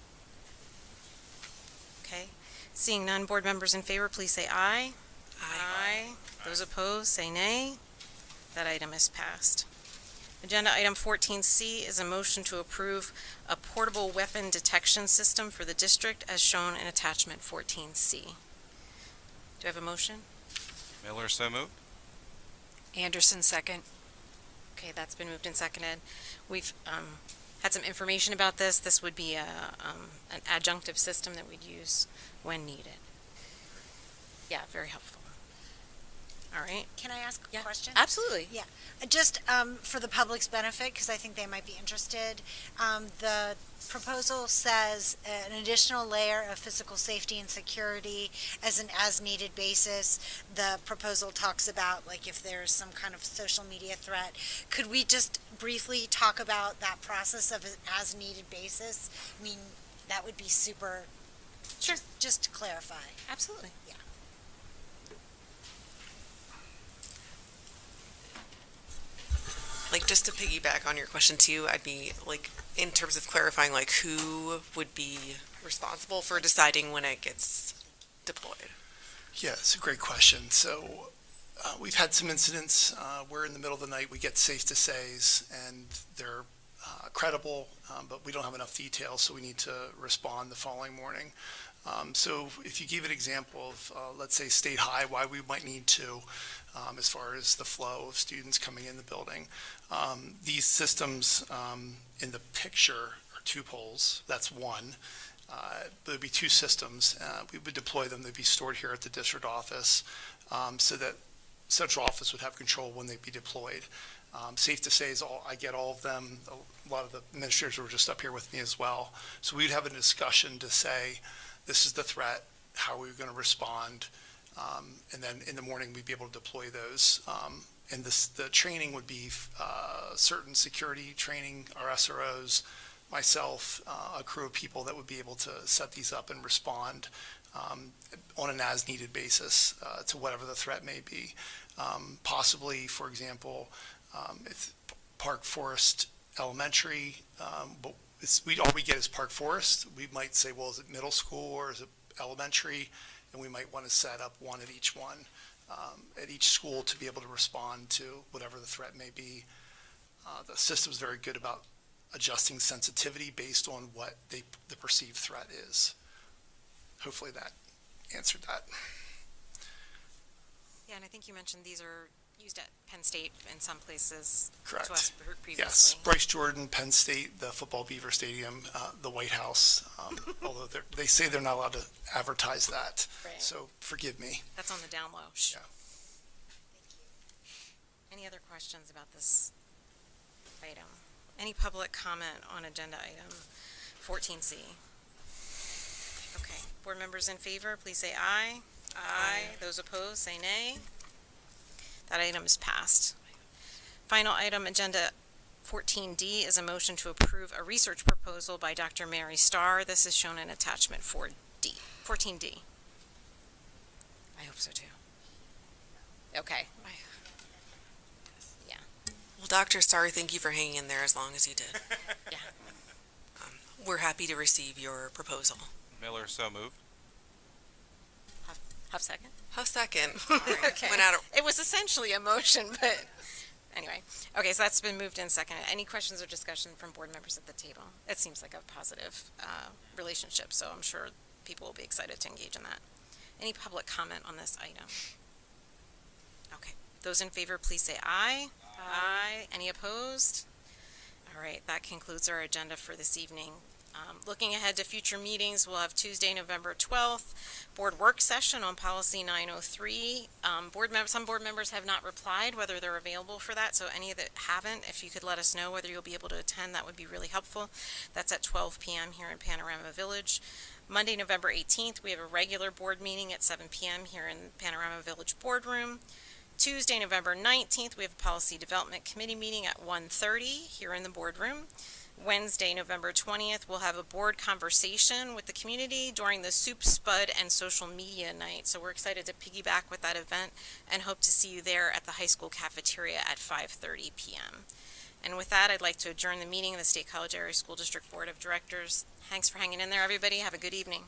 Okay, seeing none, board members in favor, please say aye. Aye. Those opposed, say nay. That item is passed. Agenda item 14C is a motion to approve a portable weapon detection system for the district as shown in attachment 14C. Do I have a motion? Miller, so moved. Anderson, second. Okay, that's been moved and seconded. We've had some information about this. This would be an adjunctive system that we'd use when needed. Yeah, very helpful. All right. Can I ask a question? Absolutely. Yeah, just for the public's benefit, because I think they might be interested. The proposal says an additional layer of physical safety and security as an as-needed basis. The proposal talks about, like, if there's some kind of social media threat. Could we just briefly talk about that process of an as-needed basis? I mean, that would be super. Sure. Just to clarify. Absolutely. Yeah. Like, just to piggyback on your question too, I'd be like, in terms of clarifying, like, who would be responsible for deciding when it gets deployed? Yeah, it's a great question. So we've had some incidents where in the middle of the night we get safe to says and they're credible, but we don't have enough details, so we need to respond the following morning. So if you give an example of, let's say, State High, why we might need to, as far as the flow of students coming in the building. These systems in the picture are 2 poles, that's one. There'd be 2 systems. We would deploy them, they'd be stored here at the district office so that central office would have control when they'd be deployed. Safe to say is I get all of them. A lot of the administrators were just up here with me as well. So we'd have a discussion to say, this is the threat, how are we going to respond? And then in the morning, we'd be able to deploy those. And the training would be certain security training, our SROs, myself, a crew of people that would be able to set these up and respond on an as-needed basis to whatever the threat may be. Possibly, for example, if Park Forest Elementary, but all we get is Park Forest. We might say, well, is it middle school or is it elementary? And we might want to set up one at each one, at each school to be able to respond to whatever the threat may be. The system's very good about adjusting sensitivity based on what the perceived threat is. Hopefully that answered that. Yeah, and I think you mentioned these are used at Penn State in some places. Correct. To us previously. Yes, Bryce Jordan, Penn State, the football Beaver Stadium, the White House, although they say they're not allowed to advertise that. Right. So forgive me. That's on the down low. Shh. Yeah. Any other questions about this item? Any public comment on agenda item 14C? Okay, board members in favor, please say aye. Aye. Those opposed, say nay. That item is passed. Final item, agenda 14D, is a motion to approve a research proposal by Dr. Mary Starr. This is shown in attachment 14D. I hope so too. Okay. Yeah. Well, Dr. Starr, thank you for hanging in there as long as you did. Yeah. We're happy to receive your proposal. Miller, so moved. Huff second? Huff second. Okay. Went out of... It was essentially a motion, but anyway. Okay, so that's been moved and seconded. Any questions or discussion from board members at the table? It seems like a positive relationship, so I'm sure people will be excited to engage in that. Any public comment on this item? Okay. Those in favor, please say aye. Aye. Any opposed? All right, that concludes our agenda for this evening. Looking ahead to future meetings, we'll have Tuesday, November 12th, board work session on policy 903. Some board members have not replied whether they're available for that, so any that haven't, if you could let us know whether you'll be able to attend, that would be really helpful. That's at 12 p.m. here in Panorama Village. Monday, November 18th, we have a regular board meeting at 7 p.m. here in Panorama Village Boardroom. Tuesday, November 19th, we have a Policy Development Committee meeting at 1:30 here in the boardroom. Wednesday, November 20th, we'll have a board conversation with the community during the Soup, Spud, and Social Media Night. So we're excited to piggyback with that event and hope to see you there at the high school cafeteria at 5:30 p.m. And with that, I'd like to adjourn the meeting of the State College Area School District Board of Directors. Thanks for hanging in there, everybody. Have a good evening.